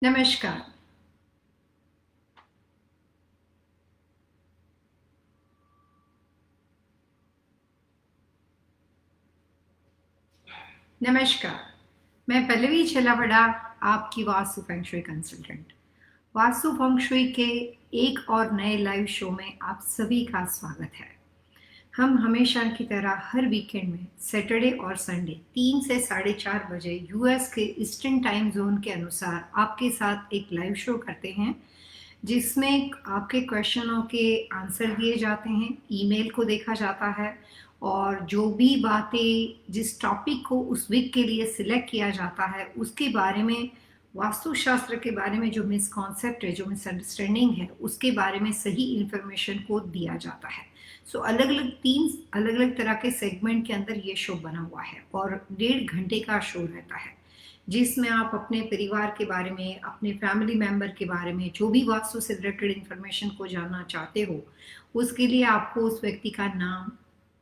नमस्कार। नमस्कार, मैं पल्लवी छलावड़ा, आपकी vastu feng shui consultant. Vastu feng shui के एक और नए लाइव शो में आप सभी का स्वागत है। हम हमेशा की तरह हर वीकेंड में सैटरडे और संडे 3 से 4:30 बजे यूएस के ईस्टर्न टाइम जोन के अनुसार आपके साथ एक लाइव शो करते हैं, जिसमें आपके क्वेश्चनों के आंसर दिए जाते हैं, ईमेल को देखा जाता है और जो भी बातें जिस टॉपिक को उस वीक के लिए सिलेक्ट किया जाता है उसके बारे में, वास्तुशास्त्र के बारे में जो मिसकॉन्सेप्ट है, जो मिसअंडरस्टैंडिंग है, उसके बारे में सही इंफॉर्मेशन को दिया जाता है। सो अलग अलग 3 अलग अलग तरह के सेगमेंट के अंदर ये शो बना हुआ है और 1.5 घंटे का शो रहता है, जिसमें आप अपने परिवार के बारे में, अपने फैमिली मेंबर के बारे में, जो भी वास्तु से रिलेटेड इंफॉर्मेशन को जानना चाहते हो, उसके लिए आपको उस व्यक्ति का नाम,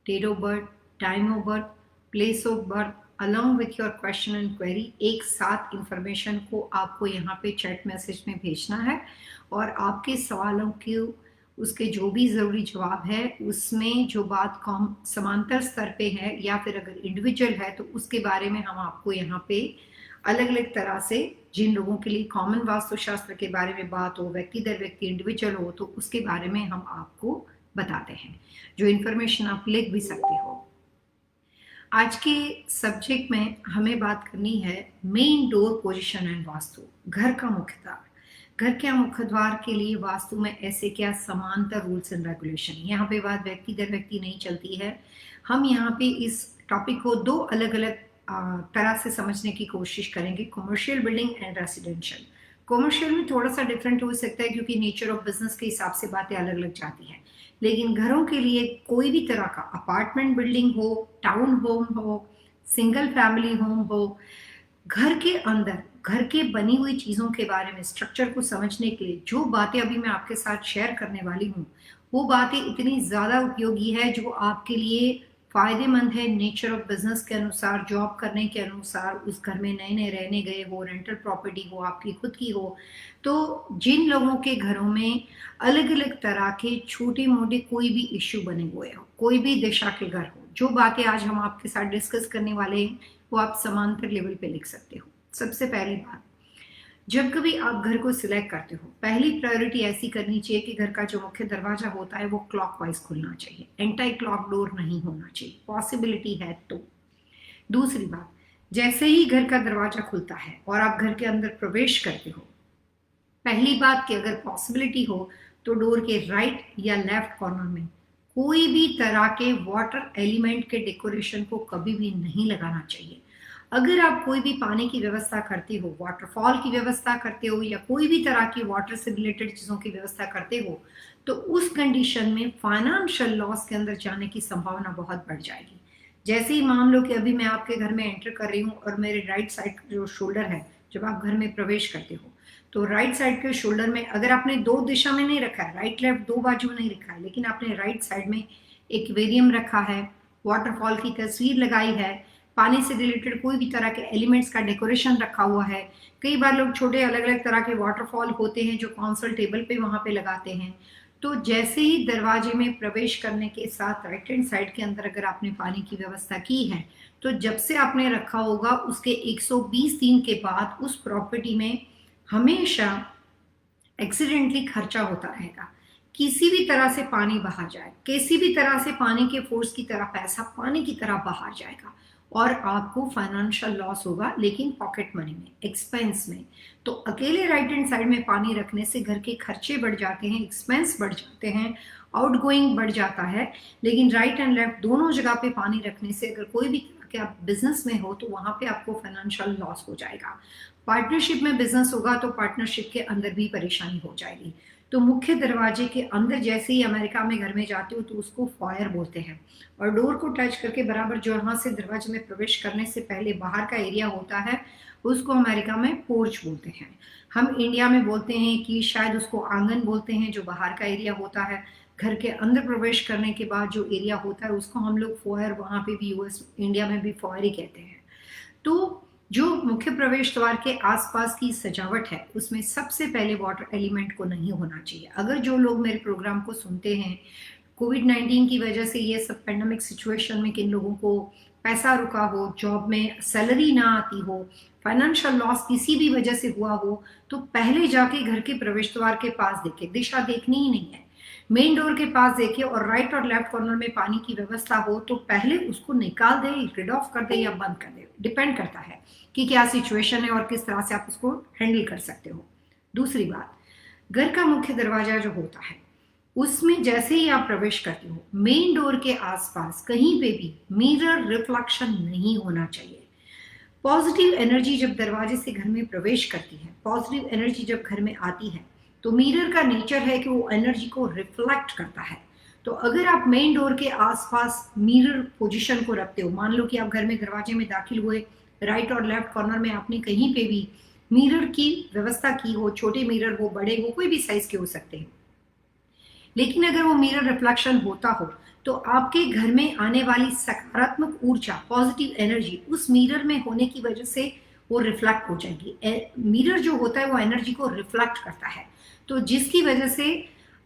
date of birth, time of birth, place of birth along with your question and query, एक साथ इंफॉर्मेशन को आपको यहाँ पे चैट मैसेज में भेजना है और आपके सवालों की उसके जो भी ज़रूरी जवाब है उसमें जो बात कॉम समांतर स्तर पे है या फिर अगर इंडिविजुअल है तो उसके बारे में हम आपको यहाँ पे अलग अलग तरह से, जिन लोगों के लिए कॉमन वास्तुशास्त्र के बारे में बात हो, व्यक्ति दर व्यक्ति इंडिविजुअल हो, तो उसके बारे में हम आपको बताते हैं, जो इन्फॉर्मेशन आप लिख भी सकते हो। आज के सब्जेक्ट में हमें बात करनी है main door position and vastu, घर का मुख्य द्वार। घर के मुख्य द्वार के लिए वास्तु में ऐसे क्या समांतर रूल्स एंड रेगुलेशन, यहाँ पे बात व्यक्ति दर व्यक्ति नहीं चलती है। हम यहाँ पे इस टॉपिक को दो अलग अलग तरह से समझने की कोशिश करेंगे, commercial building and residential. Commercial में थोड़ा सा डिफरेंट हो सकता है क्योंकि नेचर ऑफ बिजनेस के हिसाब से बातें अलग अलग जाती हैं, लेकिन घरों के लिए कोई भी तरह का अपार्टमेंट बिल्डिंग हो, टाउन होम हो, सिंगल फैमिली होम हो, घर के अंदर घर के बनी हुई चीज़ों के बारे में, स्ट्रक्चर को समझने के लिए जो बातें अभी मैं आपके साथ शेयर करने वाली हूँ, वो बातें इतनी ज़्यादा उपयोगी है जो आपके लिए फ़ायदेमंद है। नेचर ऑफ बिजनेस के अनुसार, जॉब करने के अनुसार, उस घर में नए नए रहने गए हो, रेंटल प्रॉपर्टी हो, आपकी खुद की हो, तो जिन लोगों के घरों में अलग अलग तरह के छोटे मोटे कोई भी इश्यू बने हुए हो, कोई भी दिशा के घर हो, जो बातें आज हम आपके साथ डिस्कस करने वाले हैं वो आप समांतर लेवल पे लिख सकते हो। सबसे पहली बात, जब कभी आप घर को सिलेक्ट करते हो, पहली प्रायोरिटी ऐसी करनी चाहिए कि घर का जो मुख्य दरवाजा होता है वो क्लॉकवाइज खुलना चाहिए, एंटी क्लॉक डोर नहीं होना चाहिए, पॉसिबिलिटी है तो। दूसरी बात, जैसे ही घर का दरवाजा खुलता है और आप घर के अंदर प्रवेश करते हो, पहली बात कि अगर पॉसिबिलिटी हो तो डोर के राइट या लेफ्ट कॉर्नर में कोई भी तरह के वाटर एलिमेंट के डेकोरेशन को कभी भी नहीं लगाना चाहिए। अगर आप कोई भी पानी की व्यवस्था करते हो, वाटरफॉल की व्यवस्था करते हो या कोई भी तरह की वाटर से रिलेटेड चीज़ों की व्यवस्था करते हो, तो उस कंडीशन में फाइनेंशियल लॉस के अंदर जाने की संभावना बहुत बढ़ जाएगी। जैसे ही मान लो कि अभी मैं आपके घर में एंटर कर रही हूँ और मेरे राइट साइड जो शोल्डर है, जब आप घर में प्रवेश करते हो तो राइट साइड के शोल्डर में अगर आपने दो दिशा में नहीं रखा है, राइट लेफ्ट दो बाजू नहीं रखा है, लेकिन आपने राइट साइड में एक वेरियम रखा है, वाटरफॉल की तस्वीर लगाई है, पानी से रिलेटेड कोई भी तरह के एलिमेंट्स का डेकोरेशन रखा हुआ है। कई बार लोग छोटे अलग अलग तरह के वाटरफॉल होते हैं जो कॉन्सल टेबल पे वहां पे लगाते हैं। तो जैसे ही दरवाजे में प्रवेश करने के साथ राइट हैंड साइड के अंदर अगर आपने पानी की व्यवस्था की है, तो जब से आपने रखा होगा उसके 120 दिन के बाद उस प्रॉपर्टी में हमेशा एक्सीडेंटली खर्चा होता रहेगा। किसी भी तरह से पानी बाहर जाए, किसी भी तरह से पानी के फोर्स की तरह पैसा पानी की तरह बाहर जाएगा और आपको फाइनेंशियल लॉस होगा, लेकिन पॉकेट मनी में, एक्सपेंस में। तो अकेले राइट हैंड साइड में पानी रखने से घर के खर्चे बढ़ जाते हैं, एक्सपेंस बढ़ जाते हैं, आउटगोइंग बढ़ जाता है। लेकिन राइट एंड लेफ्ट दोनों जगह पे पानी रखने से अगर कोई भी कि आप बिजनेस में हो तो वहां पे आपको फाइनेंशियल लॉस हो जाएगा। पार्टनरशिप में बिजनेस होगा तो पार्टनरशिप के अंदर भी परेशानी हो जाएगी। तो मुख्य दरवाजे के अंदर जैसे ही अमेरिका में घर में जाते हो तो उसको फॉयर बोलते हैं, और डोर को टच करके बराबर जो यहाँ से दरवाजे में प्रवेश करने से पहले बाहर का एरिया होता है उसको अमेरिका में पोर्च बोलते हैं। हम इंडिया में बोलते हैं कि शायद उसको आंगन बोलते हैं, जो बाहर का एरिया होता है। घर के अंदर प्रवेश करने के बाद जो एरिया होता है उसको हम लोग फॉयर, वहां पे भी यूएस इंडिया में भी फॉयर ही कहते हैं। तो जो मुख्य प्रवेश द्वार के आसपास की सजावट है उसमें सबसे पहले वाटर एलिमेंट को नहीं होना चाहिए। अगर जो लोग मेरे प्रोग्राम को सुनते हैं, कोविड-19 की वजह से ये सब पैंडेमिक सिचुएशन में किन लोगों को पैसा रुका हो, जॉब में सैलरी ना आती हो, फाइनेंशियल लॉस किसी भी वजह से हुआ हो, तो पहले जाके घर के प्रवेश द्वार के पास देखें। दिशा देखनी ही नहीं है, मेन डोर के पास देखे और राइट और लेफ्ट कॉर्नर में पानी की व्यवस्था हो तो पहले उसको निकाल दे, रिड ऑफ कर दे या बंद कर दे। डिपेंड करता है कि क्या सिचुएशन है और किस तरह से आप उसको हैंडल कर सकते हो। दूसरी बात, घर का मुख्य दरवाजा जो होता है उसमें जैसे ही आप प्रवेश करते हो, मेन डोर के आसपास कहीं पे भी मिरर रिफ्लेक्शन नहीं होना चाहिए। पॉजिटिव एनर्जी जब दरवाजे से घर में प्रवेश करती है, पॉजिटिव एनर्जी जब घर में आती है, तो मिरर का नेचर है कि वो एनर्जी को रिफ्लेक्ट करता है। तो अगर आप मेन डोर के आसपास मिरर पोजीशन को रखते हो, मान लो कि आप घर में दरवाजे में दाखिल हुए, राइट और लेफ्ट कॉर्नर में आपने कहीं पे भी मिरर की व्यवस्था की हो, छोटे मिरर हो, बड़े हो, कोई भी साइज के हो सकते हैं, लेकिन अगर वो मिरर रिफ्लेक्शन होता हो तो आपके घर में आने वाली सकारात्मक ऊर्जा, पॉजिटिव एनर्जी उस मिरर में होने की वजह से वो रिफ्लेक्ट हो जाएगी। मिरर जो होता है वो एनर्जी को रिफ्लेक्ट करता है, तो जिसकी वजह से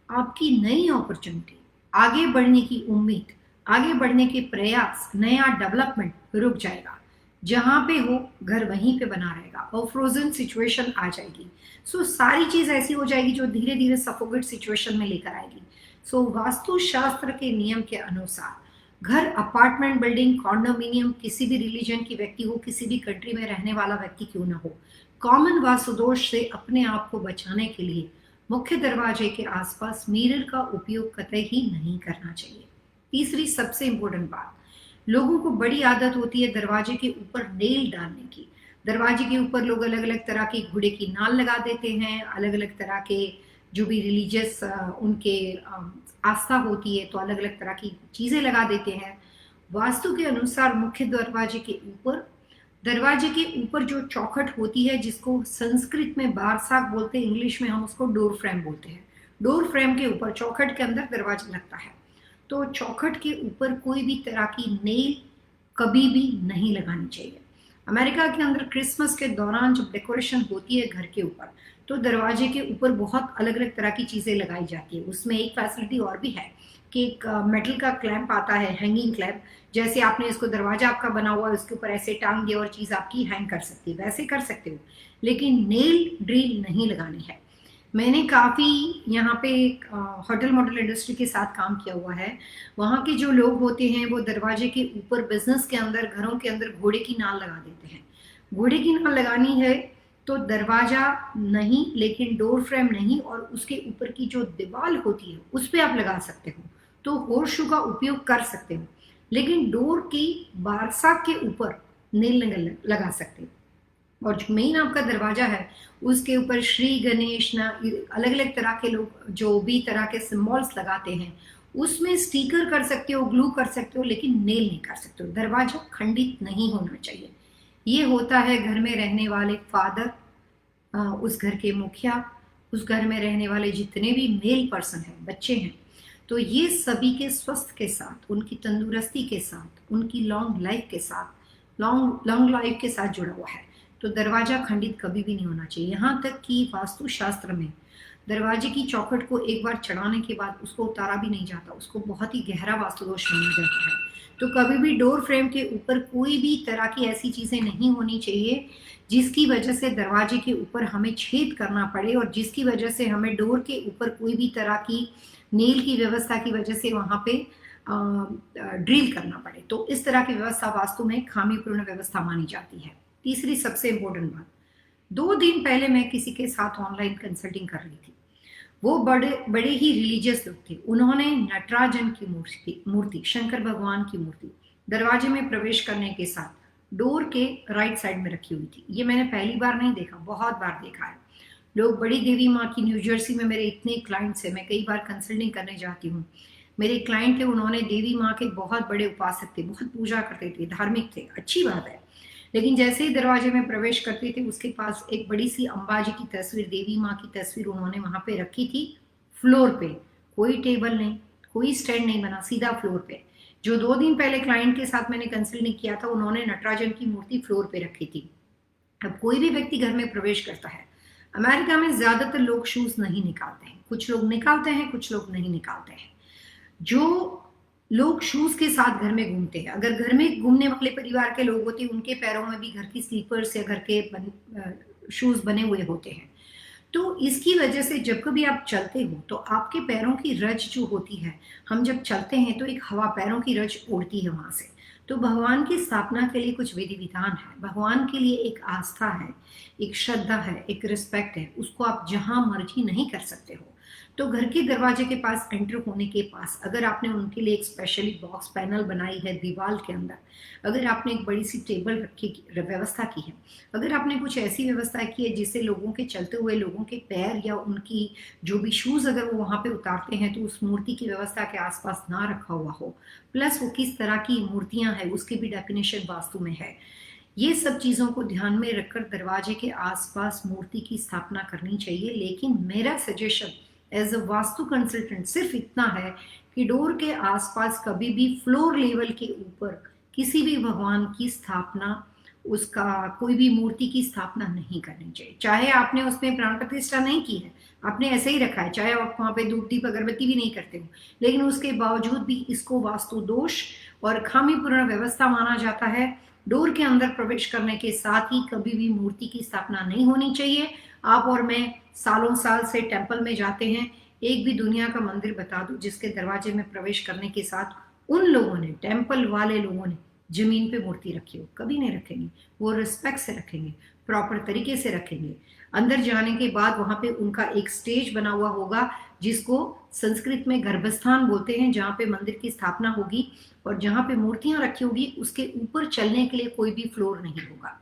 आपकी नई अपॉर्चुनिटी, आगे बढ़ने की उम्मीद, आगे बढ़ने के प्रयास, नया डेवलपमेंट रुक जाएगा। जहां पे हो घर वहीं पे बना रहेगा और फ्रोजन सिचुएशन आ जाएगी। सो सारी चीज ऐसी हो जाएगी जो धीरे धीरे सफोकेट सिचुएशन में लेकर आएगी। सो वास्तु शास्त्र के नियम के अनुसार घर, अपार्टमेंट बिल्डिंग, कॉन्डोमिनियम, किसी भी रिलीजन की व्यक्ति हो, किसी भी कंट्री में रहने वाला व्यक्ति क्यों ना हो, कॉमन वास्तु दोष से अपने आप को बचाने के लिए मुख्य दरवाजे के आसपास मिरर का उपयोग कतई ही नहीं करना चाहिए। तीसरी सबसे इंपॉर्टेंट बात, लोगों को बड़ी आदत होती है दरवाजे के ऊपर नेल डालने की। दरवाजे के ऊपर लोग अलग अलग तरह की घोड़े की नाल लगा देते हैं, अलग अलग तरह के जो भी रिलीजियस उनके आस्था होती है तो अलग अलग तरह की चीजें लगा देते हैं। वास्तु के अनुसार मुख्य दरवाजे के ऊपर, दरवाजे के ऊपर जो चौखट होती है जिसको संस्कृत में बारसाक बोलते हैं, इंग्लिश में हम उसको डोर फ्रेम बोलते हैं। डोर फ्रेम के ऊपर, चौखट के अंदर दरवाजा लगता है, तो चौखट के ऊपर कोई भी तरह की नेल कभी भी नहीं लगानी चाहिए। अमेरिका के अंदर क्रिसमस के दौरान जब डेकोरेशन होती है घर के ऊपर, तो दरवाजे के ऊपर बहुत अलग अलग तरह की चीजें लगाई जाती है। उसमें एक फैसिलिटी और भी है कि एक मेटल का क्लैंप आता है, हैंगिंग क्लैंप, जैसे आपने इसको दरवाजा आपका बना हुआ है उसके ऊपर ऐसे टांग दिया और चीज आपकी हैंग कर सकती है, वैसे कर सकते हो, लेकिन नेल ड्रिल नहीं लगानी है। मैंने काफ़ी यहाँ पे होटल मॉडल इंडस्ट्री के साथ काम किया हुआ है। वहाँ के जो लोग होते हैं वो दरवाजे के ऊपर बिजनेस के अंदर, घरों के अंदर घोड़े की नाल लगा देते हैं। घोड़े की नाल लगानी है तो दरवाजा नहीं, लेकिन डोर फ्रेम नहीं, और उसके ऊपर की जो दीवार होती है उस पर आप लगा सकते हो, तो होर्शू का उपयोग कर सकते हो, लेकिन डोर की बारसा के ऊपर नेल लगा सकते हो। और जो मेन आपका दरवाजा है उसके ऊपर श्री गणेश ना अलग अलग तरह के लोग जो भी तरह के सिंबल्स लगाते हैं, उसमें स्टिकर कर सकते हो, ग्लू कर सकते हो, लेकिन नेल नहीं कर सकते हो। दरवाजा खंडित नहीं होना चाहिए। ये होता है घर में रहने वाले फादर, उस घर के मुखिया, उस घर में रहने वाले जितने भी मेल पर्सन हैं, बच्चे हैं, तो ये सभी के स्वस्थ के साथ, उनकी तंदुरुस्ती के साथ, उनकी लॉन्ग लाइफ के साथ, लॉन्ग लाइफ के साथ जुड़ा हुआ है। तो दरवाजा खंडित कभी भी नहीं होना चाहिए। यहाँ तक कि वास्तु शास्त्र में दरवाजे की चौखट को एक बार चढ़ाने के बाद उसको उतारा भी नहीं जाता, उसको बहुत ही गहरा वास्तु दोष माना जाता है। तो कभी भी डोर फ्रेम के ऊपर कोई भी तरह की ऐसी चीजें नहीं होनी चाहिए जिसकी वजह से दरवाजे के ऊपर हमें छेद करना पड़े और जिसकी वजह से हमें डोर के ऊपर कोई भी तरह की नेल की व्यवस्था की वजह से वहां पे ड्रिल करना पड़े। तो इस तरह की व्यवस्था वास्तु में खामीपूर्ण व्यवस्था मानी जाती है। तीसरी सबसे इम्पोर्टेंट बात, 2 दिन पहले मैं किसी के साथ ऑनलाइन कंसल्टिंग कर रही थी। वो बड़े बड़े ही रिलीजियस लोग थे। उन्होंने नटराजन की मूर्ति, शंकर भगवान की मूर्ति दरवाजे में प्रवेश करने के साथ डोर के राइट साइड में रखी हुई थी। ये मैंने पहली बार नहीं देखा, बहुत बार देखा है। लोग बड़ी देवी माँ की, न्यू जर्सी में मेरे इतने क्लाइंट्स हैं, मैं कई बार कंसल्टिंग करने जाती हूँ। मेरे क्लाइंट थे, उन्होंने देवी माँ के बहुत बड़े उपासक थे, बहुत पूजा करते थे, धार्मिक थे, अच्छी बात है। लेकिन जैसे ही दरवाजे में प्रवेश करते थे उसके पास एक बड़ी सी अंबाजी की तस्वीर, देवी माँ की तस्वीर उन्होंने वहां पे रखी थी, फ्लोर पे। कोई टेबल नहीं, कोई स्टैंड नहीं बना, सीधा फ्लोर पे। जो 2 दिन पहले क्लाइंट के साथ मैंने कंसल्टिंग किया था, उन्होंने नटराजन की मूर्ति फ्लोर पे रखी थी। अब कोई भी व्यक्ति घर में प्रवेश करता है, अमेरिका में ज्यादातर लोग शूज नहीं निकालते हैं, कुछ लोग निकालते हैं, कुछ लोग नहीं निकालते हैं। जो लोग शूज के साथ घर में घूमते हैं, अगर घर में घूमने वाले परिवार के लोग होते हैं, उनके पैरों में भी घर की स्लीपर्स या घर के शूज बने हुए होते हैं। तो इसकी वजह से जब कभी आप चलते हो तो आपके पैरों की रज जो होती है, हम जब चलते हैं तो एक हवा पैरों की रज उड़ती है वहां से। तो भगवान की स्थापना के लिए कुछ विधि विधान है, भगवान के लिए एक आस्था है, एक श्रद्धा है, एक रिस्पेक्ट है, उसको आप जहां मर्जी नहीं कर सकते हो। तो घर के दरवाजे के पास एंटर होने के पास अगर आपने उनके लिए एक स्पेशली बॉक्स पैनल बनाई है दीवार के अंदर, अगर आपने एक बड़ी सी टेबल रखी व्यवस्था की है, अगर आपने कुछ ऐसी व्यवस्था की है जिससे लोगों के चलते हुए लोगों के पैर या उनकी जो भी शूज अगर वो वहां पे उतारते हैं तो उस मूर्ति की व्यवस्था के आसपास ना रखा हुआ हो, प्लस वो किस तरह की मूर्तियां हैं उसकी भी डेफिनेशन वास्तु में है, ये सब चीजों को ध्यान में रखकर दरवाजे के आसपास मूर्ति की स्थापना करनी चाहिए। लेकिन मेरा suggestion as a vastu consultant सिर्फ इतना है कि डोर के आसपास कभी भी फ्लोर लेवल के ऊपर किसी भी भगवान की स्थापना, उसका कोई भी मूर्ति की स्थापना नहीं करनी चाहिए। चाहे आपने उसमें प्राण प्रतिष्ठा नहीं की है, आपने ऐसे ही रखा है, चाहे आप वहां पे धूप दीप अगरबत्ती भी नहीं करते हो, लेकिन उसके बावजूद भी इसको वास्तु दोष और खामीपूर्ण व्यवस्था माना जाता है। डोर के अंदर प्रवेश करने के साथ ही कभी भी मूर्ति की स्थापना नहीं होनी चाहिए। आप और मैं सालों साल से टेंपल में जाते हैं, एक भी दुनिया का मंदिर बता दो जिसके दरवाजे में प्रवेश करने के साथ उन लोगों ने, टेंपल वाले लोगों ने जमीन पे मूर्ति रखी हो? कभी नहीं रखेंगे। वो रिस्पेक्ट से रखेंगे, प्रॉपर तरीके से रखेंगे। अंदर जाने के बाद वहां पे उनका एक स्टेज बना हुआ होगा जिसको संस्कृत में गर्भस्थान बोलते हैं, जहाँ पे मंदिर की स्थापना होगी और जहाँ पे मूर्तियां रखी होगी उसके ऊपर चलने के लिए कोई भी फ्लोर नहीं होगा।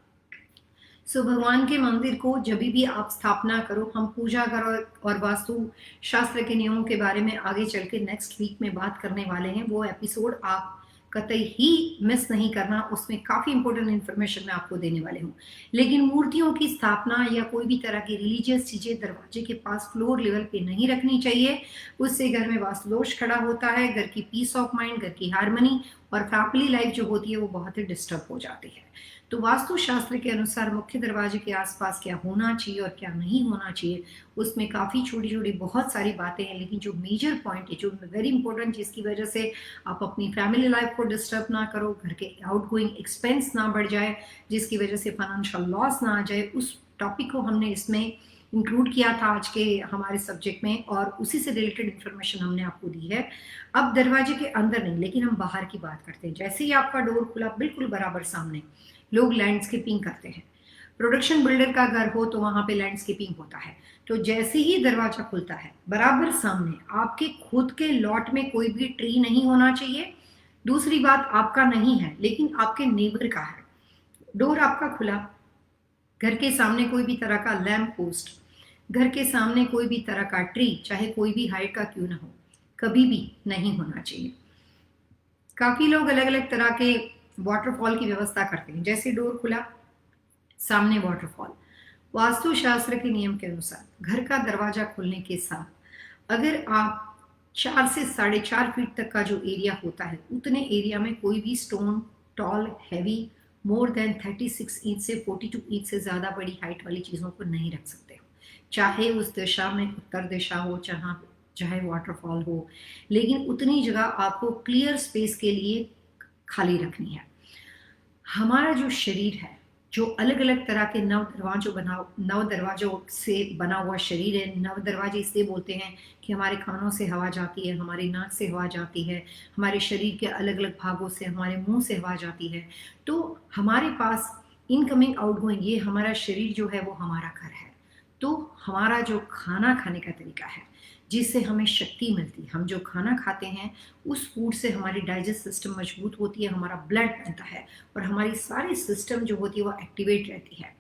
सो भगवान के मंदिर को जब भी आप स्थापना करो, हम पूजा करो और वास्तु शास्त्र के नियमों के बारे में आगे चल के नेक्स्ट वीक में बात करने वाले हैं। वो एपिसोड आप कतई ही मिस नहीं करना, उसमें काफी इंपॉर्टेंट इन्फॉर्मेशन मैं आपको देने वाले हूँ। लेकिन मूर्तियों की स्थापना या कोई भी तरह की रिलीजियस चीजें दरवाजे के पास फ्लोर लेवल पे नहीं रखनी चाहिए। उससे घर में वास्तु दोष खड़ा होता है, घर की पीस ऑफ माइंड, घर की हार्मनी और फैमिली लाइफ जो होती है वो बहुत ही डिस्टर्ब हो जाती है। तो वास्तु शास्त्र के अनुसार मुख्य दरवाजे के आसपास क्या होना चाहिए और क्या नहीं होना चाहिए, उसमें काफी छोटी छोटी बहुत सारी बातें हैं। लेकिन जो मेजर पॉइंट है, जो वेरी इंपॉर्टेंट, जिसकी वजह से आप अपनी फैमिली लाइफ को डिस्टर्ब ना करो, घर के आउटगोइंग एक्सपेंस ना बढ़ जाए, जिसकी वजह से फाइनेंशियल लॉस ना आ जाए, उस टॉपिक को हमने इसमें इंक्लूड किया था आज के हमारे सब्जेक्ट में और उसी से रिलेटेड इंफॉर्मेशन हमने आपको दी है। अब दरवाजे के अंदर नहीं, लेकिन हम बाहर की बात करते हैं। जैसे ही आपका डोर खुला, बिल्कुल बराबर सामने लोग लैंडस्केपिंग करते हैं। प्रोडक्शन बिल्डर का घर हो तो वहां पे लैंडस्केपिंग होता है। तो जैसे ही दरवाजा खुलता है, बराबर सामने आपके खुद के लॉट में कोई भी ट्री नहीं होना चाहिए। दूसरी बात, आपका नहीं है लेकिन आपके नेबर का है। डोर आपका खुला, घर के सामने कोई भी तरह का लैम्प पोस्ट, घर के सामने कोई भी तरह का ट्री, चाहे कोई भी हाइट का क्यों ना हो, कभी भी नहीं होना चाहिए। काफी लोग अलग अलग तरह के वाटरफॉल की व्यवस्था करते हैं। जैसे डोर खुला, सामने वाटरफॉल। वास्तु शास्त्र के नियम के अनुसार घर का दरवाजा खुलने के साथ अगर आप 4 से 4.5 फीट तक का जो एरिया होता है, उतने एरिया में कोई भी stone, tall, heavy, more than 36 inch से 42 इंच से ज्यादा बड़ी हाइट वाली चीजों को नहीं रख सकते हो। चाहे उस दिशा में उत्तर दिशा हो, चाहे वाटरफॉल हो, लेकिन उतनी जगह आपको क्लियर स्पेस के लिए खाली रखनी है। हमारा जो शरीर है, जो अलग अलग तरह के नव दरवाजों से बना हुआ शरीर है। नव दरवाजे इसलिए बोलते हैं कि हमारे कानों से हवा जाती है, हमारी नाक से हवा जाती है, हमारे शरीर के अलग अलग भागों से, हमारे मुंह से हवा जाती है। तो हमारे पास इनकमिंग आउटगोइंग, ये हमारा शरीर जो है वो हमारा घर है। तो हमारा जो खाना खाने का तरीका है, जिससे हमें शक्ति मिलती है, हम जो खाना खाते हैं उस फूड से हमारी डाइजेस्ट सिस्टम मजबूत होती है, हमारा ब्लड बनता है और हमारी सारी सिस्टम जो होती है वो एक्टिवेट रहती है।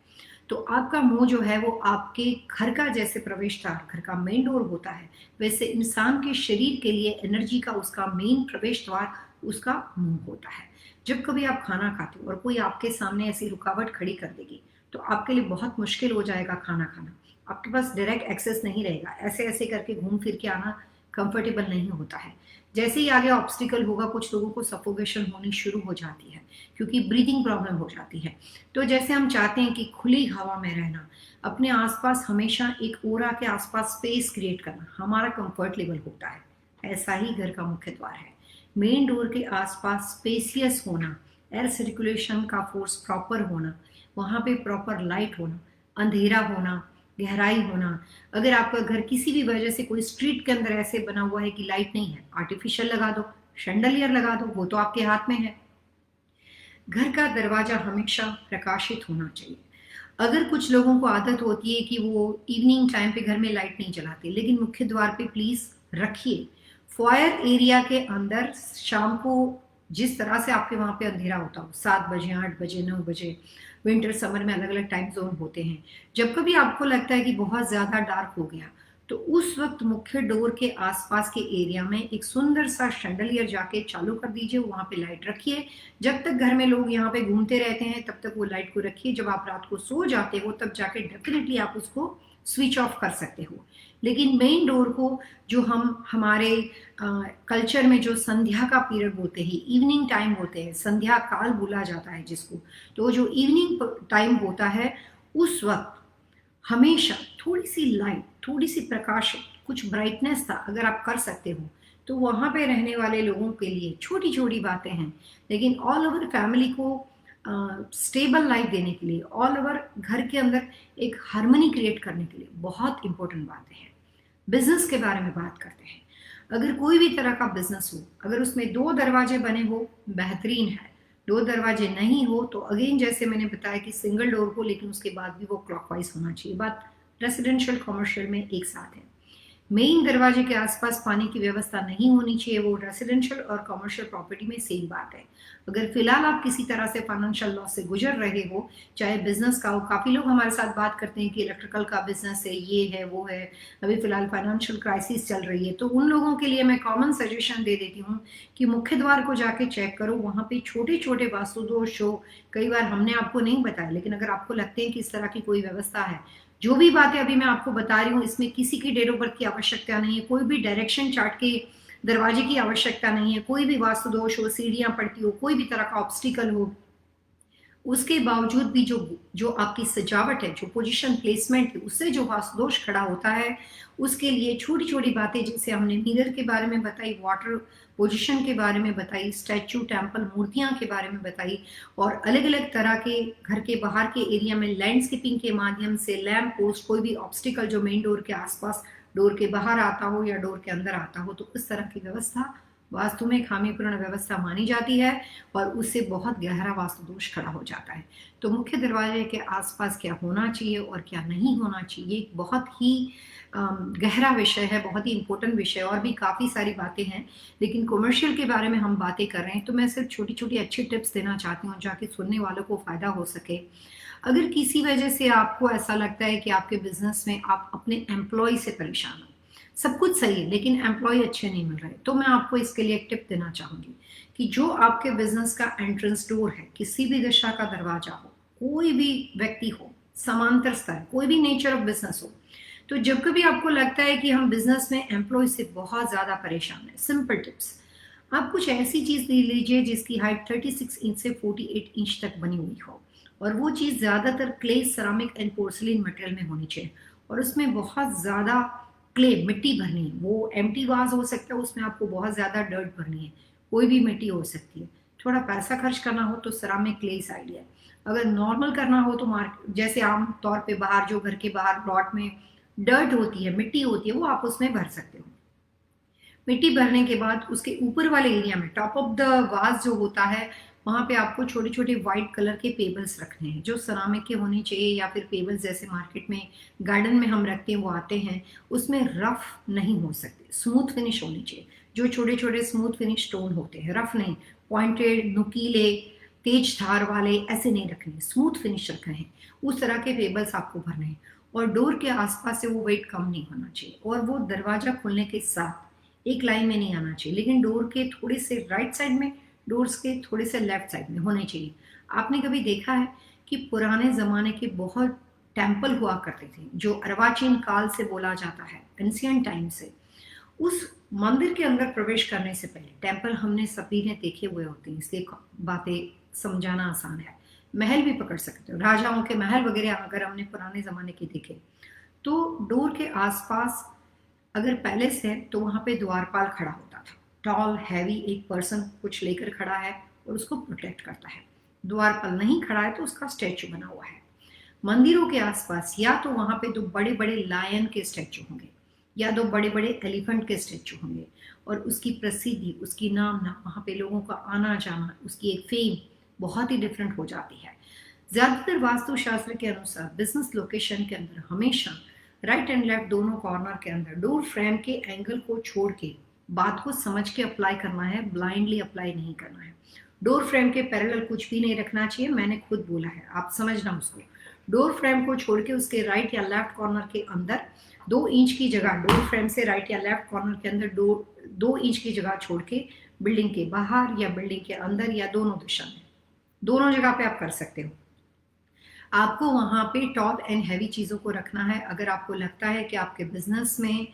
तो आपका मुंह जो है वो आपके घर का जैसे प्रवेश द्वार, घर का मेन डोर होता है, वैसे इंसान के शरीर के लिए एनर्जी का उसका मेन प्रवेश द्वार उसका मुंह होता है। जब कभी आप खाना खाते हो और कोई आपके सामने ऐसी रुकावट खड़ी कर देगी तो आपके लिए बहुत मुश्किल हो जाएगा खाना खाना। आपके पास डायरेक्ट एक्सेस नहीं रहेगा, ऐसे ऐसे करके घूम फिर के आना कंफर्टेबल नहीं होता है। जैसे ही आगे ऑब्स्टिकल होगा, कुछ लोगों को सफोकेशन होनी शुरू हो जाती है क्योंकि ब्रीदिंग प्रॉब्लम हो जाती है। तो जैसे हम चाहते हैं कि खुली हवा में रहना, अपने आसपास हमेशा एक ओरा के आसपास स्पेस क्रिएट करना हमारा कंफर्ट लेवल होता है। ऐसा ही घर का मुख्य द्वार है। मेन डोर के आसपास स्पेसियस होना, एयर सर्कुलेशन का फोर्स प्रॉपर होना, वहाँ पे प्रॉपर लाइट होना, अंधेरा होना, गहराई होना। अगर आपका घर किसी भी वजह से कोई स्ट्रीट के अंदर ऐसे बना हुआ है कि लाइट नहीं है, आर्टिफिशियल लगा दो, शैंडलियर लगा दो, वो तो आपके हाथ में है। घर का दरवाजा हमेशा प्रकाशित होना चाहिए। अगर कुछ लोगों को आदत होती है कि वो इवनिंग टाइम पे घर में लाइट नहीं जलाते, लेकिन मुख्य द्वार पे प्लीज रखिए। फॉयर एरिया के अंदर शाम को जिस तरह से आपके वहां पे अंधेरा होता हो, 7 बजे, 8 बजे, 9 बजे, विंटर समर में अलग अलग टाइम जोन होते हैं। जब कभी आपको लगता है कि बहुत ज्यादा डार्क हो गया, तो उस वक्त मुख्य डोर के आसपास के एरिया में एक सुंदर सा शैंडलियर जाके चालू कर दीजिए, वहां पे लाइट रखिए। जब तक घर में लोग यहाँ पे घूमते रहते हैं तब तक वो लाइट को रखिए। जब आप रात को सो जाते हो तब जाके डेफिनेटली आप उसको स्विच ऑफ कर सकते हो। लेकिन मेन डोर को, जो हम हमारे कल्चर में जो संध्या का पीरियड बोलते हैं, इवनिंग टाइम बोलते हैं, संध्या काल बोला जाता है जिसको, तो जो इवनिंग टाइम होता है उस वक्त हमेशा थोड़ी सी लाइट, थोड़ी सी प्रकाश, कुछ ब्राइटनेस था अगर आप कर सकते हो, तो वहां पे रहने वाले लोगों के लिए छोटी छोटी बातें हैं, लेकिन ऑल ओवर फैमिली को स्टेबल लाइफ देने के लिए, ऑल ओवर घर के अंदर एक हार्मनी क्रिएट करने के लिए बहुत इंपॉर्टेंट बातें हैं। बिजनेस के बारे में बात करते हैं। अगर कोई भी तरह का बिजनेस हो, अगर उसमें 2 दरवाजे बने हो, बेहतरीन है। 2 दरवाजे नहीं हो तो अगेन जैसे मैंने बताया कि सिंगल डोर हो, लेकिन उसके बाद भी वो क्लॉकवाइज होना चाहिए। बात रेसिडेंशियल कमर्शियल में एक साथ है। मेन दरवाजे के आसपास पानी की व्यवस्था नहीं होनी चाहिए, वो रेसिडेंशियल और कमर्शियल प्रॉपर्टी में सेम बात है। अगर फिलहाल आप किसी तरह से फाइनेंशियल लॉस से गुजर रहे हो, चाहे बिजनेस का हो, काफी लोग हमारे साथ बात करते हैं कि इलेक्ट्रिकल का बिजनेस है, ये है, वो है, अभी फिलहाल फाइनेंशियल क्राइसिस चल रही है, तो उन लोगों के लिए मैं कॉमन सजेशन दे देती हूँ कि मुख्य द्वार को जाके चेक करो, वहां पे छोटे छोटे वास्तु दोष हो। कई बार हमने आपको नहीं बताया, लेकिन अगर आपको लगते हैं कि इस तरह की कोई व्यवस्था है, जो भी बातें अभी मैं आपको बता रही हूँ, इसमें किसी की डेट ऑफ बर्थ की आवश्यकता नहीं है, कोई भी डायरेक्शन चार्ट के दरवाजे की आवश्यकता नहीं है, कोई भी वास्तु दोष हो, सीढ़ियां पड़ती हो, कोई भी तरह का ऑब्स्टिकल हो, उसके बावजूद भी जो जो आपकी सजावट है, जो पोजीशन प्लेसमेंट है, उससे जो वास्तु दोष खड़ा होता है, उसके लिए छोटी छोटी बातें, जैसे हमने मिरर के बारे में बताई, वाटर पोजीशन के बारे में बताई, स्टैचू, टेम्पल, मूर्तियां के बारे में बताई, और अलग अलग तरह के घर के बाहर के एरिया में लैंडस्केपिंग के माध्यम से लैम्प पोस्ट, कोई भी ऑब्स्टिकल जो मेन डोर के आसपास, डोर के बाहर आता हो या डोर के अंदर आता हो, तो इस तरह की व्यवस्था वास्तु में खामीपूर्ण व्यवस्था मानी जाती है और उससे बहुत गहरा वास्तु दोष खड़ा हो जाता है। तो मुख्य दरवाजे के आसपास क्या होना चाहिए और क्या नहीं होना चाहिए, एक बहुत ही गहरा विषय है, बहुत ही इंपॉर्टेंट विषय है, और भी काफ़ी सारी बातें हैं, लेकिन कमर्शियल के बारे में हम बातें कर रहे हैं तो मैं सिर्फ छोटी छोटी अच्छी टिप्स देना चाहती हूँ जाके सुनने वालों को फ़ायदा हो सके। अगर किसी वजह से आपको ऐसा लगता है कि आपके बिजनेस में आप अपने एम्प्लॉय से परेशान हो, सब कुछ सही है लेकिन एम्प्लॉय अच्छे नहीं मिल रहे, तो मैं आपको इसके लिए एक टिप देना चाहूंगी कि जो आपके बिजनेस का एंट्रेंस डोर है, किसी भी दिशा का दरवाजा हो, कोई भी व्यक्ति हो, समांतर स्तर, कोई भी नेचर ऑफ बिजनेस हो, तो जब कभी आपको लगता है कि हम बिजनेस में एम्प्लॉय से बहुत ज्यादा परेशान है, सिंपल टिप्स। आप कुछ ऐसी चीज ले लीजिए जिसकी हाइट 36 इंच से 48 इंच तक बनी हुई हो, और वो चीज ज्यादातर clay, ceramic and porcelain material में होनी चाहिए, और उसमें बहुत ज्यादा क्ले, मिट्टी भरनी है। वो एम्प्टी वाज हो सकता है, उसमें आपको बहुत ज्यादा डर्ट भरनी है, कोई भी मिट्टी हो सकती है। थोड़ा पैसा खर्च करना हो तो सेरामिक क्ले साइड है। अगर नॉर्मल करना हो तो मार्केट, जैसे आम तौर पे बाहर जो घर के बाहर प्लॉट में डर्ट होती है, मिट्टी होती है, वो आप उसमें भर सकते हो। मिट्टी भरने के बाद उसके ऊपर वाले एरिया में, टॉप ऑफ द वाज जो होता है, वहां पे आपको छोटे छोटे व्हाइट कलर के पेबल्स रखने हैं, जो सेरामिक के होने चाहिए, या फिर पेबल्स जैसे मार्केट में गार्डन में हम रखते हैं वो आते हैं, उसमें रफ नहीं हो सकते, स्मूथ फिनिश होनी चाहिए। जो छोटे छोटे स्मूथ फिनिश स्टोन होते हैं, रफ नहीं, पॉइंटेड, नुकीले, तेज धार वाले ऐसे नहीं रखने, स्मूथ फिनिश रखने हैं, उस तरह के पेबल्स आपको भरने हैं। और डोर के आसपास से वो वेट कम नहीं होना चाहिए, और वो दरवाजा खुलने के साथ एक लाइन में नहीं आना चाहिए, लेकिन डोर के थोड़े से राइट साइड में, डोर्स के थोड़े से लेफ्ट साइड में होने चाहिए। आपने कभी देखा है कि पुराने जमाने के बहुत टेम्पल हुआ करते थे, जो अर्वाचीन काल से बोला जाता है, एंशियंट टाइम से, उस मंदिर के अंदर प्रवेश करने से पहले, टेम्पल हमने सभी ने देखे हुए होते हैं इसलिए बातें समझाना आसान है। महल भी पकड़ सकते हो, राजाओं के महल वगैरह अगर हमने पुराने जमाने के देखे तो डोर के आसपास अगर पैलेस है तो वहां पे द्वारपाल खड़ा होता था। टॉल हैवी एक पर्सन कुछ लेकर खड़ा है और उसको प्रोटेक्ट करता है। द्वारपाल नहीं खड़ा है तो उसका स्टैचू बना हुआ है। मंदिरों के आसपास या तो वहां पे दो बड़े बड़े लायन के स्टैचू होंगे या दो बड़े बड़े एलिफेंट के स्टैचू होंगे, और उसकी प्रसिद्धि, उसकी नामना, वहां पे लोगों का आना जाना, उसकी एक फेम बहुत ही डिफरेंट हो जाती है। ज्यादातर वास्तुशास्त्र के अनुसार बिजनेस लोकेशन के अंदर हमेशा राइट एंड लेफ्ट दोनों कॉर्नर के अंदर डोर फ्रेम के एंगल को छोड़ के बात को समझ के अप्लाई करना है, ब्लाइंडली अप्लाई नहीं करना है। डोर फ्रेम के पैरेलल कुछ भी नहीं रखना चाहिए, मैंने खुद बोला है, आप समझना उसको। डोर फ्रेम को छोड़ के उसके राइट या लेफ्ट कॉर्नर के अंदर 2 इंच की जगह, डोर फ्रेम से राइट या लेफ्ट कॉर्नर के अंदर 2 इंच की जगह छोड़ के बिल्डिंग के बाहर या बिल्डिंग के अंदर या दोनों दिशा में, दोनों जगह पे आप कर सकते हो। आपको वहां पे टॉल एंड हैवी चीजों को रखना है। अगर आपको लगता है कि आपके बिजनेस में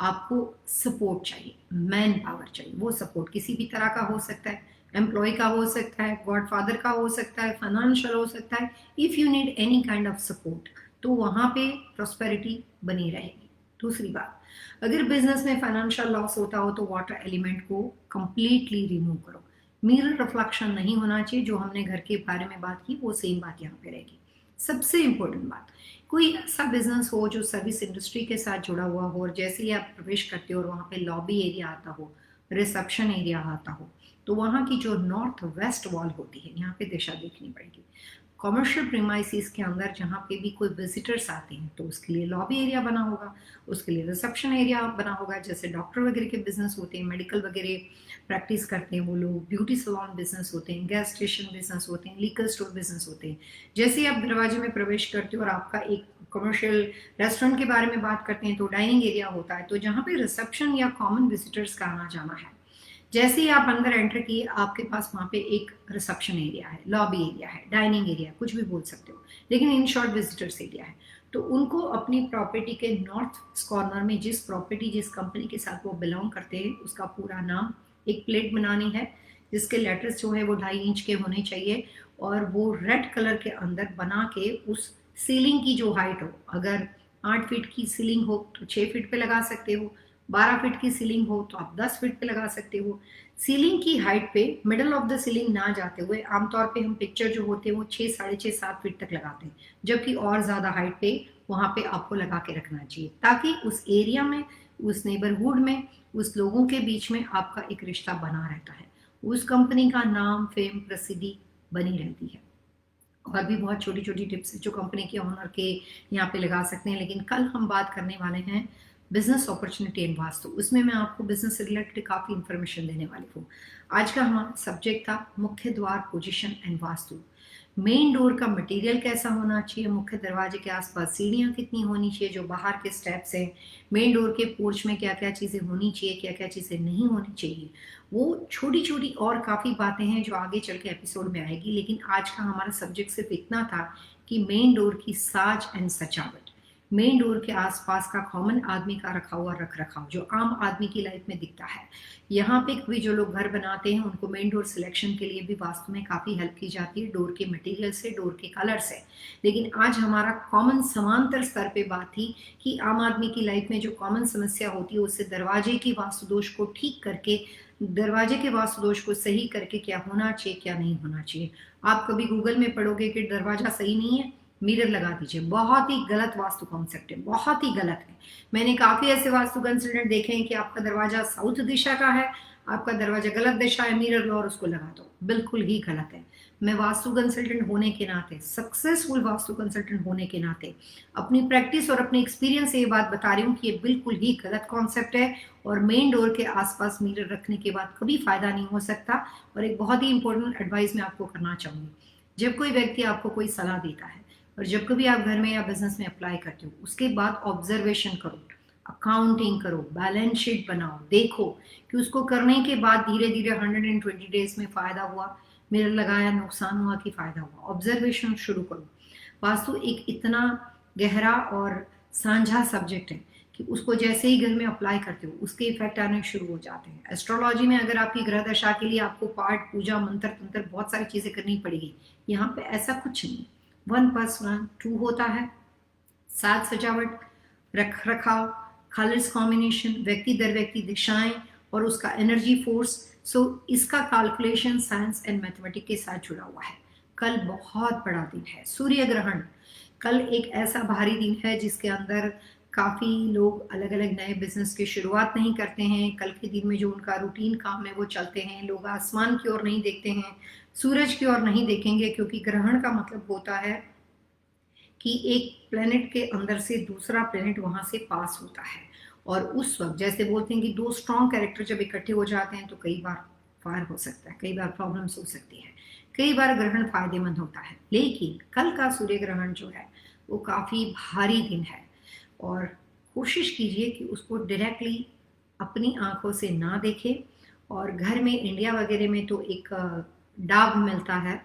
आपको सपोर्ट चाहिए, मैन पावर चाहिए, वो सपोर्ट किसी भी तरह का हो सकता है, एम्प्लॉय का हो सकता है, गॉडफादर का हो सकता है, फाइनेंशियल हो सकता है। If you need any kind of support तो वहां पे प्रॉस्पेरिटी बनी रहेगी। दूसरी बात, अगर बिजनेस में फाइनेंशियल लॉस होता हो तो वाटर एलिमेंट को कंप्लीटली रिमूव करो। मिरर रिफ्लेक्शन नहीं होना चाहिए। जो हमने घर के बारे में बात की वो सेम बात यहाँ पे रहेगी। सबसे इंपॉर्टेंट बात, कोई ऐसा बिजनेस हो जो सर्विस इंडस्ट्री के साथ जुड़ा हुआ हो और जैसे ही आप प्रवेश करते हो और वहाँ पे लॉबी एरिया आता हो, रिसेप्शन एरिया आता हो, तो वहाँ की जो नॉर्थ वेस्ट वॉल होती है, यहाँ पे दिशा देखनी पड़ेगी। कॉमर्शियल प्रीमाइसिस के अंदर जहाँ पे भी कोई विजिटर्स आते हैं तो उसके लिए लॉबी एरिया बना होगा, उसके लिए रिसेप्शन एरिया बना होगा। जैसे डॉक्टर वगैरह के बिजनेस होते हैं, मेडिकल वगैरह प्रैक्टिस करते हैं वो लोग, ब्यूटी सैलून बिजनेस होते हैं, गैस स्टेशन बिजनेस होते हैं, लिकर स्टोर बिजनेस होते हैं। जैसे ही आप दरवाजे में प्रवेश करते हो और आपका एक कमर्शियल रेस्टोरेंट के बारे में बात करते हैं तो डाइनिंग एरिया होता है, तो जहाँ पे रिसेप्शन या कॉमन विजिटर्स का आना जाना है, जैसे ही आप अंदर एंटर किए आपके पास वहां पे एक रिसेप्शन एरिया है, लॉबी एरिया है, डाइनिंग एरिया, कुछ भी बोल सकते हो, लेकिन इन शॉर्ट विजिटर्स एरिया है। तो उनको अपनी प्रॉपर्टी के नॉर्थ कॉर्नर में जिस प्रॉपर्टी, जिस कंपनी के साथ वो बिलोंग करते हैं, उसका पूरा नाम एक प्लेट बनानी है जिसके लेटर्स जो है वो 2.5 इंच के होने चाहिए, और वो रेड कलर के अंदर बना के उस सीलिंग की जो हाइट हो, अगर 8 फीट की सीलिंग हो तो 6 फीट पे लगा सकते हो, 12 फीट की सीलिंग हो तो आप 10 फीट पे लगा सकते हो। सीलिंग की हाइट पे मिडल ऑफ द सीलिंग ना जाते हुए आमतौर पे हम पिक्चर जो होते हैं वो 6, 6.5, 7 फीट तक लगाते हैं, जबकि और ज्यादा हाइट पे वहां पे आपको लगा के रखना चाहिए, ताकि उस एरिया में, उस नेबरहुड में, उस लोगों के बीच में आपका एक रिश्ता बना रहता है, उस कंपनी का नाम, फेम, प्रसिद्धि बनी रहती है। और भी बहुत छोटी छोटी टिप्स जो कंपनी के ओनर के यहाँ पे लगा सकते हैं, लेकिन कल हम बात करने वाले हैं बिजनेस अपॉर्चुनिटी एंड वास्तु। उसमें मैं आपको बिजनेस से रिलेटेड काफी इंफॉर्मेशन देने वाली हूँ। आज का हमारा सब्जेक्ट था मुख्य द्वार position and vastu. Main door का मटेरियल कैसा होना चाहिए, मुख्य दरवाजे के आसपास सीढ़ियाँ कितनी होनी चाहिए, जो बाहर के स्टेप्स हैं, मेन डोर के पोर्च में क्या क्या चीज़ें होनी चाहिए, क्या क्या चीज़ें नहीं होनी चाहिए, वो छोटी छोटी और काफ़ी बातें हैं जो आगे चल के एपिसोड में आएगी। लेकिन आज का हमारा सब्जेक्ट सिर्फ इतना था कि मेन डोर की साज एंड सजावट, मेन डोर के आसपास का कॉमन आदमी का रखा हुआ रख रखाव जो आम आदमी की लाइफ में दिखता है। यहाँ पे भी जो लोग घर बनाते हैं उनको मेन डोर सिलेक्शन के लिए भी वास्तु में काफी हेल्प की जाती है, डोर के मटेरियल से, डोर के कलर से। लेकिन आज हमारा कॉमन समांतर स्तर पे बात थी कि आम आदमी की लाइफ में जो कॉमन समस्या होती है उससे दरवाजे की वास्तु दोष को ठीक करके, दरवाजे के वास्तु दोष को सही करके क्या होना चाहिए, क्या नहीं होना चाहिए। आप कभी गूगल में पढ़ोगे कि दरवाजा सही नहीं है, मिरर लगा दीजिए, बहुत ही गलत वास्तु कॉन्सेप्ट है, बहुत ही गलत है। मैंने काफी ऐसे वास्तु कंसल्टेंट देखे हैं कि आपका दरवाजा साउथ दिशा का है, आपका दरवाजा गलत दिशा है, मिरर लो और उसको लगा दो, बिल्कुल ही गलत है। मैं वास्तु कंसल्टेंट होने के नाते, सक्सेसफुल वास्तु कंसल्टेंट होने के नाते, अपनी प्रैक्टिस और अपने एक्सपीरियंस से ये बात बता रही हूँ कि ये बिल्कुल ही गलत कॉन्सेप्ट है और मेन डोर के आसपास मिरर रखने के बाद कभी फायदा नहीं हो सकता। और एक बहुत ही इंपॉर्टेंट एडवाइस मैं आपको करना चाहूंगी, जब कोई व्यक्ति आपको कोई सलाह देता है और जब कभी आप घर में या बिजनेस में अप्लाई करते हो, उसके बाद ऑब्जर्वेशन करो, अकाउंटिंग करो, बैलेंस शीट बनाओ, देखो कि उसको करने के बाद धीरे धीरे 120 डेज में फायदा हुआ, मिरर लगाया नुकसान हुआ कि फायदा हुआ। ऑब्जर्वेशन शुरू करो। वास्तु एक इतना गहरा और साझा सब्जेक्ट है कि उसको जैसे ही घर में अप्लाई करते हो उसके इफेक्ट आने शुरू हो जाते हैं। एस्ट्रोलॉजी में अगर आपकी ग्रह दशा के लिए आपको पाठ पूजा मंत्र तंत्र बहुत सारी चीजें करनी पड़ेगी, यहाँ पे ऐसा कुछ नहीं। 1+1 2 होता है। साज सजावट, रख रखाव, कलर्स कॉम्बिनेशन, व्यक्ति दर व्यक्ति दिशाएं और उसका एनर्जी फोर्स। सो इसका कैलकुलेशन साइंस एंड मैथमेटिक्स के साथ जुड़ा हुआ है। कल बहुत बड़ा दिन है, सूर्य ग्रहण। कल एक ऐसा भारी दिन है जिसके अंदर काफी लोग अलग अलग नए बिजनेस की शुरुआत नहीं करते हैं। कल के दिन में जो उनका रूटीन काम है वो चलते हैं। लोग आसमान की ओर नहीं देखते हैं, सूरज की ओर नहीं देखेंगे, क्योंकि ग्रहण का मतलब होता है कि एक प्लेनेट के अंदर से दूसरा प्लेनेट वहां से पास होता है। और उस वक्त जैसे बोलते हैं कि दो स्ट्रॉन्ग कैरेक्टर जब इकट्ठे हो जाते हैं तो कई बार फायर हो सकता है, कई बार प्रॉब्लम्स हो सकती है, कई बार ग्रहण फायदेमंद होता है। लेकिन कल का सूर्य ग्रहण जो है वो काफी भारी दिन है और कोशिश कीजिए कि उसको डायरेक्टली अपनी आंखों से ना देखें। और घर में इंडिया वगैरह में तो एक डाब मिलता है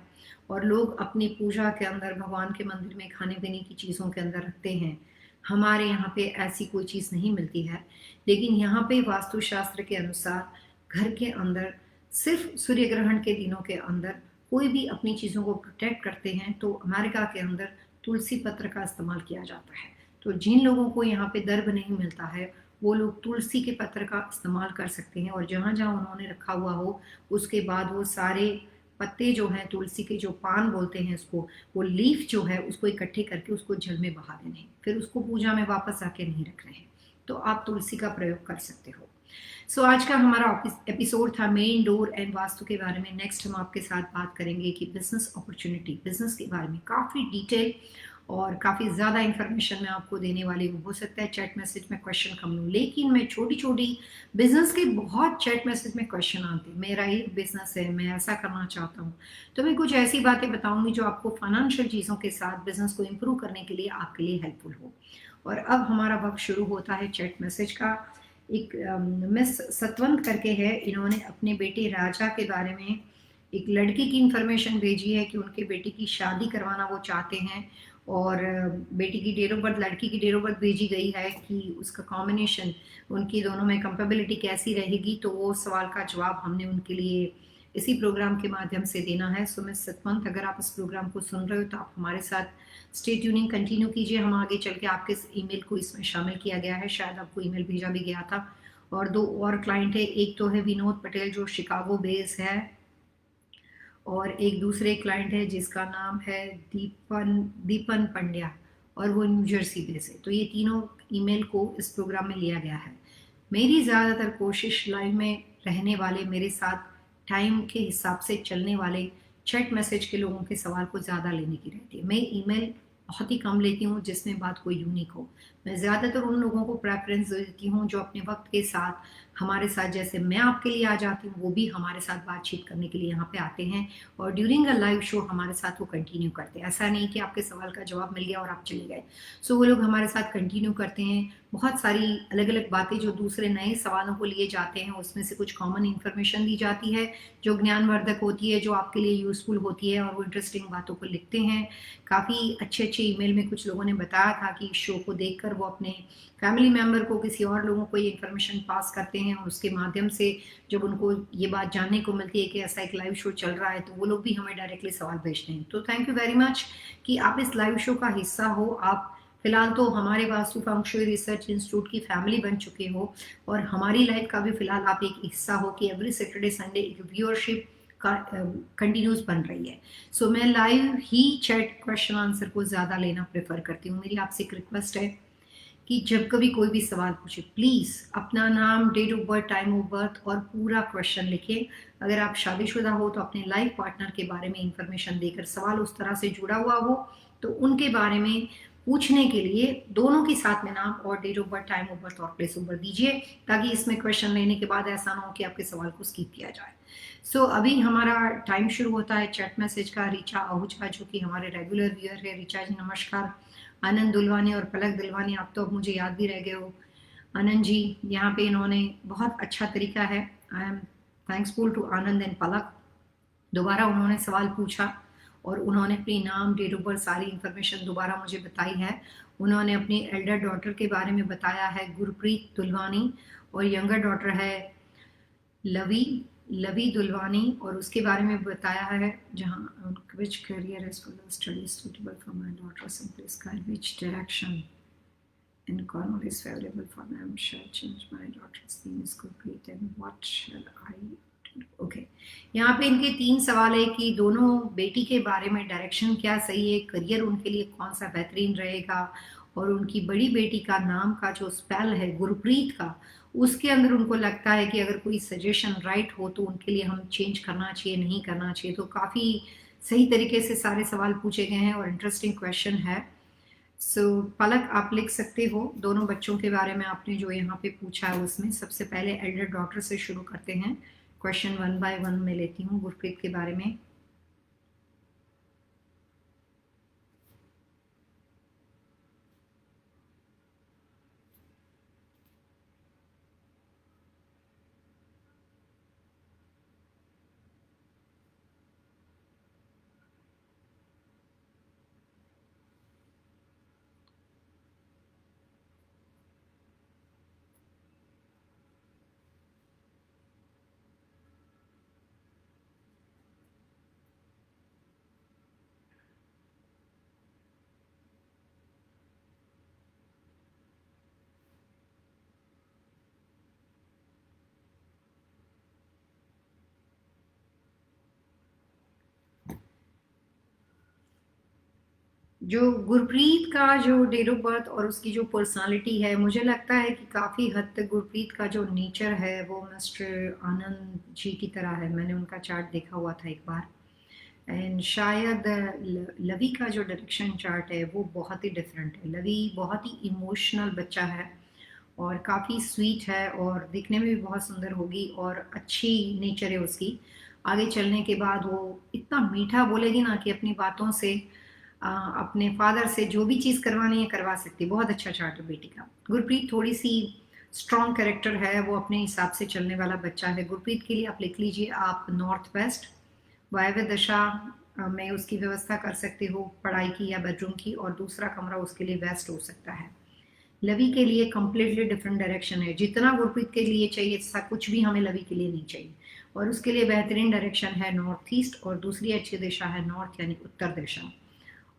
और लोग अपनी पूजा के अंदर भगवान के मंदिर में खाने पीने की चीज़ों के अंदर रखते हैं। हमारे यहाँ पे ऐसी कोई चीज़ नहीं मिलती है, लेकिन यहाँ पे वास्तुशास्त्र के अनुसार घर के अंदर सिर्फ सूर्य ग्रहण के दिनों के अंदर कोई भी अपनी चीज़ों को प्रोटेक्ट करते हैं तो अमेरिका के अंदर तुलसी पत्र का इस्तेमाल किया जाता है। तो जिन लोगों को यहाँ पे दर्ब नहीं मिलता है वो लोग तुलसी के पत्र का इस्तेमाल कर सकते हैं और जहाँ जहाँ उन्होंने रखा हुआ हो उसके बाद वो सारे पत्ते जो हैं तुलसी के, जो पान बोलते हैं इसको, वो लीफ जो है उसको इकट्ठे करके उसको जल में बहा देने हैं, फिर उसको पूजा में वापस आके नहीं रख रहे हैं। तो आप तुलसी का प्रयोग कर सकते हो। सो आज का हमारा एपिसोड था मेन डोर एंड वास्तु के बारे में। नेक्स्ट हम आपके साथ बात करेंगे कि बिजनेस अपॉर्चुनिटी, बिजनेस के बारे में काफ़ी डिटेल और काफ़ी ज़्यादा इंफॉर्मेशन मैं आपको देने वाली हूँ। हो सकता है चैट मैसेज में क्वेश्चन कम लूँ, लेकिन मैं छोटी छोटी बिजनेस के बहुत चैट मैसेज में क्वेश्चन आते हैं। मेरा ही बिजनेस है, मैं ऐसा करना चाहता हूँ, तो मैं कुछ ऐसी बातें बताऊंगी जो आपको फाइनेंशियल चीज़ों के साथ बिजनेस को इम्प्रूव करने के लिए आपके लिए हेल्पफुल हो। और अब हमारा वक्त शुरू होता है चैट मैसेज का। एक मिस सतवंत करके है, इन्होंने अपने बेटे राजा के बारे में एक लड़की की इंफॉर्मेशन भेजी है कि उनके बेटे की शादी करवाना वो चाहते हैं और बेटी की डेट ऑफ बर्थ, लड़की की डेट ऑफ बर्थ भेजी गई है कि उसका कॉम्बिनेशन उनकी दोनों में कंपेबिलिटी कैसी रहेगी। तो वो सवाल का जवाब हमने उनके लिए इसी प्रोग्राम के माध्यम से देना है। सो मिस सतवंत, अगर आप इस प्रोग्राम को सुन रहे हो तो आप हमारे साथ स्टे ट्यूनिंग कंटिन्यू कीजिए। हम आगे चल के आपके ईमेल को इसमें शामिल किया गया है, शायद आपको ईमेल भेजा भी गया था। और दो और क्लाइंट है, एक तो है विनोद पटेल जो शिकागो बेस है और एक दूसरे क्लाइंट है जिसका नाम है दीपन पंड्या और वो न्यू जर्सी बेस है। तो ये तीनों ईमेल को इस प्रोग्राम में लिया गया है। मेरी ज़्यादातर कोशिश लाइव में रहने वाले, मेरे साथ टाइम के हिसाब से चलने वाले चैट मैसेज के लोगों के सवाल को ज़्यादा लेने की रहती है। मैं ईमेल बहुत ही कम लेती हूँ जिसमें बात कोई यूनिक हो। मैं ज़्यादातर उन लोगों को प्रेफरेंस देती हूँ जो अपने वक्त के साथ हमारे साथ, जैसे मैं आपके लिए आ जाती हूँ, वो भी हमारे साथ बातचीत करने के लिए यहाँ पे आते हैं और ड्यूरिंग अ लाइव शो हमारे साथ वो कंटिन्यू करते हैं। ऐसा नहीं कि आपके सवाल का जवाब मिल गया और आप चले गए। सो वो लोग हमारे साथ कंटिन्यू करते हैं। बहुत सारी अलग अलग बातें जो दूसरे नए सवालों को लिए जाते हैं उसमें से कुछ कॉमन इन्फॉर्मेशन दी जाती है जो ज्ञानवर्धक होती है, जो आपके लिए यूजफुल होती है और वो इंटरेस्टिंग बातों को लिखते हैं। काफ़ी अच्छे अच्छे ईमेल में कुछ लोगों ने बताया था कि इस शो को देखकर वो अपने फैमिली मेम्बर को, किसी और लोगों को ये इन्फॉर्मेशन पास करते हैं और उसके माध्यम से जब उनको ये बात जानने को मिलती है कि ऐसा एक लाइव शो चल रहा है तो वो लोग भी हमें डायरेक्टली सवाल भेजते हैं। तो थैंक यू वेरी मच कि आप इस लाइव शो का हिस्सा हो। आप फिलहाल तो हमारे वास्तु फंग शुई रिसर्च इंस्टीट्यूट की फैमिली बन चुके हो और हमारी लाइफ का भी फिलहाल आप एक हिस्सा हो कि एवरी सैटरडे संडे एक व्यूअरशिप का कंटिन्यूस बन रही है। सो मैं लाइव ही चैट क्वेश्चन आंसर को ज़्यादा लेना प्रेफर करती हूँ। मेरी आपसे एक रिक्वेस्ट है कि जब कभी कोई भी सवाल पूछे प्लीज़ अपना नाम, date of birth, time of birth और पूरा क्वेश्चन लिखें। अगर आप शादीशुदा हो तो अपने लाइफ पार्टनर के बारे में इंफॉर्मेशन देकर, सवाल उस तरह से जुड़ा हुआ हो तो उनके बारे में पूछने के लिए दोनों के साथ में नाम और date of birth, time of birth और प्लेस ऑफ बर्थ दीजिए, ताकि इसमें क्वेश्चन लेने के बाद ऐसा ना हो कि आपके सवाल को स्किप किया जाए। सो अभी हमारा टाइम शुरू होता है चैट मैसेज का। रीचा आहूजा जो कि हमारे रेगुलर व्यूअर है, रीचा जी नमस्कार। आनंद दुलवानी और पलक दुलवानी, आप तो अब मुझे याद भी रह गए हो। आनंद जी यहाँ पे इन्होंने बहुत अच्छा तरीका है, I am thanksful to Anand and Palak. दोबारा उन्होंने सवाल पूछा और उन्होंने अपनी नाम, डेट ऑफ बर्थ, सारी इंफॉर्मेशन दोबारा मुझे बताई है। उन्होंने अपनी एल्डर डॉटर के बारे में बताया है, गुरप्रीत दुलवानी, और यंगर डॉटर है लवी लवी दुलवानी, और उसके बारे में बताया है जहाँ which career is for study suitable for my daughter, simply guide which direction in Cornwall is favorable for them. Shall I change my daughter's name is Gurpreet and what shall I do? Okay. यहाँ पे इनके 3 सवाल है कि दोनों बेटी के बारे में डायरेक्शन क्या सही है, करियर उनके लिए कौन सा बेहतरीन रहेगा, और उनकी बड़ी बेटी का नाम का जो स्पेल है गुरप्रीत का, उसके अंदर उनको लगता है कि अगर कोई सजेशन राइट हो तो उनके लिए हम चेंज करना चाहिए, नहीं करना चाहिए। तो काफ़ी सही तरीके से सारे सवाल पूछे गए हैं और इंटरेस्टिंग क्वेश्चन है। पलक, आप लिख सकते हो दोनों बच्चों के बारे में आपने जो यहाँ पे पूछा है उसमें। सबसे पहले एल्डर डॉटर से शुरू करते हैं, क्वेश्चन 1 बाय 1 में लेती हूँ गुरप्रीत के बारे में। जो गुरप्रीत का जो डेट ऑफ बर्थ और उसकी जो पर्सनालिटी है, मुझे लगता है कि काफ़ी हद तक गुरप्रीत का जो नेचर है वो मिस्टर आनंद जी की तरह है। मैंने उनका चार्ट देखा हुआ था एक बार, एंड शायद लवी का जो डायरेक्शन चार्ट है वो बहुत ही डिफरेंट है। लवी बहुत ही इमोशनल बच्चा है और काफ़ी स्वीट है और दिखने में भी बहुत सुंदर होगी और अच्छी नेचर है उसकी। आगे चलने के बाद वो इतना मीठा बोलेगी ना कि अपनी बातों से अपने फादर से जो भी चीज़ करवानी है करवा सकती है। बहुत अच्छा चार्ट है बेटी का। गुरप्रीत थोड़ी सी स्ट्रॉन्ग कैरेक्टर है, वो अपने हिसाब से चलने वाला बच्चा है। गुरप्रीत के लिए आप लिख लीजिए, आप नॉर्थ वेस्ट वायव्य दशा में उसकी व्यवस्था कर सकते हो पढ़ाई की या बेडरूम की, और दूसरा कमरा उसके लिए वेस्ट हो सकता है। लवी के लिए कम्प्लीटली डिफरेंट डायरेक्शन है। जितना गुरप्रीत के लिए चाहिए ऐसा कुछ भी हमें लवी के लिए नहीं चाहिए, और उसके लिए बेहतरीन डायरेक्शन है नॉर्थ ईस्ट, और दूसरी अच्छी दिशा है नॉर्थ यानी उत्तर दिशा।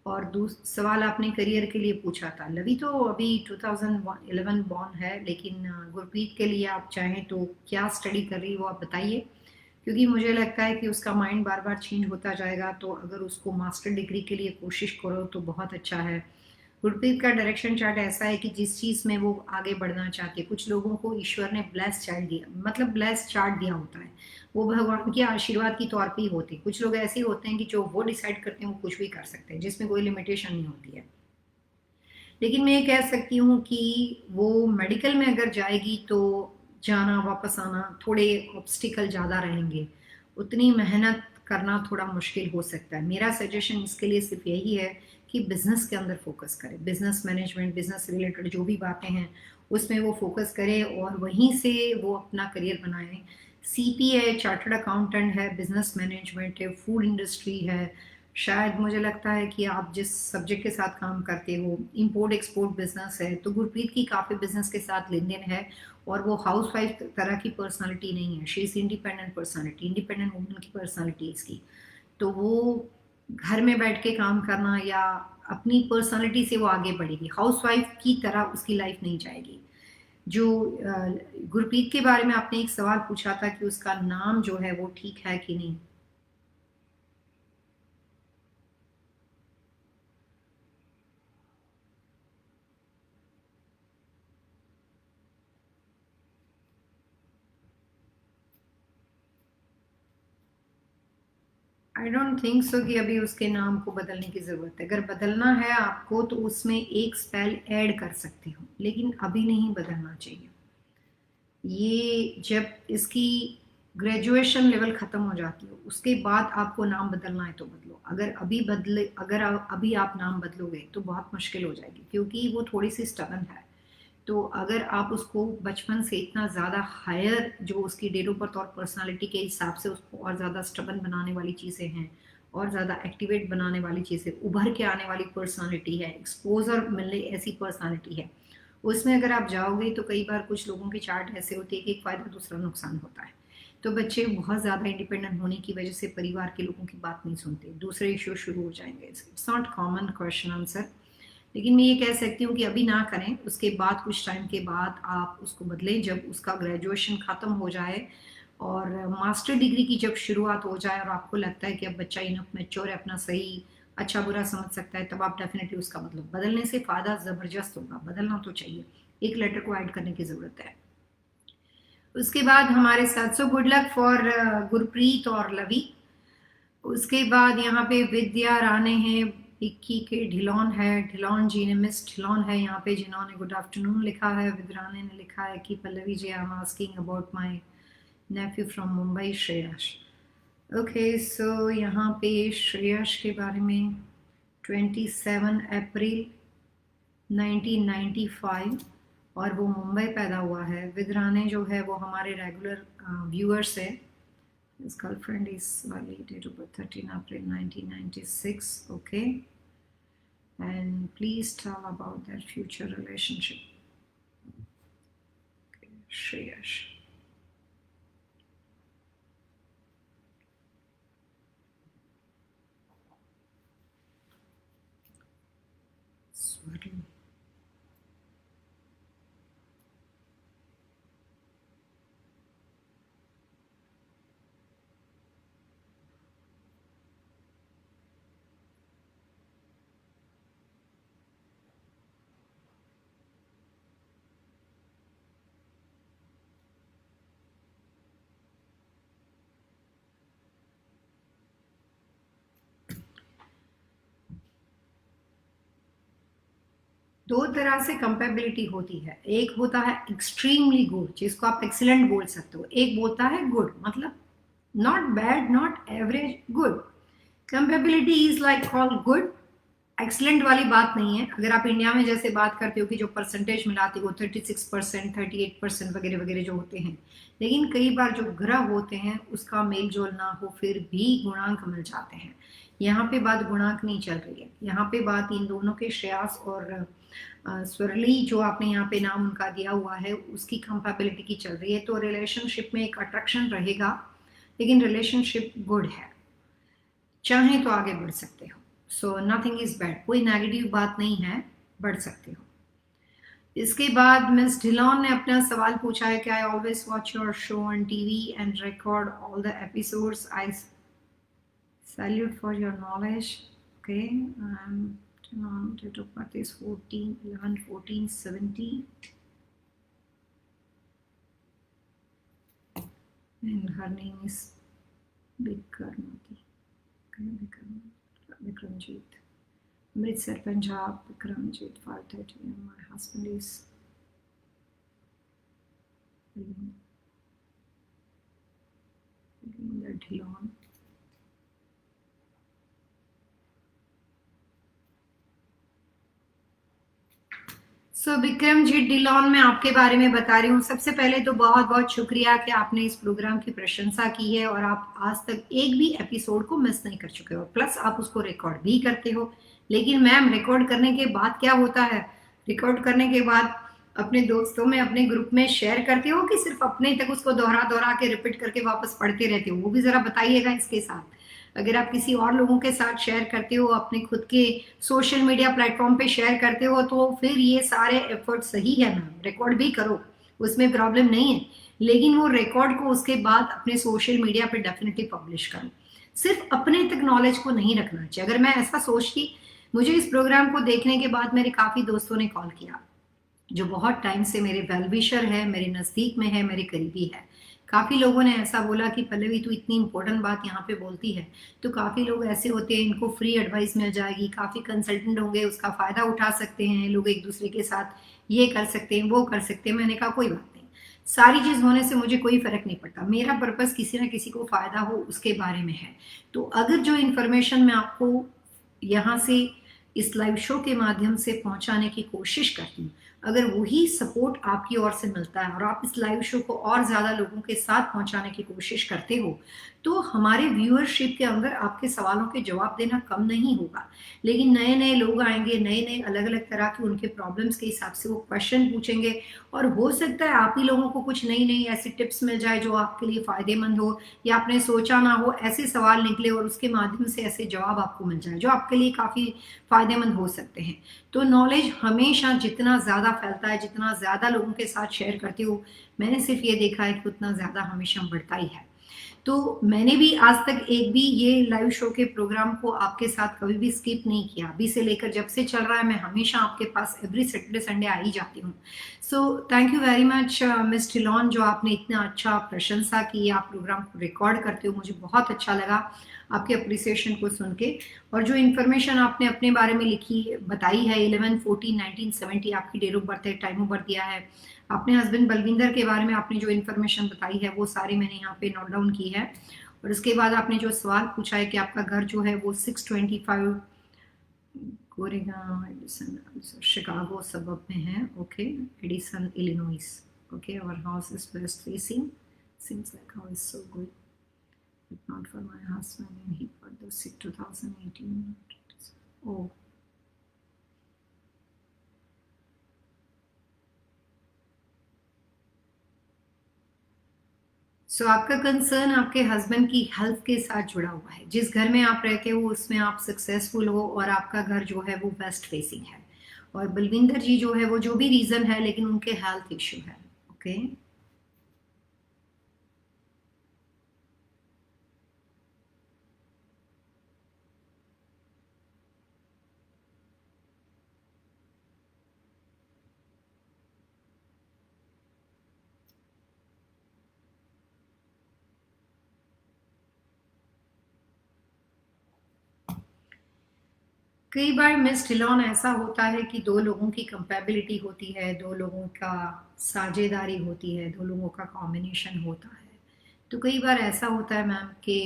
और सवाल आपने करियर के लिए पूछा था। लवी तो अभी 2011 बॉर्न है, लेकिन गुरप्रीत के लिए आप चाहें तो क्या स्टडी कर रही हो आप बताइए, क्योंकि मुझे लगता है कि उसका माइंड बार बार चेंज होता जाएगा। तो अगर उसको मास्टर डिग्री के लिए कोशिश करो तो बहुत अच्छा है। गुरप्रीत का डायरेक्शन चार्ट ऐसा है कि जिस चीज़ में वो आगे बढ़ना चाहती है, कुछ लोगों को ईश्वर ने ब्लेस चार्ट दिया, मतलब ब्लेस चार्ट दिया होता है, वो भगवान के आशीर्वाद की तौर पे ही होते हैं। कुछ लोग ऐसे होते हैं कि जो वो डिसाइड करते हैं वो कुछ भी कर सकते हैं, जिसमें कोई लिमिटेशन नहीं होती है। लेकिन मैं ये कह सकती हूँ कि वो मेडिकल में अगर जाएगी तो जाना वापस आना थोड़े ऑब्स्टिकल ज़्यादा रहेंगे, उतनी मेहनत करना थोड़ा मुश्किल हो सकता है। मेरा सजेशन इसके लिए सिर्फ यही है कि बिजनेस के अंदर फोकस करे, बिजनेस मैनेजमेंट, बिजनेस रिलेटेड जो भी बातें हैं उसमें वो फोकस करे और वहीं से वो अपना करियर बनाए। सीपी है, चार्टर्ड अकाउंटेंट है, बिजनेस मैनेजमेंट है, फूड इंडस्ट्री है। शायद मुझे लगता है कि आप जिस सब्जेक्ट के साथ काम करते हो, इंपोर्ट एक्सपोर्ट बिजनेस है, तो गुरप्रीत की काफ़ी बिजनेस के साथ लेन देन है, और वो हाउस वाइफ तरह की पर्सनालिटी नहीं है। She is independent personality, independent woman की पर्सनालिटी इसकी। तो वो घर में बैठ के काम करना या अपनी पर्सनालिटी से वो आगे बढ़ेगी, हाउस वाइफ की तरह उसकी लाइफ नहीं जाएगी। जो गुरप्रीत के बारे में आपने एक सवाल पूछा था कि उसका नाम जो है वो ठीक है कि नहीं। आई डोंट थिंक सो कि अभी उसके नाम को बदलने की ज़रूरत है। अगर बदलना है आपको तो उसमें एक स्पेल ऐड कर सकते हो, लेकिन अभी नहीं बदलना चाहिए। ये जब इसकी ग्रेजुएशन लेवल ख़त्म हो जाती है उसके बाद आपको नाम बदलना है तो बदलो। अगर अभी आप नाम बदलोगे तो बहुत मुश्किल हो जाएगी, क्योंकि वो थोड़ी सी स्टबन है। तो अगर आप उसको बचपन से इतना ज़्यादा हायर जो उसकी डेट ऑफ बर्थ और पर्सनालिटी के हिसाब से उसको और ज़्यादा स्टबन बनाने वाली चीज़ें हैं और ज़्यादा एक्टिवेट बनाने वाली चीज़ें, उभर के आने वाली पर्सनालिटी है, एक्सपोजर मिलने ऐसी पर्सनालिटी है, उसमें अगर आप जाओगे तो कई बार कुछ लोगों की चार्ट ऐसे होती है कि एक फ़ायदा दूसरा नुकसान होता है। तो बच्चे बहुत ज़्यादा इंडिपेंडेंट होने की वजह से परिवार के लोगों की बात नहीं सुनते, दूसरे इश्यू शुरू हो जाएंगे। It's not common question answer, लेकिन मैं ये कह सकती हूँ कि अभी ना करें, उसके बाद कुछ टाइम के बाद आप उसको बदलें, जब उसका ग्रेजुएशन ख़त्म हो जाए और मास्टर डिग्री की जब शुरुआत हो जाए और आपको लगता है कि अब बच्चा इनफ मैच्योर है, अपना सही अच्छा बुरा समझ सकता है, तब आप डेफिनेटली उसका मतलब बदलने से फ़ायदा ज़बरदस्त होगा। बदलना तो चाहिए, एक लेटर को ऐड करने की ज़रूरत है। उसके बाद हमारे साथ सो गुड लक फॉर गुरप्रीत और लवी। उसके बाद यहाँ पे विद्या राणे हैं, इक्की के ढिलौन है, ढिलौन जी ने मिस ढिलौन है यहाँ पे जिन्होंने गुड आफ्टरनून लिखा है। विद्राने ने लिखा है कि Pallavi ji I am asking about my nephew from Mumbai Shreyas. Okay, so यहाँ पे श्रेयस के बारे में 27 अप्रैल 1995 और वो मुंबई पैदा हुआ है। विद्राने जो है वो हमारे रेगुलर व्यूअर्स है। His girlfriend is Wali, date of birth 13 April 1996. Okay. And please tell about their future relationship. Okay. Shreyash. Swarli. दो तरह से कंपेबिलिटी होती है, एक होता है एक्सट्रीमली गुड जिसको आप एक्सीलेंट बोल सकते हो, एक बोलता है गुड मतलब not bad not average good. Compatibility is like call good, excellent वाली बात नहीं है। अगर आप इंडिया में जैसे बात करते हो कि जो परसेंटेज मिलाती हो 36%, 38% वगैरह वगैरह जो होते हैं, लेकिन कई बार जो ग्रह होते हैं उसका मेल जोल ना हो फिर भी गुणांक मिल जाते हैं। यहाँ पे बात गुणांक नहीं चल रही है, यहाँ पे बात इन दोनों के श्रेयास और स्वरली जो आपने यहाँ पे नाम उनका दिया हुआ है उसकी कंपेबिलिटी की चल रही है। तो रिलेशनशिप में एक अट्रैक्शन रहेगा, लेकिन रिलेशनशिप गुड है, चाहे तो आगे बढ़ सकते हो। सो नथिंग इज बैड, कोई नेगेटिव बात नहीं है, बढ़ सकते हो। इसके बाद मिस ढिलॉन ने अपना सवाल पूछा है कि I always watch your show on TV and record all the episodes, I salute for your knowledge. Okay, date of birth is 14/11/1470 and her name is Bikramjit, Amritsar, Punjab. Bikramjit, 5:30 AM. My husband is the Dhillon. सो विक्रमजीत डिलॉन मैं आपके बारे में बता रही हूँ। सबसे पहले तो बहुत बहुत शुक्रिया कि आपने इस प्रोग्राम की प्रशंसा की है और आप आज तक एक भी एपिसोड को मिस नहीं कर चुके हो, प्लस आप उसको रिकॉर्ड भी करते हो। लेकिन मैम रिकॉर्ड करने के बाद क्या होता है, रिकॉर्ड करने के बाद अपने दोस्तों में अपने ग्रुप में शेयर करते हो कि सिर्फ अपने तक उसको दोहरा दोहरा के रिपीट करके वापस पढ़ते रहते हो, वो भी जरा बताइएगा इसके साथ। अगर आप किसी और लोगों के साथ शेयर करते हो, अपने खुद के सोशल मीडिया प्लेटफॉर्म पे शेयर करते हो, तो फिर ये सारे एफर्ट सही है मैम, रिकॉर्ड भी करो, उसमें प्रॉब्लम नहीं है, लेकिन वो रिकॉर्ड को उसके बाद अपने सोशल मीडिया पे डेफिनेटली पब्लिश करो। सिर्फ अपने तक नॉलेज को नहीं रखना चाहिए। अगर मैं ऐसा सोचती, मुझे इस प्रोग्राम को देखने के बाद मेरे काफ़ी दोस्तों ने कॉल किया जो बहुत टाइम से मेरे वेलविशर है, मेरे नज़दीक में है, मेरे करीबी है। काफ़ी लोगों ने ऐसा बोला कि पल्लवी तू इतनी इंपॉर्टेंट बात यहाँ पे बोलती है। तो काफ़ी लोग ऐसे होते हैं इनको फ्री एडवाइस मिल जाएगी, काफ़ी कंसल्टेंट होंगे, उसका फ़ायदा उठा सकते हैं लोग, एक दूसरे के साथ ये कर सकते हैं वो कर सकते हैं। मैंने कहा कोई बात नहीं, सारी चीज़ होने से मुझे कोई फ़र्क नहीं पड़ता, मेरा पर्पज़ किसी ना किसी को फ़ायदा हो उसके बारे में है। तो अगर जो इन्फॉर्मेशन मैं आपको यहाँ से इस लाइव शो के माध्यम से पहुँचाने की कोशिश करती हूँ अगर वही सपोर्ट आपकी ओर से मिलता है और आप इस लाइव शो को और ज़्यादा लोगों के साथ पहुंचाने की कोशिश करते हो, तो हमारे व्यूअरशिप के अंदर आपके सवालों के जवाब देना कम नहीं होगा। लेकिन नए नए लोग आएंगे, नए नए अलग अलग तरह के उनके प्रॉब्लम्स के हिसाब से वो क्वेश्चन पूछेंगे, और हो सकता है आप ही लोगों को कुछ नई नई ऐसी टिप्स मिल जाए जो आपके लिए फायदेमंद हो, या आपने सोचा ना हो ऐसे सवाल निकले और उसके माध्यम से ऐसे जवाब आपको मिल जाए जो आपके लिए काफ़ी फायदेमंद हो सकते हैं। तो नॉलेज हमेशा जितना ज़्यादा फैलता है, जितना ज़्यादा लोगों के साथ शेयर करती हो, मैंने सिर्फ ये देखा है कि उतना ज़्यादा हमेशा बढ़ता ही है। तो मैंने भी आज तक एक भी ये लाइव शो के प्रोग्राम को आपके साथ कभी भी स्किप नहीं किया। अभी से लेकर जब से चल रहा है मैं हमेशा आपके पास एवरी सैटरडे संडे आ ही जाती हूँ। So thank you very much miss टिलॉन, जो आपने इतना अच्छा प्रशंसा की, आप प्रोग्राम को रिकॉर्ड करते हो, मुझे बहुत अच्छा लगा आपके अप्रिसिएशन को सुन के। और जो इन्फॉर्मेशन आपने अपने बारे में लिखी बताई है, 11-14-1970 आपकी डेट ऑफ बर्थ है, टाइम ऑफ बर्थ दिया है, अपने हस्बैंड बलविंदर के बारे में आपने जो इन्फॉर्मेशन बताई है वो सारी मैंने यहाँ पे नोट डाउन की है। और उसके बाद आपने जो सवाल पूछा है कि आपका घर जो है वो 625 गोरेगा एडिसन शिकागो सबब में है, ओके, एडिसन इलिनॉइस, ओके, और house is waste facing, seems like how is so good, but not for my husband and he got the 2018. Oh, सो आपका कंसर्न आपके हस्बैंड की हेल्थ के साथ जुड़ा हुआ है। जिस घर में आप रहते हो उसमें आप सक्सेसफुल हो और आपका घर जो है वो वेस्ट फेसिंग है, और बलविंदर जी जो है वो जो भी रीजन है लेकिन उनके हेल्थ इश्यू है, ओके। कई बार मिस टिलॉन ऐसा होता है कि दो लोगों की कंपेबिलिटी होती है, दो लोगों का साझेदारी होती है, दो लोगों का कॉम्बिनेशन होता है। तो कई बार ऐसा होता है मैम कि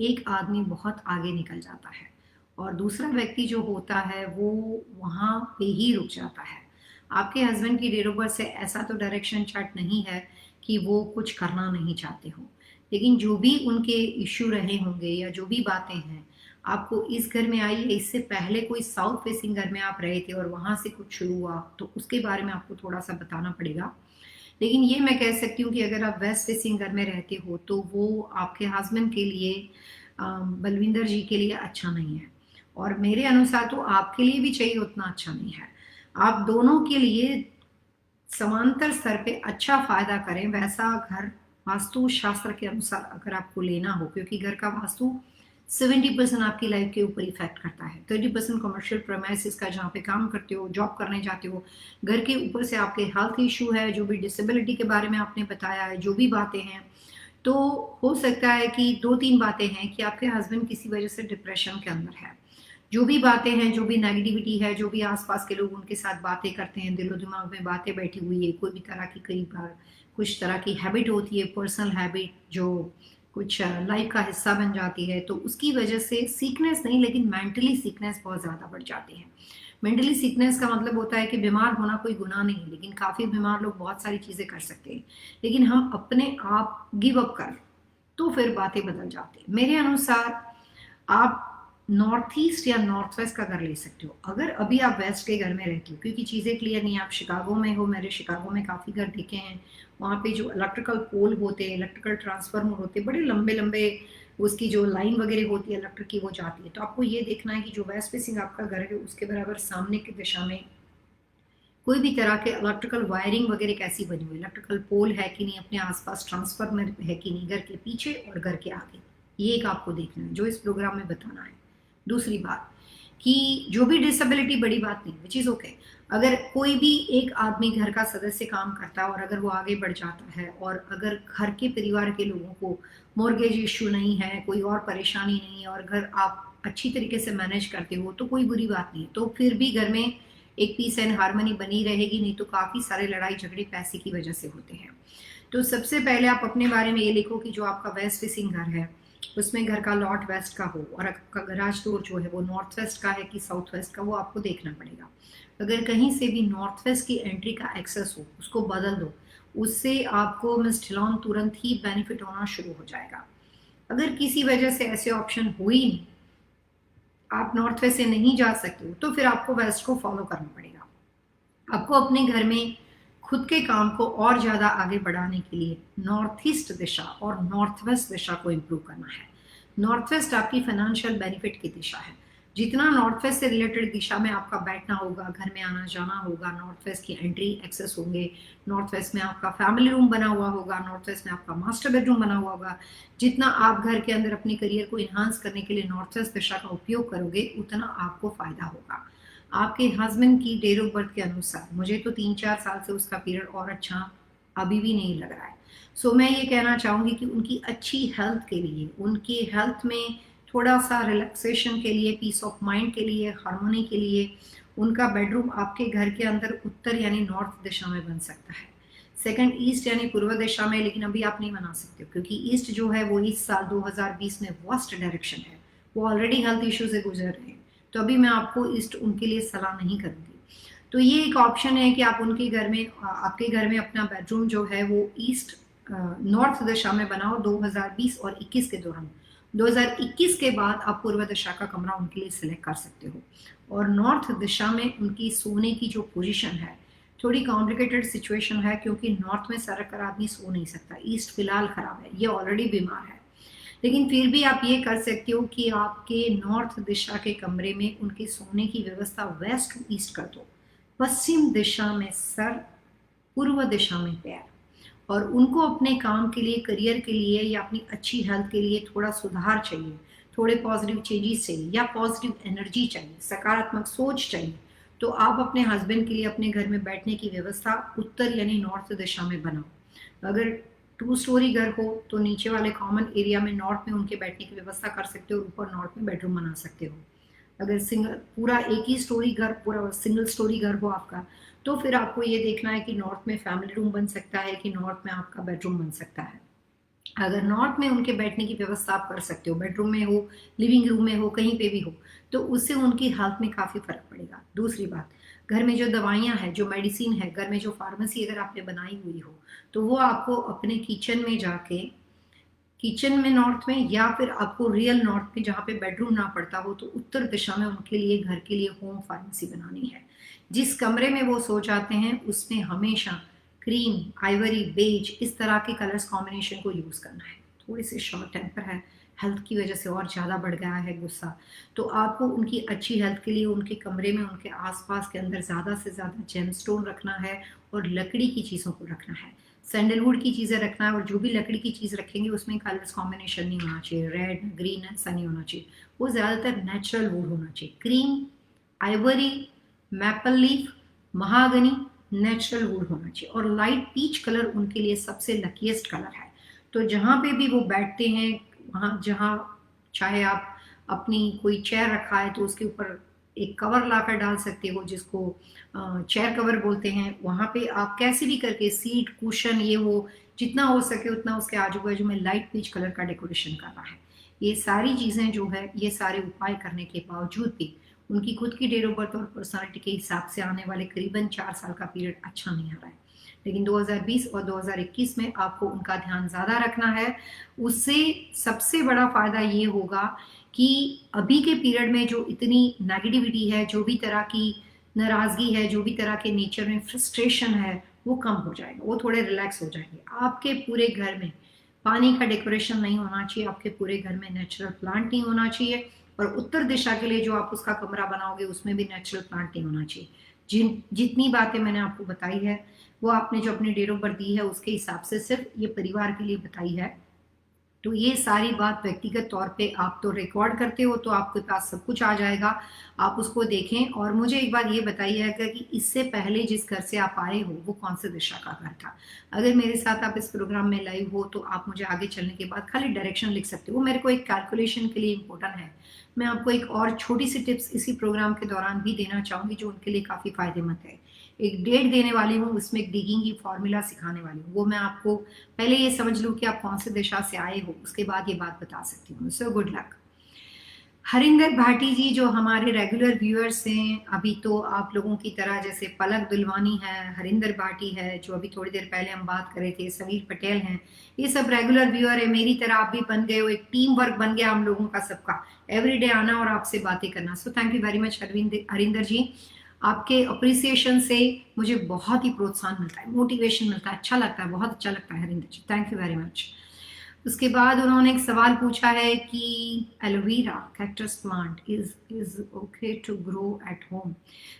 एक आदमी बहुत आगे निकल जाता है और दूसरा व्यक्ति जो होता है वो वहाँ पे ही रुक जाता है। आपके हस्बैंड की डेट ऑफ बर्थ से ऐसा तो डायरेक्शन चार्ट नहीं है कि वो कुछ करना नहीं चाहते हो, लेकिन जो भी उनके इश्यू रहे होंगे या जो भी बातें हैं, आपको इस घर में आई है, इससे पहले कोई साउथ फेसिंग घर में आप रहे थे और वहां से कुछ शुरू हुआ, तो उसके बारे में आपको थोड़ा सा बताना पड़ेगा। लेकिन ये मैं कह सकती हूँ कि अगर आप वेस्ट फेसिंग घर में रहते हो तो वो आपके हस्बैंड के लिए, बलविंदर जी के लिए अच्छा नहीं है, और मेरे अनुसार तो आपके लिए भी चाहिए उतना अच्छा नहीं है। आप दोनों के लिए समांतर स्तर पे अच्छा फायदा करें वैसा घर वास्तु शास्त्र के अनुसार अगर आपको लेना हो, क्योंकि घर का वास्तु 70% आपकी लाइफ के ऊपर इफेक्ट करता है। 30% कमर्शियल प्रेमाइसिस का, जहाँ पे काम करते हो, जॉब करने जाते हो, घर के ऊपर से आपके हेल्थ इशू है, जो भी डिसेबिलिटी के बारे में आपने बताया है, जो भी बातें हैं, तो हो सकता है कि 2-3 बातें हैं कि आपके हस्बैंड किसी वजह से डिप्रेशन के अंदर है। जो भी बातें हैं, जो भी नेगेटिविटी है, जो भी आसपास के लोग उनके साथ बातें करते हैं, दिलो दिमाग में बातें बैठी हुई है, कोई भी तरह की, कई बार कुछ तरह की हैबिट होती है, पर्सनल हैबिट जो कुछ लाइफ का हिस्सा बन जाती है, तो उसकी वजह से सीकनेस नहीं लेकिन मेंटली सीकनेस बहुत ज़्यादा बढ़ जाती है। मेंटली सीकनेस का मतलब होता है कि बीमार होना कोई गुनाह नहीं है, लेकिन काफ़ी बीमार लोग बहुत सारी चीज़ें कर सकते हैं, लेकिन हम अपने आप गिव अप कर तो फिर बातें बदल जाती हैं। मेरे अनुसार आप नॉर्थ ईस्ट या नॉर्थ वेस्ट का घर ले सकते हो अगर अभी आप वेस्ट के घर में रहते हो, क्योंकि चीज़ें क्लियर नहीं। आप शिकागो में हो, मैंने शिकागो में काफ़ी घर देखे हैं, वहाँ पे जो इलेक्ट्रिकल पोल होते हैं, इलेक्ट्रिकल ट्रांसफार्मर होते हैं, बड़े लंबे लंबे, उसकी जो लाइन वगैरह होती है इलेक्ट्रिक की वो जाती है। तो आपको ये देखना है कि जो वेस्ट फेसिंग आपका घर है उसके बराबर सामने की दिशा में कोई भी तरह के इलेक्ट्रिकल वायरिंग वगैरह कैसी बनी हुई, इलेक्ट्रिकल पोल है कि नहीं, अपने आसपास ट्रांसफार्मर है कि नहीं, घर के पीछे और घर के आगे, ये एक आपको देखना है जो इस प्रोग्राम में बताना है। दूसरी बात कि जो भी डिसेबिलिटी बड़ी बात नहीं, विच इज़ ओके। अगर कोई भी एक आदमी घर का सदस्य काम करता है और अगर वो आगे बढ़ जाता है और अगर घर के परिवार के लोगों को मॉर्गेज इश्यू नहीं है, कोई और परेशानी नहीं है और घर आप अच्छी तरीके से मैनेज करते हो तो कोई बुरी बात नहीं, तो फिर भी घर में एक पीस एंड हार्मनी बनी रहेगी। नहीं तो काफ़ी सारे लड़ाई झगड़े पैसे की वजह से होते हैं। तो सबसे पहले आप अपने बारे में ये लिखो कि जो आपका वेस्ट फेसिंग घर है उसमें घर का लॉट वेस्ट का हो और आपका गराज डोर जो है वो नॉर्थ वेस्ट का है कि साउथ वेस्ट का, वो आपको देखना पड़ेगा। अगर कहीं से भी नॉर्थ वेस्ट की एंट्री का एक्सेस हो उसको बदल दो, उससे आपको मिस ढिलौन तुरंत ही बेनिफिट होना शुरू हो जाएगा। अगर किसी वजह से ऐसे ऑप्शन हुई नहीं, आप नॉर्थ वेस्ट से नहीं जा सकते हो, तो फिर आपको वेस्ट को फॉलो करना पड़ेगा। आपको अपने घर में खुद के काम को और ज़्यादा आगे बढ़ाने के लिए नॉर्थ ईस्ट दिशा और नॉर्थ वेस्ट दिशा को इम्प्रूव करना है। नॉर्थ वेस्ट आपकी फाइनेंशियल बेनिफिट की दिशा है। जितना नॉर्थ वेस्ट से रिलेटेड दिशा में आपका बैठना होगा, घर में आना जाना होगा, नॉर्थ वेस्ट की एंट्री एक्सेस होंगे, नॉर्थ वेस्ट में आपका फैमिली रूम बना हुआ होगा, नॉर्थ वेस्ट में आपका मास्टर बेडरूम बना हुआ होगा, जितना आप घर के अंदर अपने करियर को इन्हांस करने के लिए नॉर्थ वेस्ट दिशा का उपयोग करोगे, उतना आपको फायदा होगा। आपके हस्बैंड की डेट ऑफ बर्थ के अनुसार मुझे तो 3-4 साल से उसका पीरियड और अच्छा अभी भी नहीं लग रहा है। सो मैं ये कहना चाहूँगी कि उनकी अच्छी हेल्थ के लिए, उनके हेल्थ में थोड़ा सा रिलैक्सेशन के लिए, पीस ऑफ माइंड के लिए, हार्मोनी के लिए, उनका बेडरूम आपके घर के अंदर उत्तर यानी नॉर्थ दिशा में बन सकता है। सेकंड ईस्ट यानी पूर्व दिशा में, लेकिन अभी आप नहीं बना सकते हो क्योंकि ईस्ट जो है वो इस साल 2020 में वर्स्ट डायरेक्शन है, वो ऑलरेडी हेल्थ इश्यू से गुजर रहे हैं। तो अभी मैं आपको ईस्ट उनके लिए सलाह नहीं करूंगी। तो ये एक ऑप्शन है कि आप उनके घर में, आपके घर में अपना बेडरूम जो है वो ईस्ट नॉर्थ दिशा में बनाओ 2020 और 21 के दौरान। 2021 के बाद आप पूर्व दिशा का कमरा उनके लिए सिलेक्ट कर सकते हो। और नॉर्थ दिशा में उनकी सोने की जो पोजीशन है, थोड़ी कॉम्प्लिकेटेड सिचुएशन है क्योंकि नॉर्थ में सर रखकर आदमी सो नहीं सकता। ईस्ट फिलहाल खराब है, ये ऑलरेडी बीमार है, लेकिन फिर भी आप ये कर सकते हो कि आपके नॉर्थ दिशा के कमरे में उनके सोने की व्यवस्था वेस्ट टू ईस्ट कर दो। पश्चिम दिशा में सर, पूर्व दिशा में पैर। और उनको अपने काम के लिए, करियर के लिए या अपनी अच्छी हेल्थ के लिए थोड़ा सुधार चाहिए, थोड़े पॉजिटिव चेंजेस चाहिए या पॉजिटिव एनर्जी चाहिए, सकारात्मक सोच चाहिए, तो आप अपने हस्बैंड के लिए अपने घर में बैठने की व्यवस्था उत्तर यानी नॉर्थ दिशा में बनाओ। अगर 2 स्टोरी घर हो तो नीचे वाले कॉमन एरिया में नॉर्थ में उनके बैठने की व्यवस्था कर सकते हो और ऊपर नॉर्थ में बेडरूम बना सकते हो। अगर सिंगल पूरा एक ही स्टोरी घर, पूरा सिंगल स्टोरी घर हो आपका, तो फिर आपको ये देखना है कि नॉर्थ में फैमिली रूम बन सकता है कि नॉर्थ में आपका बेडरूम बन सकता है। अगर नॉर्थ में उनके बैठने की व्यवस्था आप कर सकते हो, बेडरूम में हो, लिविंग रूम में हो, कहीं पे भी हो, तो उससे उनकी हेल्थ में काफ़ी फर्क पड़ेगा। दूसरी बात, घर में जो दवाइयाँ हैं, जो मेडिसिन है, घर में जो फार्मेसी अगर आपने बनाई हुई हो, तो वो आपको अपने किचन में जाके, किचन में नॉर्थ में या फिर आपको रियल नॉर्थ में जहाँ पे बेडरूम ना पड़ता हो, तो उत्तर दिशा में उनके लिए, घर के लिए होम फार्मेसी बनानी है। जिस कमरे में वो सो जाते हैं उसमें हमेशा क्रीम, आइवरी, बेज, इस तरह के कलर्स कॉम्बिनेशन को यूज़ करना है। थोड़े से शॉर्ट टेम्पर है, हेल्थ की वजह से और ज़्यादा बढ़ गया है गुस्सा, तो आपको उनकी अच्छी हेल्थ के लिए उनके कमरे में, उनके आसपास के अंदर ज़्यादा से ज़्यादा जेमस्टोन रखना है और लकड़ी की चीज़ों को रखना है, सैंडलवुड की चीज़ें रखना है। और जो भी लकड़ी की चीज़ रखेंगे उसमें कलर्स कॉम्बिनेशन नहीं होना चाहिए, रेड, ग्रीन, ऐसा नहीं होना चाहिए। वो ज़्यादातर नेचुरल वुड होना चाहिए, cream, Ivory, maple leaf, mahogany, natural would होना चाहिए। और लाइट पीच कलर उनके लिए सबसे लकीएस्ट कलर है। तो जहाँ पे भी वो बैठते हैं, वहाँ जहाँ, चाहे आप अपनी कोई चेयर रखा है तो उसके ऊपर एक कवर लाकर डाल सकते हो जिसको चेयर कवर बोलते हैं, वहाँ पे आप कैसे भी करके सीट, कुशन, ये वो जितना हो सके उतना उसके आजू बाजू में लाइट पीच कलर का डेकोरेशन करना है। ये सारी चीज़ें जो है, ये सारे उपाय करने के बावजूद भी उनकी खुद की डेट ऑफ बर्थ और पर्सनालिटी के हिसाब से आने वाले करीबन 4 साल का पीरियड अच्छा नहीं आ रहा है। लेकिन 2020 और 2021 में आपको उनका ध्यान ज़्यादा रखना है। उससे सबसे बड़ा फायदा ये होगा कि अभी के पीरियड में जो इतनी नेगेटिविटी है, जो भी तरह की नाराज़गी है, जो भी तरह के नेचर में फ्रस्ट्रेशन है, वो कम हो जाएगा, वो थोड़े रिलैक्स हो जाएंगे। आपके पूरे घर में पानी का डेकोरेशन नहीं होना चाहिए, आपके पूरे घर में नेचुरल प्लांट नहीं होना चाहिए, और उत्तर दिशा के लिए जो आप उसका कमरा बनाओगे उसमें भी नेचुरल प्लांट नहीं होना चाहिए। जितनी बातें मैंने आपको बताई है वो आपने जो अपनी डेट ऑफ बर्थ दी है उसके हिसाब से सिर्फ ये परिवार के लिए बताई है। तो ये सारी बात व्यक्तिगत तौर पे आप तो रिकॉर्ड करते हो तो आपके पास सब कुछ आ जाएगा, आप उसको देखें। और मुझे एक बात ये बताइए कि इससे पहले जिस घर से आप आए हो वो कौन सी दिशा का घर था। अगर मेरे साथ आप इस प्रोग्राम में लाइव हो तो आप मुझे आगे चलने के बाद खाली डायरेक्शन लिख सकते हो, वो मेरे को एक कैलकुलेशन के लिए इम्पोर्टेंट है। मैं आपको एक और छोटी सी टिप्स इसी प्रोग्राम के दौरान भी देना चाहूँगी जो उनके लिए काफ़ी फायदेमंद है। एक डेट देने वाली हूँ, उसमें एक डिगिंग की फॉर्मूला सिखाने वाली हूँ। वो मैं आपको पहले ये समझ लूँ कि आप कौन से दिशा से आए हो, उसके बाद ये बात बता सकती हूँ। So good luck. Harinder Bhati ji जो हमारे रेगुलर व्यूअर्स हैं, अभी तो आप लोगों की तरह जैसे पलक दुलवानी है, हरिंदर भाटी है जो अभी थोड़ी देर पहले हम बात कर रहे थे, समीर पटेल हैं, ये सब रेगुलर व्यूअर है। मेरी तरह आप भी बन गए हो, एक टीम वर्क बन गया हम लोगों का सबका, एवरीडे आना और आपसे बातें करना। So thank you very much Harinder ji. आपके अप्रिसिएशन से मुझे बहुत ही प्रोत्साहन मिलता है, मोटिवेशन मिलता है, अच्छा लगता है, बहुत अच्छा लगता है Harinder ji, thank you very much. उसके बाद उन्होंने एक सवाल पूछा है कि aloe vera cactus plant is okay to grow at home.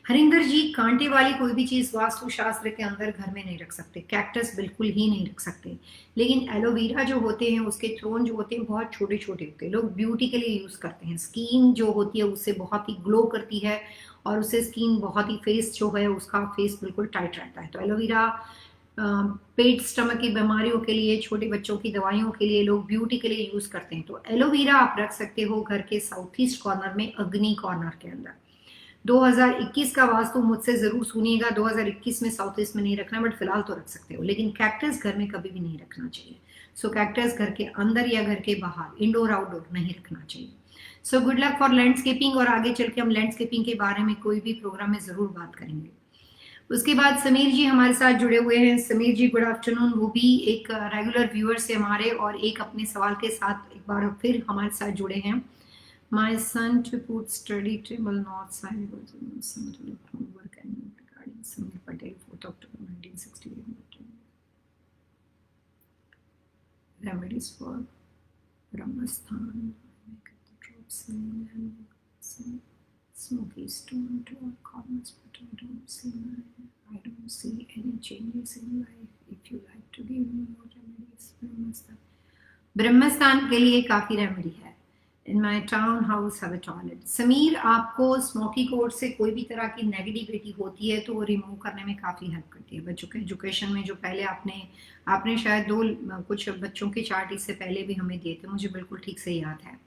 Harinder ji, कांटे वाली कोई भी चीज वास्तुशास्त्र के अंदर घर में नहीं रख सकते, कैक्टस बिल्कुल ही नहीं रख सकते, लेकिन एलोवेरा जो होते हैं उसके थ्रोन जो होते हैं बहुत छोटे छोटे होते हैं, लोग ब्यूटी के लिए यूज करते हैं। स्किन जो होती है उससे बहुत ही ग्लो करती है और उससे स्किन बहुत ही, फेस जो है उसका फेस बिल्कुल टाइट रहता है। तो एलोवेरा पेट स्टमक की बीमारियों के लिए, छोटे बच्चों की दवाइयों के लिए, लोग ब्यूटी के लिए यूज करते हैं। तो एलोवेरा आप रख सकते हो घर के साउथ ईस्ट कॉर्नर में, अग्नि कॉर्नर के अंदर। 2021 का वास्तु मुझसे जरूर सुनिएगा, 2021 में साउथ ईस्ट में नहीं रखना, बट फिलहाल तो रख सकते हो, लेकिन कैक्टस घर में कभी भी नहीं रखना चाहिए। सो कैक्टस घर के अंदर या घर के बाहर, इंडोर आउटडोर नहीं रखना चाहिए। सो गुड लक फॉर लैंडस्केपिंग, और आगे चल के हम लैंडस्केपिंग के बारे में कोई भी प्रोग्राम में जरूर बात करेंगे। उसके बाद समीर जी हमारे साथ जुड़े हुए हैं। समीर जी गुड आफ्टरनून, वो भी एक रेगुलर व्यूअर से हमारे, और एक अपने सवाल के साथ एक बार फिर हमारे साथ जुड़े हैं। My son to put study table north side was some homework and regarding Samir Patel 4th October 1968 remedies for Brahmasthan, make up the drops and some smoky stone to our corners, but I don't see any changes in life. If you like to give me more remedies, Brahmasthan. ब्रह्मस्थान के लिए काफी remedy है। In my town house have a toilet. Sameer, आपको smoky code से कोई भी तरह की नेगेटिविटी होती है तो वो रिमूव करने में काफ़ी हेल्प करती है। बच्चों के एजुकेशन में जो पहले आपने शायद कुछ बच्चों के चार्ट इससे पहले भी हमें दिए थे, मुझे बिल्कुल ठीक से याद है।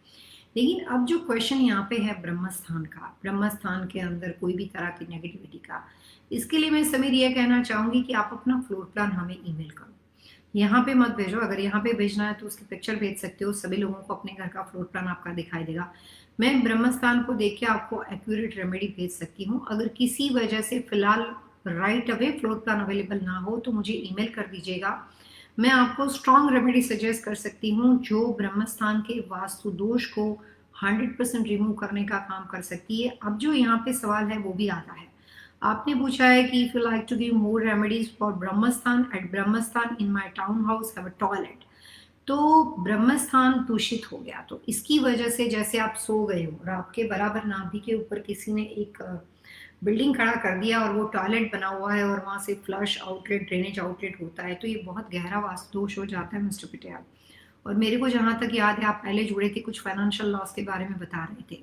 लेकिन अब जो क्वेश्चन यहाँ पे है ब्रह्मस्थान का, ब्रह्मस्थान के अंदर कोई भी तरह की नेगेटिविटी का, इसके लिए मैं समीर ये कहना चाहूंगी कि आप अपना फ्लोर प्लान हमें ईमेल करो। यहाँ पे मत भेजो, अगर यहाँ पे भेजना है तो उसकी पिक्चर भेज सकते हो, सभी लोगों को अपने घर का फ्लोर प्लान आपका दिखाई देगा। मैं ब्रह्मस्थान को देख के आपको एक्यूरेट रेमेडी भेज सकती हूँ। अगर किसी वजह से फिलहाल right away floor plan available ना हो तो मुझे ईमेल कर दीजिएगा, मैं आपको स्ट्रॉन्ग रेमेडी सजेस्ट कर सकती हूँ जो ब्रह्मस्थान के वास्तु दोष को 100% रिमूव करने का काम कर सकती है। अब जो यहाँ पे सवाल है वो भी आता है, आपने पूछा है कि if you like to give more remedies for Brahmasthan, at Brahmasthan in my town house have a toilet. तो ब्रह्मस्थान दूषित हो गया, तो इसकी वजह से जैसे आप सो गए हो और आपके बराबर नाभि के ऊपर किसी ने एक बिल्डिंग खड़ा कर दिया और वो टॉयलेट बना हुआ है और वहां से फ्लश आउटलेट, ड्रेनेज आउटलेट होता है, तो ये बहुत गहरा वास्तु दोष हो जाता है मिस्टर पटेल। और मेरे को जहां तक याद है आप पहले जुड़े थे, कुछ फाइनेंशियल लॉस के बारे में बता रहे थे,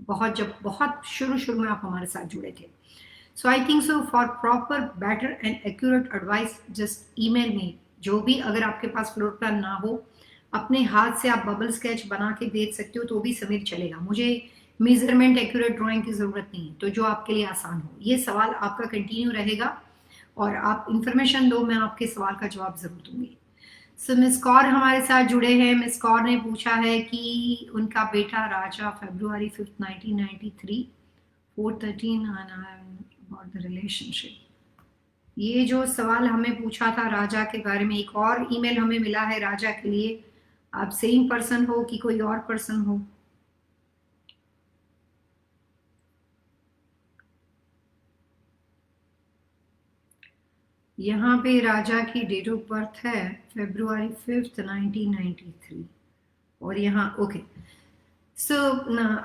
बहुत शुरू में आप हमारे साथ जुड़े थे। So I think so for proper, better and accurate advice, just email me. जो भी, अगर आपके पास फ्लोर प्लान ना हो, अपने हाथ से आप बबल स्केच बना के भेज सकते हो तो भी समीर चलेगा, मुझे मेजरमेंट एक्यूरेट ड्राइंग की जरूरत नहीं है, तो जो आपके लिए आसान हो। ये सवाल आपका कंटिन्यू रहेगा और आप इंफॉर्मेशन दो, मैं आपके सवाल का जवाब जरूर दूंगी। सो मिस कौर हमारे साथ जुड़े हैं। मिस कौर ने पूछा है कि उनका बेटा राजा February 5th 1993 4:13 about the relationship। ये जो सवाल हमें पूछा था राजा के बारे में, एक और ईमेल हमें मिला है राजा के लिए। आप सेम पर्सन हो कि कोई और पर्सन हो? यहाँ पे राजा की डेट ऑफ बर्थ है February 5th 1993 और यहाँ ओके। सो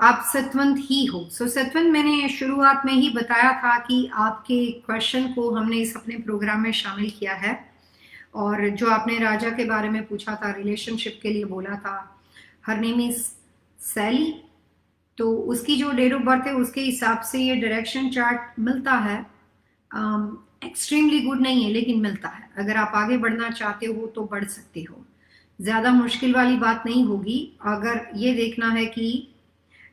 आप सतवंत ही हो। सो सतवंत, मैंने शुरुआत में ही बताया था कि आपके क्वेश्चन को हमने इस अपने प्रोग्राम में शामिल किया है, और जो आपने राजा के बारे में पूछा था, रिलेशनशिप के लिए बोला था, हर नेम इज सैली, तो उसकी जो डेट ऑफ बर्थ है उसके हिसाब से ये डायरेक्शन चार्ट मिलता है। एक्सट्रीमली गुड नहीं है लेकिन मिलता है। अगर आप आगे बढ़ना चाहते हो तो बढ़ सकते हो, ज्यादा मुश्किल वाली बात नहीं होगी। अगर ये देखना है कि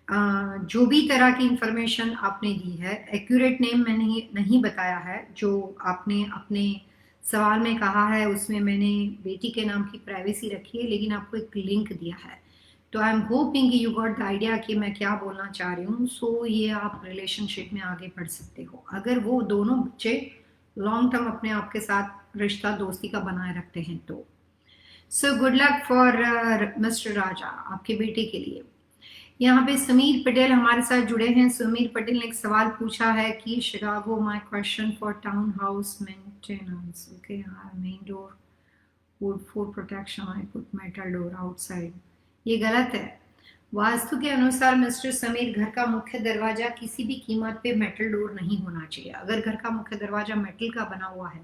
जो भी तरह की इंफॉर्मेशन आपने दी है, एक्यूरेट नेम मैंने नहीं बताया है। जो आपने अपने सवाल में कहा है उसमें मैंने बेटी के नाम की प्राइवेसी रखी है, लेकिन आपको एक लिंक दिया है। तो I am hoping you got the idea कि मैं क्या बोलना चाह रही हूँ। सो ये आप रिलेशनशिप में आगे बढ़ सकते हो अगर वो दोनों बच्चे लॉन्ग टर्म अपने आप के साथ रिश्ता दोस्ती का बनाए रखते हैं तो। So good luck for mister Raja, आपके बेटे के लिए। यहाँ पे समीर पटेल हमारे साथ जुड़े हैं। समीर पटेल ने एक सवाल पूछा है कि Chicago my question for town house maintenance. Okay, main door would for protection I put metal door outside. ये गलत है। वास्तु के अनुसार मिस्टर समीर, घर का मुख्य दरवाजा किसी भी कीमत पे मेटल डोर नहीं होना चाहिए। अगर घर का मुख्य दरवाजा मेटल का बना हुआ है,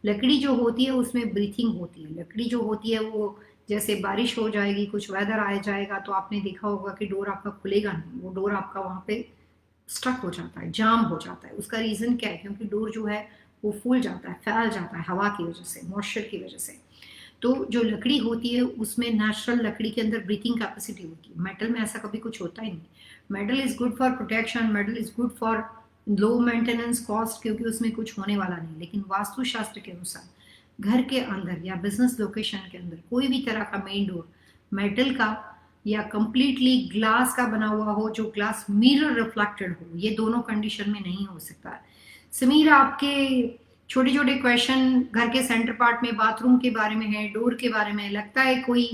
लकड़ी जो होती है उसमें ब्रीथिंग होती है। लकड़ी जो होती है वो, जैसे बारिश हो जाएगी, कुछ वेदर आ जाएगा, तो आपने देखा होगा कि डोर आपका खुलेगा नहीं, वो डोर आपका वहाँ पे स्टक हो जाता है, जाम हो जाता है। उसका रीज़न क्या है? क्योंकि डोर जो है वो फूल जाता है, फैल जाता है हवा की वजह से, मॉइस्चर की वजह से। तो जो लकड़ी होती है उसमें नेचुरल लकड़ी के अंदर ब्रीथिंग कैपेसिटी होती है। मेटल में ऐसा कभी कुछ होता ही नहीं। Metal is good for protection, metal is good for low maintenance cost, क्योंकि उसमें कुछ होने वाला नहीं। लेकिन वास्तुशास्त्र के अनुसार घर के अंदर या बिजनेस लोकेशन के अंदर कोई भी तरह का मेन डोर मेटल का या कंप्लीटली ग्लास का बना हुआ हो, जो ग्लास मिरर रिफ्लेक्टेड हो, ये दोनों कंडीशन में नहीं हो सकता। समीर, आपके छोटे छोटे क्वेश्चन घर के सेंटर पार्ट में बाथरूम के बारे में है, डोर के बारे में। लगता है कोई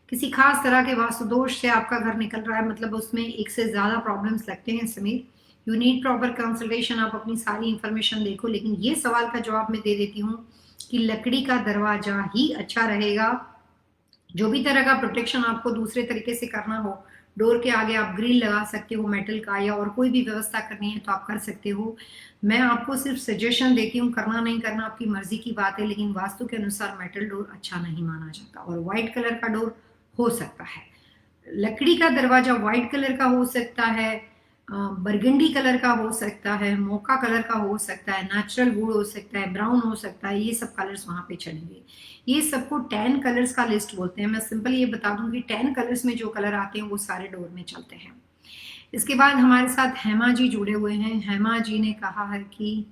किसी खास तरह के वास्तु दोष से आपका घर निकल रहा है, मतलब उसमें एक से ज्यादा प्रॉब्लम्स लगते हैं। Sameer, you need proper consultation. आप अपनी सारी इंफॉर्मेशन देखो, लेकिन ये सवाल का जवाब मैं दे देती हूँ कि लकड़ी का दरवाजा ही अच्छा रहेगा। जो भी तरह का प्रोटेक्शन आपको दूसरे तरीके से करना हो, डोर के आगे आप ग्रिल लगा सकते हो मेटल का, या और कोई भी व्यवस्था करनी है तो आप कर सकते हो। मैं आपको सिर्फ सजेशन देती हूँ, करना नहीं करना आपकी मर्जी की बात है, लेकिन वास्तु के अनुसार मेटल डोर अच्छा नहीं माना जाता। और व्हाइट कलर का डोर हो सकता है, लकड़ी का दरवाजा व्हाइट कलर का हो सकता है, बरगंडी कलर का हो सकता है, मोका कलर का हो सकता है, नेचुरल वुड हो सकता है, ब्राउन हो सकता है। ये सब कलर्स वहां पे चलेंगे। ये सबको 10 कलर्स का लिस्ट बोलते हैं। मैं सिंपल ये बता दूं कि 10 कलर्स में जो कलर आते हैं वो सारे डोर में चलते हैं। इसके बाद हमारे साथ हेमा जी जुड़े हुए हैं। हेमा जी ने कहा है कि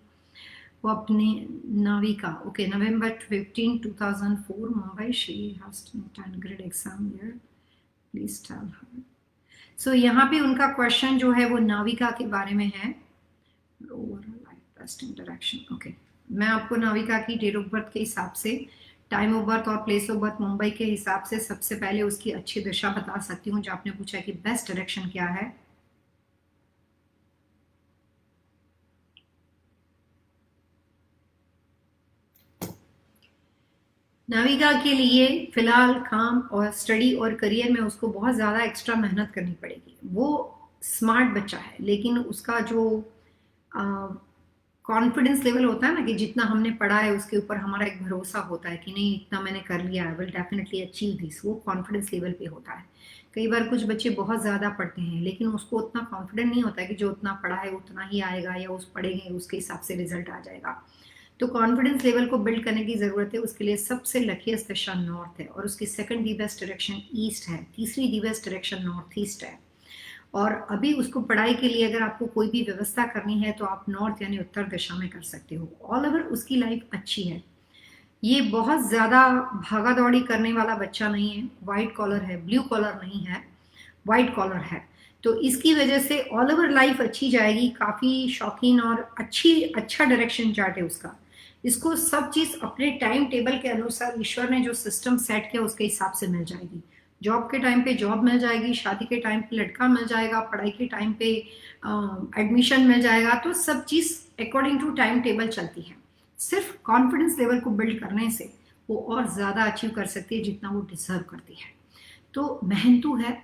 वो अपने Navika, okay, November 15 2004 Mumbai, she has done grade exam here, please tell her. So यहाँ पे उनका क्वेश्चन जो है वो नाविका के बारे में है। ओके, मैं आपको नाविका की डेट ऑफ बर्थ के हिसाब से, टाइम ऑफ बर्थ और प्लेस ऑफ बर्थ मुंबई के हिसाब से सबसे पहले उसकी अच्छी दिशा बता सकती हूँ। जो आपने पूछा कि बेस्ट डायरेक्शन क्या है, नाविका के लिए फिलहाल काम और स्टडी और करियर में उसको बहुत ज़्यादा एक्स्ट्रा मेहनत करनी पड़ेगी। वो स्मार्ट बच्चा है, लेकिन उसका जो कॉन्फिडेंस लेवल होता है ना, कि जितना हमने पढ़ा है उसके ऊपर हमारा एक भरोसा होता है कि नहीं, इतना मैंने कर लिया, I will definitely achieve this, वो कॉन्फिडेंस लेवल पे होता है। कई बार कुछ बच्चे बहुत ज़्यादा पढ़ते हैं, लेकिन उसको उतना कॉन्फिडेंट नहीं होता है कि जो उतना पढ़ा है उतना ही आएगा, या उस पढ़ेंगे उसके हिसाब से रिजल्ट आ जाएगा। तो कॉन्फिडेंस लेवल को बिल्ड करने की ज़रूरत है। उसके लिए सबसे लकीस्ट दिशा नॉर्थ है, और उसकी second the best direction east है, तीसरी the best direction north east है। और अभी उसको पढ़ाई के लिए अगर आपको कोई भी व्यवस्था करनी है तो आप नॉर्थ यानी उत्तर दिशा में कर सकते हो। ऑल ओवर उसकी लाइफ अच्छी है। ये बहुत ज़्यादा भागा दौड़ी करने वाला बच्चा नहीं है। वाइट कॉलर है, ब्लू कॉलर नहीं है, वाइट कॉलर है। तो इसकी वजह से ऑल ओवर लाइफ अच्छी जाएगी। काफ़ी शौकीन और अच्छा डायरेक्शन चार्ट है उसका। इसको सब चीज़ अपने टाइम टेबल के अनुसार ईश्वर ने जो सिस्टम सेट किया उसके हिसाब से मिल जाएगी। जॉब के टाइम पे जॉब मिल जाएगी, शादी के टाइम पे लड़का मिल जाएगा, पढ़ाई के टाइम पे एडमिशन मिल जाएगा। तो सब चीज़ अकॉर्डिंग टू टाइम टेबल चलती है। सिर्फ कॉन्फिडेंस लेवल को बिल्ड करने से वो और ज़्यादा अचीव कर सकती है जितना वो डिजर्व करती है। तो मेहनतू है,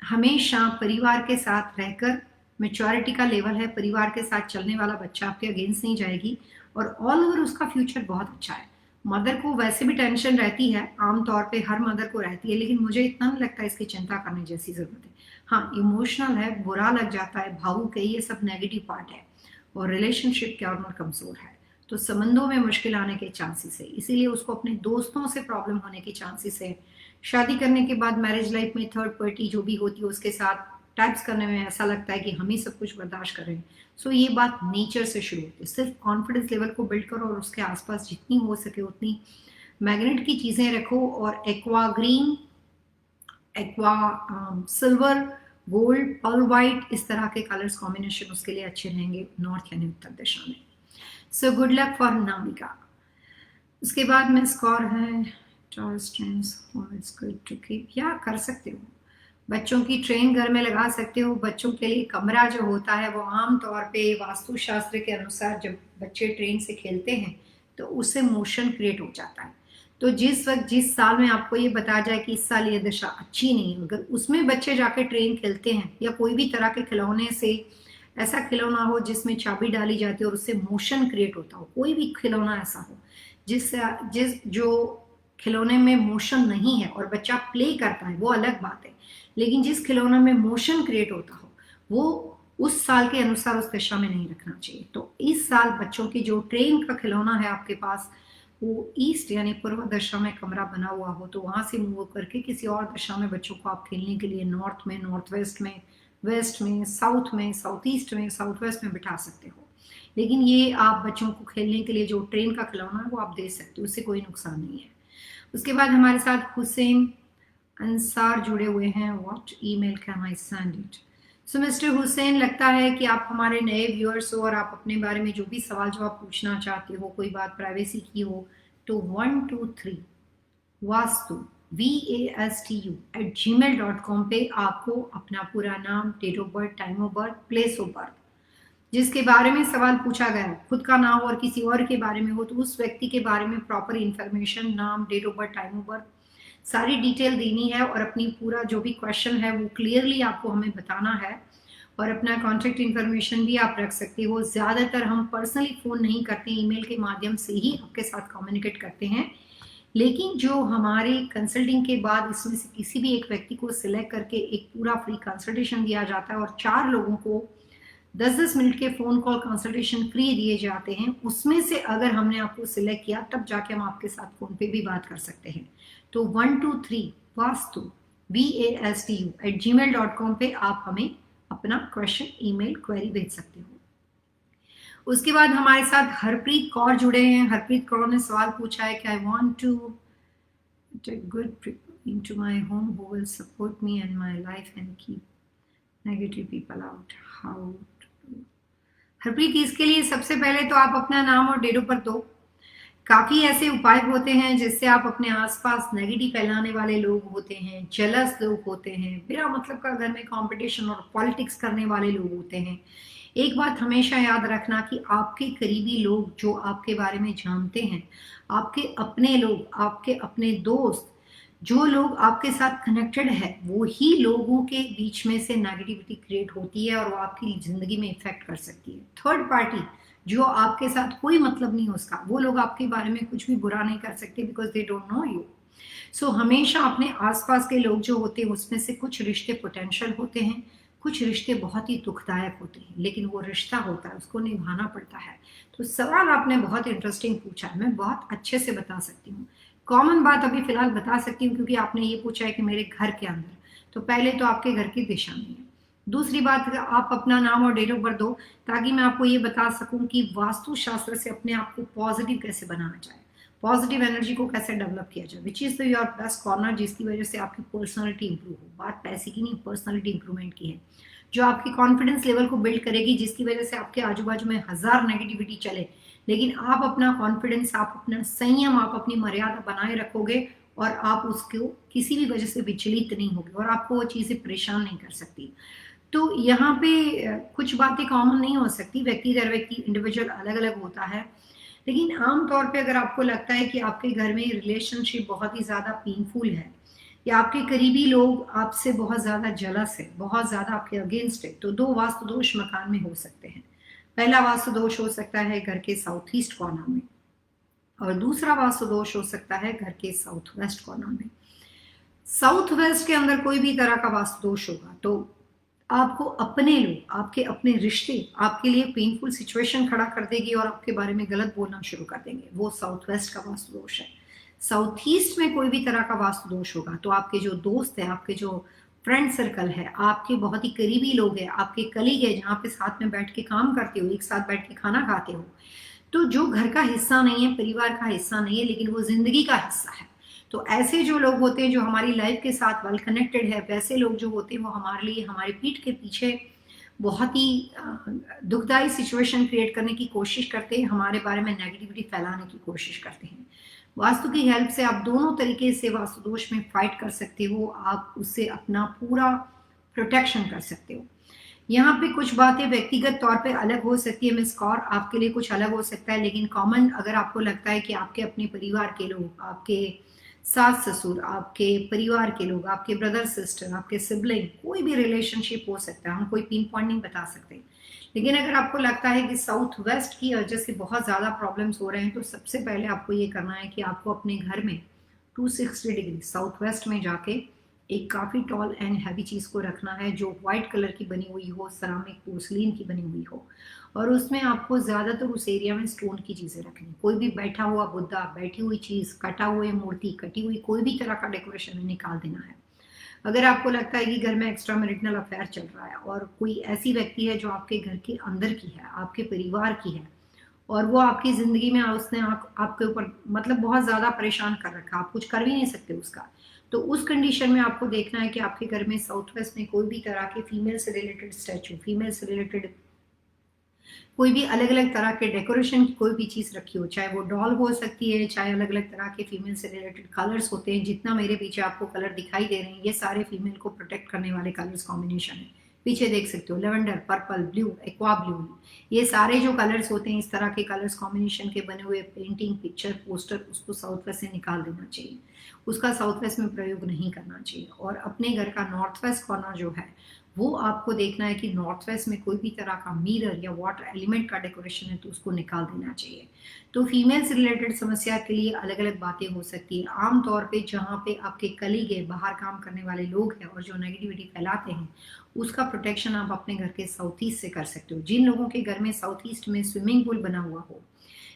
हमेशा परिवार के साथ रहकर, मेच्योरिटी का लेवल है, परिवार के साथ चलने वाला बच्चा, आपके अगेंस्ट नहीं जाएगी। और ऑल ओवर उसका फ्यूचर बहुत अच्छा है। मदर को वैसे भी टेंशन रहती है, आमतौर पे हर मदर को रहती है, लेकिन मुझे इतना नहीं लगता इसकी चिंता करने जैसी जरूरत है। हाँ, इमोशनल है, बुरा लग जाता है, भावुक है, ये सब नेगेटिव पार्ट है। और रिलेशनशिप के और कमजोर है, तो संबंधों में मुश्किल आने के चांसेस है। इसीलिए उसको अपने दोस्तों से प्रॉब्लम होने के चांसेस है। शादी करने के बाद मैरिज लाइफ में थर्ड पार्टी जो भी होती है उसके साथ टाइप्स करने में ऐसा लगता है कि हम ही सब कुछ बर्दाश्त कर रहे हैं। सो ये बात नेचर से शुरू होती है। सिर्फ कॉन्फिडेंस लेवल को बिल्ड करो और उसके आसपास जितनी हो सके उतनी मैग्नेट की चीज़ें रखो, और aqua green, aqua silver, gold, pearl white, इस तरह के कलर्स कॉम्बिनेशन उसके लिए अच्छे रहेंगे नॉर्थ यानी उत्तर दिशा में। So good luck for Namika. उसके बाद में स्कोर है इट्स गुड टू कीप, या कर सकते हो बच्चों की ट्रेन घर में लगा सकते हो। बच्चों के लिए कमरा जो होता है वो आम तौर पे वास्तुशास्त्र के अनुसार जब बच्चे ट्रेन से खेलते हैं तो उससे मोशन क्रिएट हो जाता है। तो जिस वक्त जिस साल में आपको ये बताया जाए कि इस साल ये दशा अच्छी नहीं है, अगर उसमें बच्चे जाके ट्रेन खेलते हैं या कोई भी तरह के खिलौने से, ऐसा खिलौना हो जिसमें चाबी डाली जाती है और उससे मोशन क्रिएट होता हो, कोई भी खिलौना ऐसा हो जिस जो खिलौने में मोशन नहीं है और बच्चा प्ले करता है वो अलग बात है, लेकिन जिस खिलौने में मोशन क्रिएट होता हो वो उस साल के अनुसार उस दिशा में नहीं रखना चाहिए। तो इस साल बच्चों की जो ट्रेन का खिलौना है आपके पास वो ईस्ट यानी पूर्व दिशा में कमरा बना हुआ हो तो वहां से मूव करके किसी और दिशा में बच्चों को आप खेलने के लिए नॉर्थ में, नॉर्थ वेस्ट में, साउथ में, साउथ ईस्ट में, साउथ वेस्ट में बिठा सकते हो। लेकिन ये आप बच्चों को खेलने के लिए जो ट्रेन का खिलौना है वो आप दे सकते हो, उससे कोई नुकसान नहीं है। उसके बाद हमारे साथ हुसैन अंसार जुड़े हुए हैं। What email can I send it? So mister Hussain, लगता है कि आप हमारे नए व्यूअर्स हो और आप अपने बारे में जो भी सवाल जो आप पूछना चाहते हो, कोई बात प्राइवेसी की हो, तो 123 वास्तु vastu@gmail.com पे आपको अपना पूरा नाम, date of birth, time of birth, place of birth, जिसके बारे में सवाल पूछा गया है, खुद का ना हो और किसी और के बारे में हो तो उस व्यक्ति के बारे में प्रॉपर इंफॉर्मेशन, नाम, date of birth, time of birth, सारी डिटेल देनी है और अपनी पूरा जो भी क्वेश्चन है वो क्लियरली आपको हमें बताना है। और अपना कॉन्टैक्ट इन्फॉर्मेशन भी आप रख सकते हो। ज़्यादातर हम पर्सनली फ़ोन नहीं करते, ईमेल के माध्यम से ही आपके साथ कम्युनिकेट करते हैं। लेकिन जो हमारे कंसल्टिंग के बाद इसमें से किसी भी एक व्यक्ति को सिलेक्ट करके एक पूरा फ्री कंसल्टेशन दिया जाता है और 4 लोगों को 10-10 मिनट के फ़ोन कॉल कंसल्टेशन फ्री दिए जाते हैं, उसमें से अगर हमने आपको सिलेक्ट किया तब जाके हम आपके साथ फ़ोन पे भी बात कर सकते हैं। तो 123 वास्तु vastu@gmail.com पे आप हमें अपना क्वेश्चन, ईमेल, क्वेरी भेज सकते हो। उसके बाद हमारे साथ हरप्रीत कौर जुड़े हैं। हरप्रीत कौर ने सवाल पूछा है कि I want to take good into my home who will support me and my life and keep negative people out. How to do? Harpreet, इसके लिए सबसे पहले तो आप अपना नाम और डेट ऑफ बर्थ दो। काफी ऐसे उपाय होते हैं जिससे आप अपने आसपास नेगेटिव फैलाने वाले लोग होते हैं, जेलस लोग होते हैं, बिना मतलब का घर में कंपटीशन और पॉलिटिक्स करने वाले लोग होते हैं। एक बात हमेशा याद रखना कि आपके करीबी लोग जो आपके बारे में जानते हैं, आपके अपने लोग, आपके अपने दोस्त, जो लोग आपके साथ कनेक्टेड है, वो ही लोगों के बीच में से नेगेटिविटी क्रिएट होती है और वो आपकी जिंदगी में इफेक्ट कर सकती है। थर्ड पार्टी जो आपके साथ कोई मतलब नहीं उसका, वो लोग आपके बारे में कुछ भी बुरा नहीं कर सकते because they don't know you. So हमेशा अपने आसपास के लोग जो होते हैं उसमें से कुछ रिश्ते पोटेंशियल होते हैं, कुछ रिश्ते बहुत ही दुखदायक होते हैं, लेकिन वो रिश्ता होता है, उसको निभाना पड़ता है। तो सवाल आपने बहुत इंटरेस्टिंग पूछा है, मैं बहुत अच्छे से बता सकती हूँ। कॉमन बात अभी फिलहाल बता सकती हूँ क्योंकि आपने ये पूछा है कि मेरे घर के अंदर, तो पहले तो आपके घर की दिशा में है। दूसरी बात, आप अपना नाम और डेट ऑफ बर्थ दो ताकि मैं आपको ये बता सकूं कि वास्तु शास्त्र से अपने आप को पॉजिटिव कैसे बनाना जाए, पॉजिटिव एनर्जी को कैसे डेवलप किया जाए, which is your best corner, जिसकी वजह से आपकी पर्सनालिटी इंप्रूव हो। बात पैसे की नहीं, पर्सनालिटी इंप्रूवमेंट की है, जो आपकी कॉन्फिडेंस लेवल को बिल्ड करेगी, जिसकी वजह से आपके आजू बाजू में 1000 नेगेटिविटी चले, लेकिन आप अपना कॉन्फिडेंस, आप अपना संयम, आप अपनी मर्यादा बनाए रखोगे और आप उसको किसी भी वजह से विचलित नहीं होगे और आपको वो चीज़ें परेशान नहीं कर सकती। तो यहाँ पे कुछ बातें कॉमन नहीं हो सकती, व्यक्ति दर व्यक्ति इंडिविजुअल अलग अलग होता है, लेकिन आमतौर पे अगर आपको लगता है कि आपके घर में रिलेशनशिप बहुत ही ज़्यादा पेनफुल है या आपके करीबी लोग आपसे बहुत ज़्यादा जलस है, बहुत ज़्यादा आपके अगेंस्ट है, तो 2 वास्तु दोष मकान में हो सकते हैं। पहला वास्तु दोष हो सकता है घर के साउथ ईस्ट कॉर्नर में और दूसरा वास्तु दोष हो सकता है घर के साउथ वेस्ट कॉर्नर में। साउथ वेस्ट के अंदर कोई भी तरह का वास्तु दोष होगा तो आपको अपने लोग, आपके अपने रिश्ते आपके लिए पेनफुल सिचुएशन खड़ा कर देगी और आपके बारे में गलत बोलना शुरू कर देंगे, वो साउथ वेस्ट का वास्तु दोष है। साउथ ईस्ट में कोई भी तरह का वास्तु दोष होगा तो आपके जो दोस्त है, आपके जो फ्रेंड सर्कल है, आपके बहुत ही करीबी लोग हैं, आपके कलीग है जहाँ पे साथ में बैठ के काम करते हो, एक साथ बैठ के खाना खाते हो, तो जो घर का हिस्सा नहीं है, परिवार का हिस्सा नहीं है, लेकिन वो जिंदगी का हिस्सा है। तो ऐसे जो लोग होते हैं जो हमारी लाइफ के साथ वेल कनेक्टेड है, वैसे लोग जो होते हैं वो हमारे लिए हमारी पीठ के पीछे बहुत ही दुखदाई सिचुएशन क्रिएट करने की कोशिश करते हैं, हमारे बारे में नेगेटिविटी फैलाने की कोशिश करते हैं। वास्तु की हेल्प से आप दोनों तरीके से वास्तु दोष में फाइट कर सकते हो, आप उससे अपना पूरा प्रोटेक्शन कर सकते हो। यहाँ पे कुछ बातें व्यक्तिगत तौर पे अलग हो सकती है मिस कौर, आपके लिए कुछ अलग हो सकता है, लेकिन कॉमन अगर आपको लगता है कि आपके अपने परिवार के लोग, आपके सास ससुर, आपके परिवार के लोग, आपके ब्रदर सिस्टर, आपके सिबलिंग, कोई भी रिलेशनशिप हो सकता है, हम कोई पिन पॉइंट नहीं बता सकते, लेकिन अगर आपको लगता है कि साउथ वेस्ट की वजह से बहुत ज़्यादा प्रॉब्लम्स हो रहे हैं, तो सबसे पहले आपको ये करना है कि आपको अपने घर में 260 डिग्री साउथ वेस्ट में जाके एक काफ़ी टॉल एंड हैवी चीज़ को रखना है जो वाइट कलर की बनी हुई हो, सरामिक पोर्सलिन की बनी हुई हो, और उसमें आपको ज़्यादातर उस एरिया में स्टोन की चीज़ें रखनी। कोई भी बैठा हुआ बुद्धा, बैठी हुई चीज़, कटा हुए मूर्ति, कटी हुई कोई भी तरह का डेकोरेशन निकाल देना है। अगर आपको लगता है कि घर में एक्स्ट्रा मैरिटल अफेयर चल रहा है और कोई ऐसी व्यक्ति है जो आपके घर के अंदर की है, आपके परिवार की है, और वो आपकी ज़िंदगी में उसने आपके ऊपर मतलब बहुत ज़्यादा परेशान कर रखा, आप कुछ कर भी नहीं सकते उसका, तो उस कंडीशन में आपको देखना है कि आपके घर में साउथ वेस्ट में कोई भी तरह के फीमेल से रिलेटेड स्टैचू, फीमेल से रिलेटेड कोई भी अलग अलग तरह के डेकोरेशन की कोई भी चीज़ रखी हो, चाहे वो डॉल हो सकती है, चाहे अलग अलग तरह के फीमेल से रिलेटेड कलर्स होते हैं। जितना मेरे पीछे आपको कलर दिखाई दे रहे हैं, ये सारे फीमेल को प्रोटेक्ट करने वाले कलर्स कॉम्बिनेशन है। पीछे देख सकते हो lavender, purple, blue, aqua blue, ये सारे जो कलर्स होते हैं, इस तरह के कलर्स कॉम्बिनेशन के बने हुए पेंटिंग, पिक्चर, पोस्टर, उसको साउथ वेस्ट से निकाल देना चाहिए, उसका साउथ वेस्ट में प्रयोग नहीं करना चाहिए। और अपने घर का नॉर्थ वेस्ट कॉर्नर जो है, वो आपको देखना है कि नॉर्थ वेस्ट में कोई भी तरह का मिरर या वाटर एलिमेंट का डेकोरेशन है तो उसको निकाल देना चाहिए। तो फीमेल से रिलेटेड समस्या के लिए अलग अलग बातें हो सकती है। आमतौर पे जहाँ पे आपके कलीग है, बाहर काम करने वाले लोग हैं और जो नेगेटिविटी फैलाते हैं, उसका प्रोटेक्शन आप अपने घर के साउथ ईस्ट से कर सकते हो। जिन लोगों के घर में साउथ ईस्ट में स्विमिंग पूल बना हुआ हो,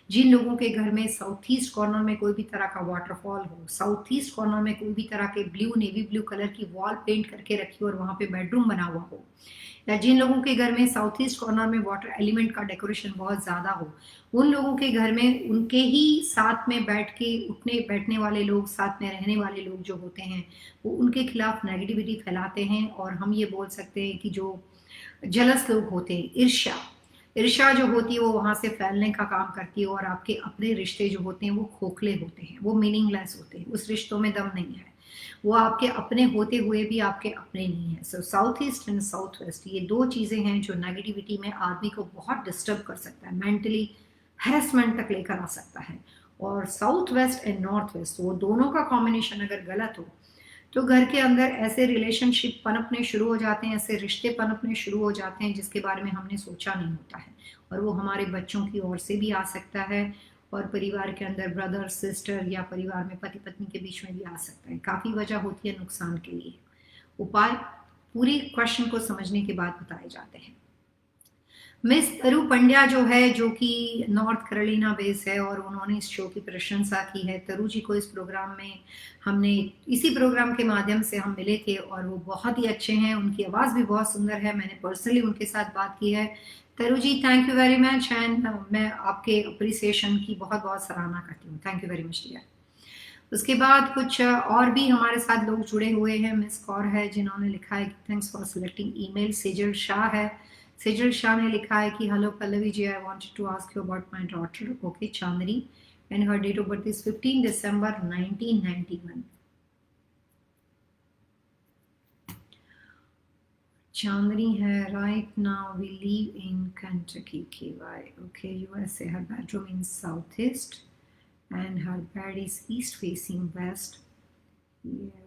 जिन लोगों के घर में साउथ ईस्ट कॉर्नर में कोई भी तरह का वाटरफॉल हो, साउथ ईस्ट कॉर्नर में कोई भी तरह के ब्लू, नेवी ब्लू कलर की वॉल पेंट करके रखी हो और वहां पे बेडरूम बना हुआ हो, या जिन लोगों के घर में साउथ ईस्ट कॉर्नर में वाटर एलिमेंट का डेकोरेशन बहुत ज्यादा हो, उन लोगों के घर में उनके ही साथ में बैठ के उठने बैठने वाले लोग, साथ में रहने वाले लोग जो होते हैं, वो उनके खिलाफ नेगेटिविटी फैलाते हैं। और हम ये बोल सकते हैं कि जो जलस लोग होते हैं, ईर्ष्या, ईर्ष्या जो होती है वो वहां से फैलने का काम करती है, और आपके अपने रिश्ते जो होते हैं वो खोखले होते हैं, वो मीनिंगलेस होते हैं, उस रिश्तों में दम नहीं है, वो आपके अपने होते हुए भी आपके अपने नहीं है। So south east and south west, ये दो चीजें हैं जो नेगेटिविटी में आदमी को बहुत डिस्टर्ब कर सकता है, मेंटली हैरेसमेंट तक लेकर आ सकता है। और south west and north west, वो दोनों का कॉम्बिनेशन अगर गलत हो तो घर के अंदर ऐसे रिलेशनशिप पनपने शुरू हो जाते हैं, ऐसे रिश्ते पनपने शुरू हो जाते हैं जिसके बारे में हमने सोचा नहीं होता है, और वो हमारे बच्चों की ओर से भी आ सकता है, और परिवार के अंदर ब्रदर सिस्टर या परिवार में पति पत्नी के बीच में भी आ सकता है। काफ़ी वजह होती है नुकसान के लिए। उपाय पूरी क्वेश्चन को समझने के बाद बताए जाते हैं। मिस तरु पंड्या जो है, जो कि नॉर्थ कैरोलिना बेस है, और उन्होंने इस शो की प्रशंसा की है। तरु जी को इस प्रोग्राम में हमने इसी प्रोग्राम के माध्यम से हम मिले थे, और वो बहुत ही अच्छे हैं, उनकी आवाज़ भी बहुत सुंदर है, मैंने पर्सनली उनके साथ बात की है। Taru ji, thank you very much, and मैं आपके अप्रिसिएशन की बहुत बहुत सराहना करती हूँ। Thank you very much dear. उसके बाद कुछ और भी हमारे साथ लोग जुड़े हुए हैं। मिस कौर है जिन्होंने लिखा है कि thanks for selecting email. Sejal Shah है, सेजल शाह ने लिखा है कि hello Pallavi ji, I wanted to ask you about my daughter, okay Chandni, and her date of birth is 15 December 1991। Chandni है, right now we live in Kentucky, KY, okay, USA. Her bedroom in southeast and her bed is east facing west. Yeah,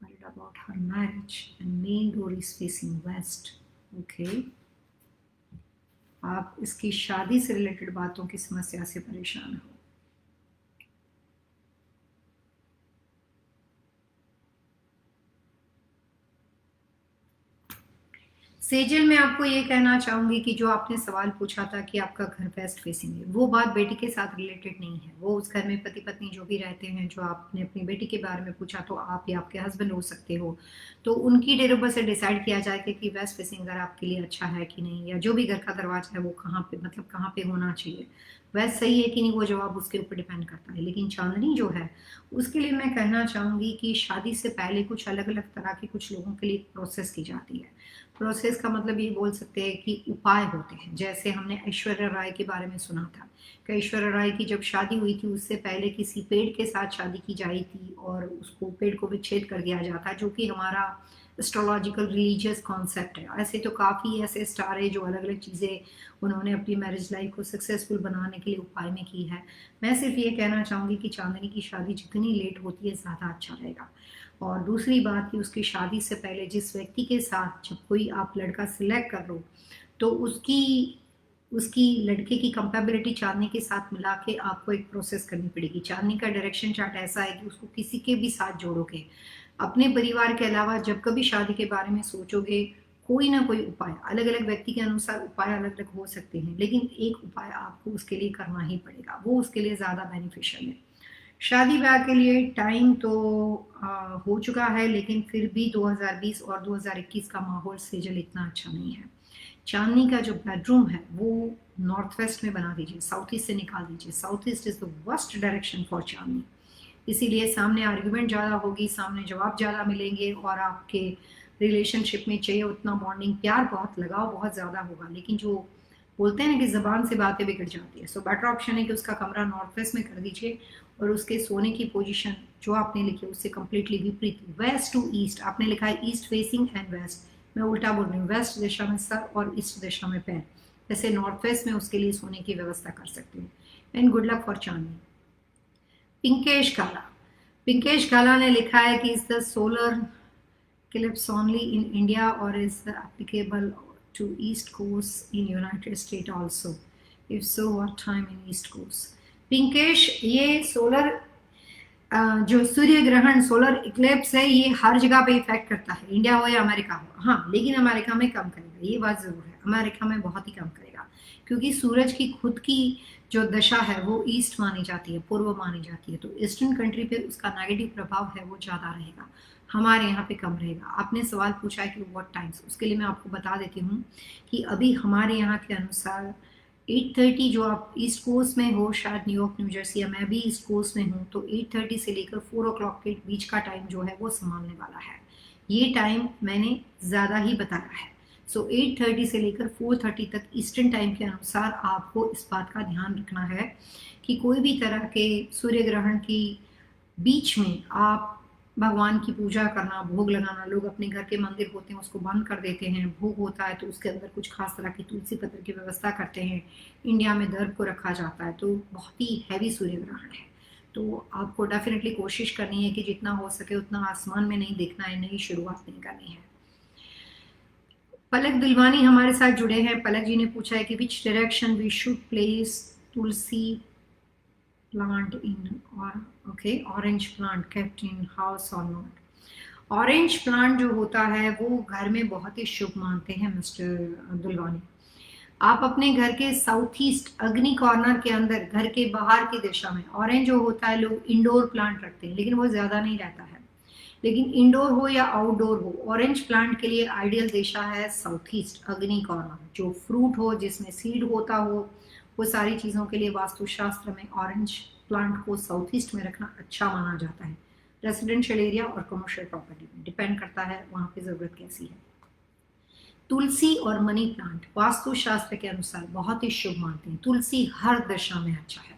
worried about her marriage and main door is facing west. Okay. आप इसकी शादी से related बातों की समस्या से परेशान हो। सेजल, मैं आपको ये कहना चाहूंगी कि जो आपने सवाल पूछा था कि आपका घर वेस्ट फेसिंग है, वो बात बेटी के साथ रिलेटेड नहीं है। वो उस घर में पति पत्नी जो भी रहते हैं, जो आपने अपनी बेटी के बारे में पूछा, तो आप या आपके हस्बैंड हो सकते हो, तो उनकी डेट ऑफ बर्थ से डिसाइड किया जाएगा कि वेस्ट फेसिंग घर आपके लिए अच्छा है कि नहीं, या जो भी घर का दरवाजा है वो कहाँ पे, मतलब कहाँ पे होना चाहिए, वैसे सही है कि नहीं, वो जवाब उसके ऊपर डिपेंड करता है। लेकिन चांदनी जो है, उसके लिए मैं कहना चाहूंगी कि शादी से पहले कुछ अलग अलग तरह की कुछ लोगों के लिए प्रोसेस की जाती है। प्रोसेस का मतलब ये बोल सकते हैं कि उपाय होते हैं। जैसे हमने ऐश्वर्या राय के बारे में सुना था कि ऐश्वर्या राय की जब शादी हुई थी, उससे पहले किसी पेड़ के साथ शादी की जाई थी और उसको पेड़ को विच्छेद कर दिया जाता है, जो कि हमारा एस्ट्रोलॉजिकल रिलीजियस कॉन्सेप्ट है। ऐसे तो काफ़ी ऐसे स्टार है जो अलग अलग चीज़ें उन्होंने अपनी मैरिज लाइफ को सक्सेसफुल बनाने के लिए उपाय में की है। मैं सिर्फ ये कहना चाहूँगी कि चांदनी की शादी जितनी लेट होती है ज़्यादा अच्छा रहेगा। और दूसरी बात कि उसकी शादी से पहले जिस व्यक्ति के साथ जब कोई आप लड़का सिलेक्ट कर लो, तो उसकी उसकी लड़के की कंपेबिलिटी चांदनी के साथ मिला के आपको एक प्रोसेस करनी पड़ेगी। चांदनी का डायरेक्शन चार्ट ऐसा है कि उसको किसी के भी साथ जोड़ोगे, अपने परिवार के अलावा जब कभी शादी के बारे में सोचोगे, कोई ना कोई उपाय, अलग अलग व्यक्ति के अनुसार उपाय अलग अलग हो सकते हैं, लेकिन एक उपाय आपको उसके लिए करना ही पड़ेगा, वो उसके लिए ज़्यादा बेनिफिशियल है। शादी ब्याह के लिए टाइम तो हो चुका है, लेकिन फिर भी 2020 और 2021 का माहौल सेजल इतना अच्छा नहीं है। चांदनी का जो बेडरूम है वो नॉर्थ वेस्ट में बना दीजिए, साउथ ईस्ट से निकाल दीजिए। South east is the worst direction for Chandni, इसीलिए सामने आर्ग्यूमेंट ज़्यादा होगी, सामने जवाब ज़्यादा मिलेंगे, और आपके रिलेशनशिप में चाहिए उतना बॉन्डिंग, प्यार बहुत, लगाव बहुत ज़्यादा होगा, लेकिन जो बोलते हैं ना कि जबान से बातें बिगड़ जाती है। सो बेटर ऑप्शन है कि उसका कमरा नॉर्थ वेस्ट में कर दीजिए, और उसके सोने की पोजीशन जो आपने लिखी है उससे कम्प्लीटली विपरीत, वेस्ट टू ईस्ट। आपने लिखा है ईस्ट फेसिंग एंड वेस्ट, मैं उल्टा बोल रही हूँ, वेस्ट दिशा में सर और ईस्ट दिशा में पैर, जैसे नॉर्थ वेस्ट में उसके लिए सोने की व्यवस्था कर सकते हैं। एंड गुड लक फॉर चांदनी। पिंकेश काला, पिंकेश काला ने लिखा है कि is the solar eclipse only in India or is the applicable to East Coast in United States also? If so, what time in East Coast? Pinkesh, ये सोलर जो सूर्य ग्रहण, सोलर इक्लिप्स है, ये हर जगह पे इफेक्ट करता है, इंडिया हो या अमेरिका हो। हाँ, लेकिन अमेरिका में कम करेगा, ये बात जरूर है, अमेरिका में बहुत ही कम करेगा, क्योंकि सूरज की खुद की जो दशा है वो ईस्ट मानी जाती है, पूर्व मानी जाती है, तो ईस्टर्न कंट्री पे उसका नेगेटिव प्रभाव है वो ज़्यादा रहेगा, हमारे यहाँ पे कम रहेगा। आपने सवाल पूछा है कि व्हाट टाइम्स, उसके लिए मैं आपको बता देती हूँ कि अभी हमारे यहाँ के अनुसार 8:30, जो आप ईस्ट कोस्ट में हो, शायद न्यूयॉर्क न्यू जर्सी, या मैं भी ईस्ट कोस्ट में हूँ, तो 8:30 से लेकर 4 o'clock के बीच का टाइम जो है वो संभालने वाला है। ये टाइम मैंने ज़्यादा ही बताया है। सो 8:30 से लेकर 4:30 तक ईस्टर्न टाइम के अनुसार आपको इस बात का ध्यान रखना है कि कोई भी तरह के सूर्य ग्रहण की बीच में आप भगवान की पूजा करना, भोग लगाना, लोग अपने घर के मंदिर होते हैं उसको बंद कर देते हैं, भोग होता है तो उसके अंदर कुछ खास तरह की तुलसी पत्र की व्यवस्था करते हैं, इंडिया में दर्भ को रखा जाता है, तो बहुत ही हैवी सूर्य ग्रहण है। तो आपको डेफिनेटली कोशिश करनी है कि जितना हो सके उतना आसमान में नहीं देखना है, नई शुरुआत नहीं करनी है। पलक दिलवानी हमारे साथ जुड़े हैं। पलक जी ने पूछा है कि which direction we should place tulsi plant in, or okay, orange plant kept in house or not? Orange plant जो होता है वो घर में बहुत ही शुभ मानते हैं मिस्टर दुलवानी। आप अपने घर के साउथ ईस्ट अग्नि कॉर्नर के अंदर, घर के बाहर की दिशा में, ऑरेंज जो होता है लोग इंडोर प्लांट रखते हैं, लेकिन वो ज्यादा नहीं रहता है, लेकिन इंडोर हो या आउटडोर हो, ऑरेंज प्लांट के लिए आइडियल दिशा है साउथ ईस्ट अग्नि कॉर्नर। जो फ्रूट हो, जिसमें सीड होता हो, वो सारी चीज़ों के लिए वास्तुशास्त्र में ऑरेंज प्लांट को साउथ ईस्ट में रखना अच्छा माना जाता है। रेसिडेंशियल एरिया और कमर्शियल प्रॉपर्टी में डिपेंड करता है वहाँ पे ज़रूरत कैसी है। तुलसी और मनी प्लांट वास्तुशास्त्र के अनुसार बहुत ही शुभ मानते हैं। तुलसी हर दिशा में अच्छा है।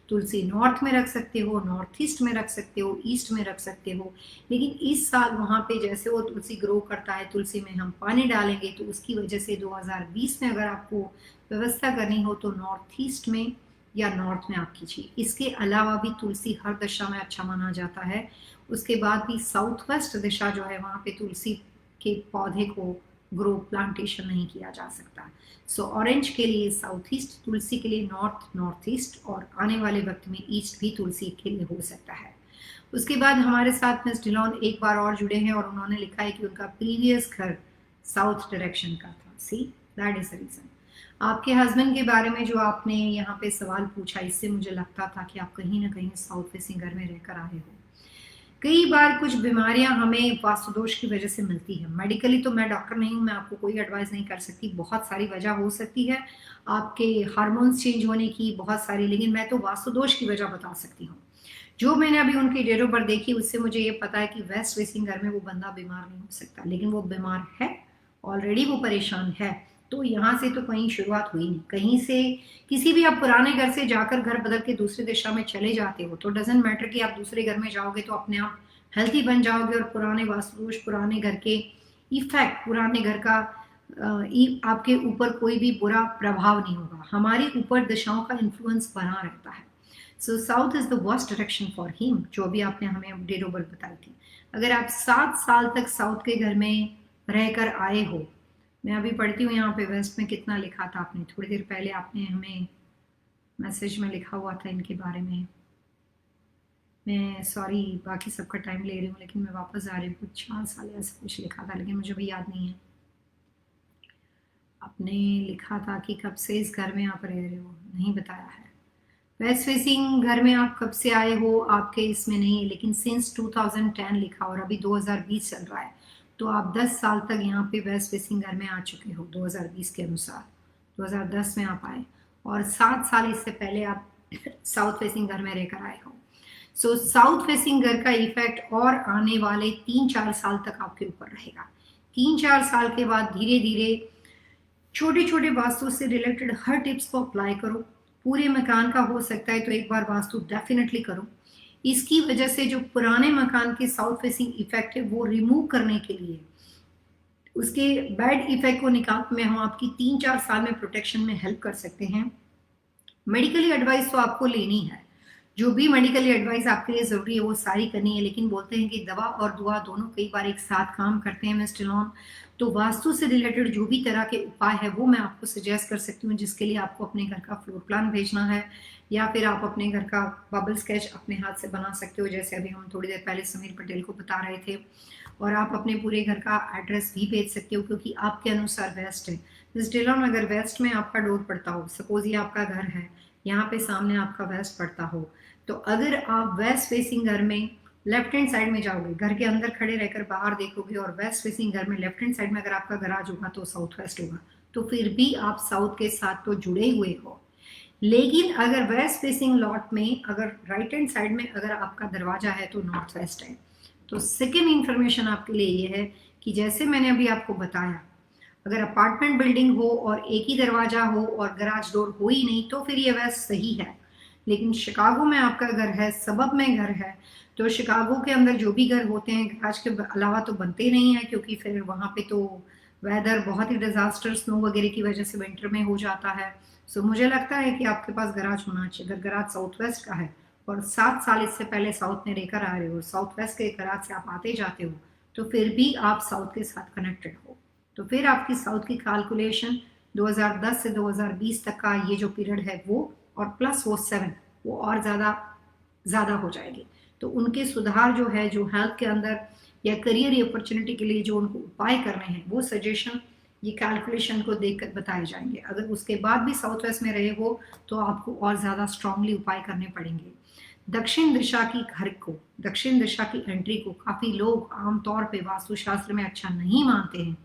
तुलसी नॉर्थ में रख सकते हो, नॉर्थ ईस्ट में रख सकते हो, ईस्ट में रख सकते हो, लेकिन इस साल वहाँ पे जैसे वो तुलसी ग्रो करता है, तुलसी में हम पानी डालेंगे, तो उसकी वजह से 2020 में अगर आपको व्यवस्था करनी हो तो नॉर्थ ईस्ट में या नॉर्थ में आप कीजिए। इसके अलावा भी तुलसी हर दिशा में अच्छा माना जाता है। उसके बाद भी साउथ वेस्ट दिशा जो है वहाँ पे तुलसी के पौधे को ग्रो, प्लांटेशन नहीं किया जा सकता। सो ऑरेंज के लिए साउथ ईस्ट, तुलसी के लिए नॉर्थ, नॉर्थ ईस्ट, और आने वाले वक्त में ईस्ट भी तुलसी के लिए हो सकता है। उसके बाद हमारे साथ मिस डिलॉन एक बार और जुड़े हैं और उन्होंने लिखा है कि उनका प्रीवियस घर साउथ डायरेक्शन का था। See that is the reason. आपके हस्बैंड के बारे में जो आपने यहाँ पे सवाल पूछा, इससे मुझे लगता था कि आप कहीं ना कहीं साउथ फेसिंग घर में रहकर आए हो। कई बार कुछ बीमारियां हमें वास्तुदोष की वजह से मिलती है। मेडिकली तो मैं डॉक्टर नहीं हूं, मैं आपको कोई एडवाइस नहीं कर सकती, बहुत सारी वजह हो सकती है आपके हार्मोन्स चेंज होने की, बहुत सारी, लेकिन मैं तो वास्तुदोष की वजह बता सकती हूँ। जो मैंने अभी उनकी डेट ऑफ बर्थ देखी उससे मुझे ये पता है कि वेस्ट फेसिंग घर में वो बंदा बीमार नहीं हो सकता, लेकिन वो बीमार है, ऑलरेडी वो परेशान है। तो यहाँ से तो कहीं शुरुआत हुई नहीं, कहीं से किसी भी आप पुराने घर से जाकर घर बदल के दूसरी दिशा में चले जाते हो तो डजेंट मैटर कि आप दूसरे घर में जाओगे तो अपने आप हेल्थी बन जाओगे और पुराने वास्तुदोष, पुराने घर के इफेक्ट, पुराने घर का आपके ऊपर कोई भी बुरा प्रभाव नहीं होगा। हमारी ऊपर दिशाओं का इन्फ्लुएंस बना रहता है। So south is the worst direction for him, जो अभी आपने हमें डेट ऑफ बर्थ बताई थी। अगर आप 7 साल तक साउथ के घर में रहकर आए हो, मैं अभी पढ़ती हूँ यहाँ पे वेस्ट में कितना लिखा था आपने, थोड़ी देर पहले आपने हमें मैसेज में लिखा हुआ था इनके बारे में। मैं सॉरी बाकी सबका टाइम ले रही हूँ, लेकिन मैं वापस आ रही हूँ, कुछ 4 साल ऐसा कुछ लिखा था, लेकिन मुझे भी याद नहीं है। आपने लिखा था कि कब से इस घर में आप रह रहे हो, नहीं बताया है। वेस्ट फेसिंग घर में आप कब से आए हो आपके इसमें नहीं है, लेकिन सिंस 2010 लिखा और अभी 2020 चल रहा है, तो आप 10 साल तक यहाँ पे वेस्ट फेसिंग घर में आ चुके हो 2020 के अनुसार। 2010 में आप आए और 7 साल इससे पहले आप साउथ फेसिंग घर में रहकर आए हो। सो साउथ फेसिंग घर का इफेक्ट और आने वाले 3-4 साल तक आपके ऊपर रहेगा। 3-4 साल के बाद धीरे धीरे छोटे छोटे वास्तु से रिलेटेड हर टिप्स को अप्लाई करो। पूरे मकान का हो सकता है तो एक बार वास्तु डेफिनेटली करो। इसकी वजह से जो पुराने मकान के साउथ फेसिंग इफेक्ट है वो रिमूव करने के लिए, उसके बैड इफेक्ट को निकाल में हम आपकी 3-4 साल में प्रोटेक्शन में हेल्प कर सकते हैं। मेडिकली एडवाइस तो आपको लेनी है, जो भी मेडिकल एडवाइस आपके लिए जरूरी है वो सारी करनी है, लेकिन बोलते हैं कि दवा और दुआ दोनों कई बार एक साथ काम करते हैं मिस्टर लॉन। तो वास्तु से रिलेटेड जो भी तरह के उपाय है वो मैं आपको सजेस्ट कर सकती हूँ, जिसके लिए आपको अपने घर का फ्लोर प्लान भेजना है या फिर आप अपने घर का बबल स्केच अपने हाथ से बना सकते हो, जैसे अभी हम थोड़ी देर पहले समीर पटेल को बता रहे थे। और आप अपने पूरे घर का एड्रेस भी भेज सकते हो, क्योंकि आपके अनुसार वेस्ट है। मिस्टर लॉन, अगर वेस्ट में आपका डोर पड़ता हो, सपोज ये आपका घर है, यहाँ पे सामने आपका वेस्ट पड़ता हो, तो अगर आप वेस्ट फेसिंग घर में लेफ्ट हैंड साइड में जाओगे, घर के अंदर खड़े रहकर बाहर देखोगे और वेस्ट फेसिंग घर में लेफ्ट हैंड साइड में अगर आपका गराज होगा तो साउथ वेस्ट होगा, तो फिर भी आप साउथ के साथ तो जुड़े हुए हो। लेकिन अगर वेस्ट फेसिंग लॉट में अगर राइट हैंड साइड में अगर आपका दरवाजा है तो नॉर्थ वेस्ट है। तो सेकेंड इंफॉर्मेशन आपके लिए ये है कि जैसे मैंने अभी आपको बताया, अगर अपार्टमेंट बिल्डिंग हो और एक ही दरवाजा हो और गराज डोर हो ही नहीं तो फिर ये वेस्ट सही है। लेकिन शिकागो में आपका घर है, सबब में घर है, तो शिकागो के अंदर जो भी घर होते हैं गराज के अलावा तो बनते नहीं है, क्योंकि फिर वहाँ पे तो वेदर बहुत ही डिजास्टर स्नो वगैरह की वजह से विंटर में हो जाता है। सो मुझे लगता है कि आपके पास गराज होना चाहिए। अगर गराज साउथ वेस्ट का है और 7 साल इससे पहले साउथ में रहकर आ रहे हो, साउथ वेस्ट के गराज से आप आते जाते हो, तो फिर भी आप साउथ के साथ कनेक्टेड हो। तो फिर आपकी साउथ की कैलकुलेशन 2010 से 2020 तक का ये जो पीरियड है वो और प्लस वो 7 वो और ज़्यादा हो जाएगी। तो उनके सुधार जो है, जो हेल्थ के अंदर या करियर अपॉर्चुनिटी के लिए जो उनको उपाय करने हैं, वो सजेशन ये कैलकुलेशन को देखकर बताए जाएंगे। अगर उसके बाद भी साउथ वेस्ट में रहे हो तो आपको और ज़्यादा स्ट्रांगली उपाय करने पड़ेंगे। दक्षिण दिशा की घर को, दक्षिण दिशा की एंट्री को काफ़ी लोग आमतौर पे वास्तुशास्त्र में अच्छा नहीं मानते हैं।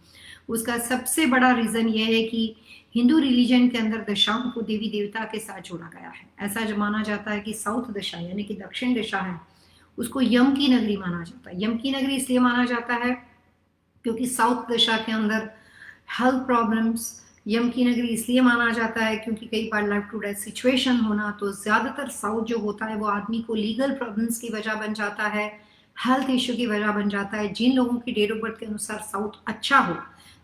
उसका सबसे बड़ा रीज़न ये है कि हिंदू रिलीजन के अंदर दिशाओं को देवी देवता के साथ जोड़ा गया है। ऐसा जो माना जाता है कि साउथ दिशा यानी कि दक्षिण दिशा है, उसको यम की नगरी माना जाता है। यम की नगरी इसलिए माना जाता है क्योंकि साउथ दिशा के अंदर हेल्थ प्रॉब्लम्स, यम की नगरी इसलिए माना जाता है क्योंकि कई बार लाइफ टू डेथ सिचुएशन होना, तो ज़्यादातर साउथ जो होता है वो आदमी को लीगल प्रॉब्लम्स की वजह बन जाता है, हेल्थ इश्यू की वजह बन जाता है। जिन लोगों की डेट ऑफ बर्थ के अनुसार साउथ अच्छा हो,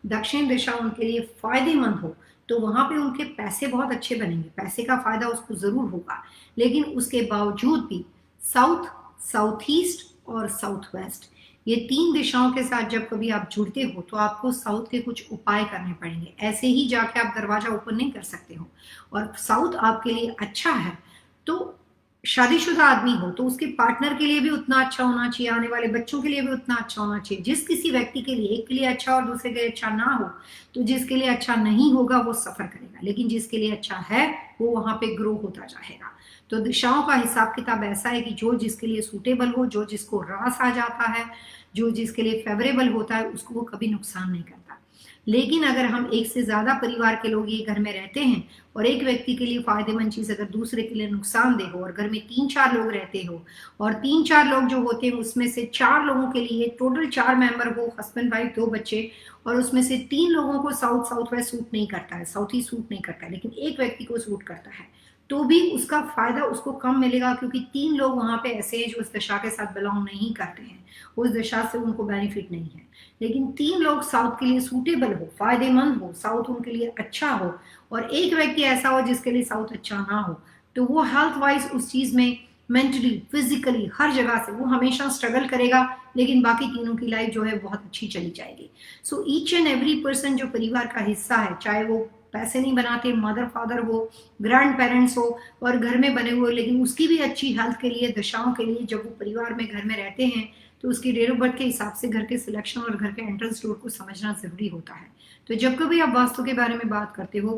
दक्षिण दिशा उनके लिए फायदेमंद हो, तो वहां पे उनके पैसे बहुत अच्छे बनेंगे, पैसे का फायदा उसको जरूर होगा। लेकिन उसके बावजूद भी साउथ, साउथ ईस्ट और साउथ वेस्ट, ये 3 दिशाओं के साथ जब कभी आप जुड़ते हो तो आपको साउथ के कुछ उपाय करने पड़ेंगे। ऐसे ही जाके आप दरवाजा ओपन नहीं कर सकते हो। और साउथ आपके लिए अच्छा है तो शादीशुदा आदमी हो तो उसके पार्टनर के लिए भी उतना अच्छा होना चाहिए, आने वाले बच्चों के लिए भी उतना अच्छा होना चाहिए। जिस किसी व्यक्ति के लिए, एक के लिए अच्छा और दूसरे के लिए अच्छा ना हो, तो जिसके लिए अच्छा नहीं होगा वो सफर करेगा, लेकिन जिसके लिए अच्छा है वो वहां पे ग्रो होता जाएगा। तो दिशाओं का हिसाब किताब ऐसा है कि जो जिसके लिए सूटेबल हो, जो जिसको रास आ जाता है, जो जिसके लिए फेवरेबल होता है, उसको वो कभी नुकसान नहीं करता। लेकिन अगर हम एक से ज्यादा परिवार के लोग ये घर में रहते हैं और एक व्यक्ति के लिए फायदेमंद चीज अगर दूसरे के लिए नुकसानदेह हो, और घर में 3-4 लोग रहते हो और 3-4 लोग जो होते हैं उसमें से 4 लोगों के लिए, टोटल 4 मेंबर हो, हस्बैंड वाइफ 2 बच्चे, और उसमें से 3 लोगों को साउथ साउथ वेस्ट सूट नहीं करता है, साउथ ही सूट नहीं करता है, लेकिन एक व्यक्ति को सूट करता है, तो भी उसका फायदा उसको कम मिलेगा, क्योंकि 3 लोग वहां पे ऐसे हैं जो उस दशा के साथ बिलोंग नहीं करते हैं, उस दशा से उनको बेनिफिट नहीं है। लेकिन 3 लोग साउथ के लिए सूटेबल हो, फायदेमंद हो, साउथ उनके लिए अच्छा हो, और एक व्यक्ति ऐसा हो जिसके लिए साउथ अच्छा ना हो, तो वो हेल्थ वाइज उस चीज में मेंटली, फिजिकली, हर जगह से वो हमेशा स्ट्रगल करेगा, लेकिन बाकी तीनों की लाइफ जो है बहुत अच्छी चली जाएगी। So each and every person जो परिवार का हिस्सा है, चाहे वो पैसे नहीं बनाते, मदर फादर हो, ग्रैंड पेरेंट्स हो, और घर में बने हुए, लेकिन उसकी भी अच्छी हेल्थ के लिए, दशाओं के लिए, जब वो परिवार में घर में रहते हैं तो उसकी डेट ऑफ बर्थ के हिसाब से घर के सिलेक्शन और घर के एंट्रेंस डोर को समझना जरूरी होता है। तो जब कभी आप वास्तु के बारे में बात करते हो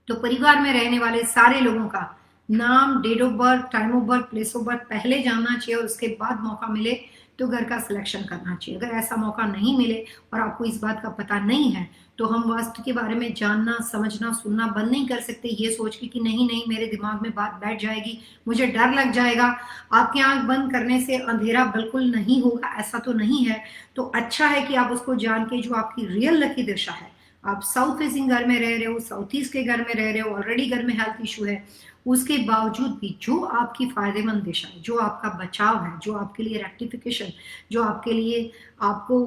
तो परिवार में रहने वाले सारे लोगों का नाम, date of birth, time of birth, place of birth पहले जानना चाहिए, और उसके बाद मौका मिले तो घर का सिलेक्शन करना चाहिए। अगर ऐसा मौका नहीं मिले और आपको इस बात का पता नहीं है, तो हम वास्तु के बारे में जानना, समझना, सुनना बंद नहीं कर सकते ये सोच के कि नहीं नहीं मेरे दिमाग में बात बैठ जाएगी, मुझे डर लग जाएगा। आपकी आंख बंद करने से अंधेरा बिल्कुल नहीं होगा, ऐसा तो नहीं है। तो अच्छा है कि आप उसको जान के, जो आपकी रियल लकी दिशा है, आप साउथ फेसिंग घर में रह रहे हो, साउथ ईस्ट के घर में रह रहे हो, ऑलरेडी घर में हेल्थ इशू है, उसके बावजूद भी जो आपकी फायदेमंद दिशा है, जो आपका बचाव है, जो आपके लिए रेक्टिफिकेशन, जो आपके लिए आपको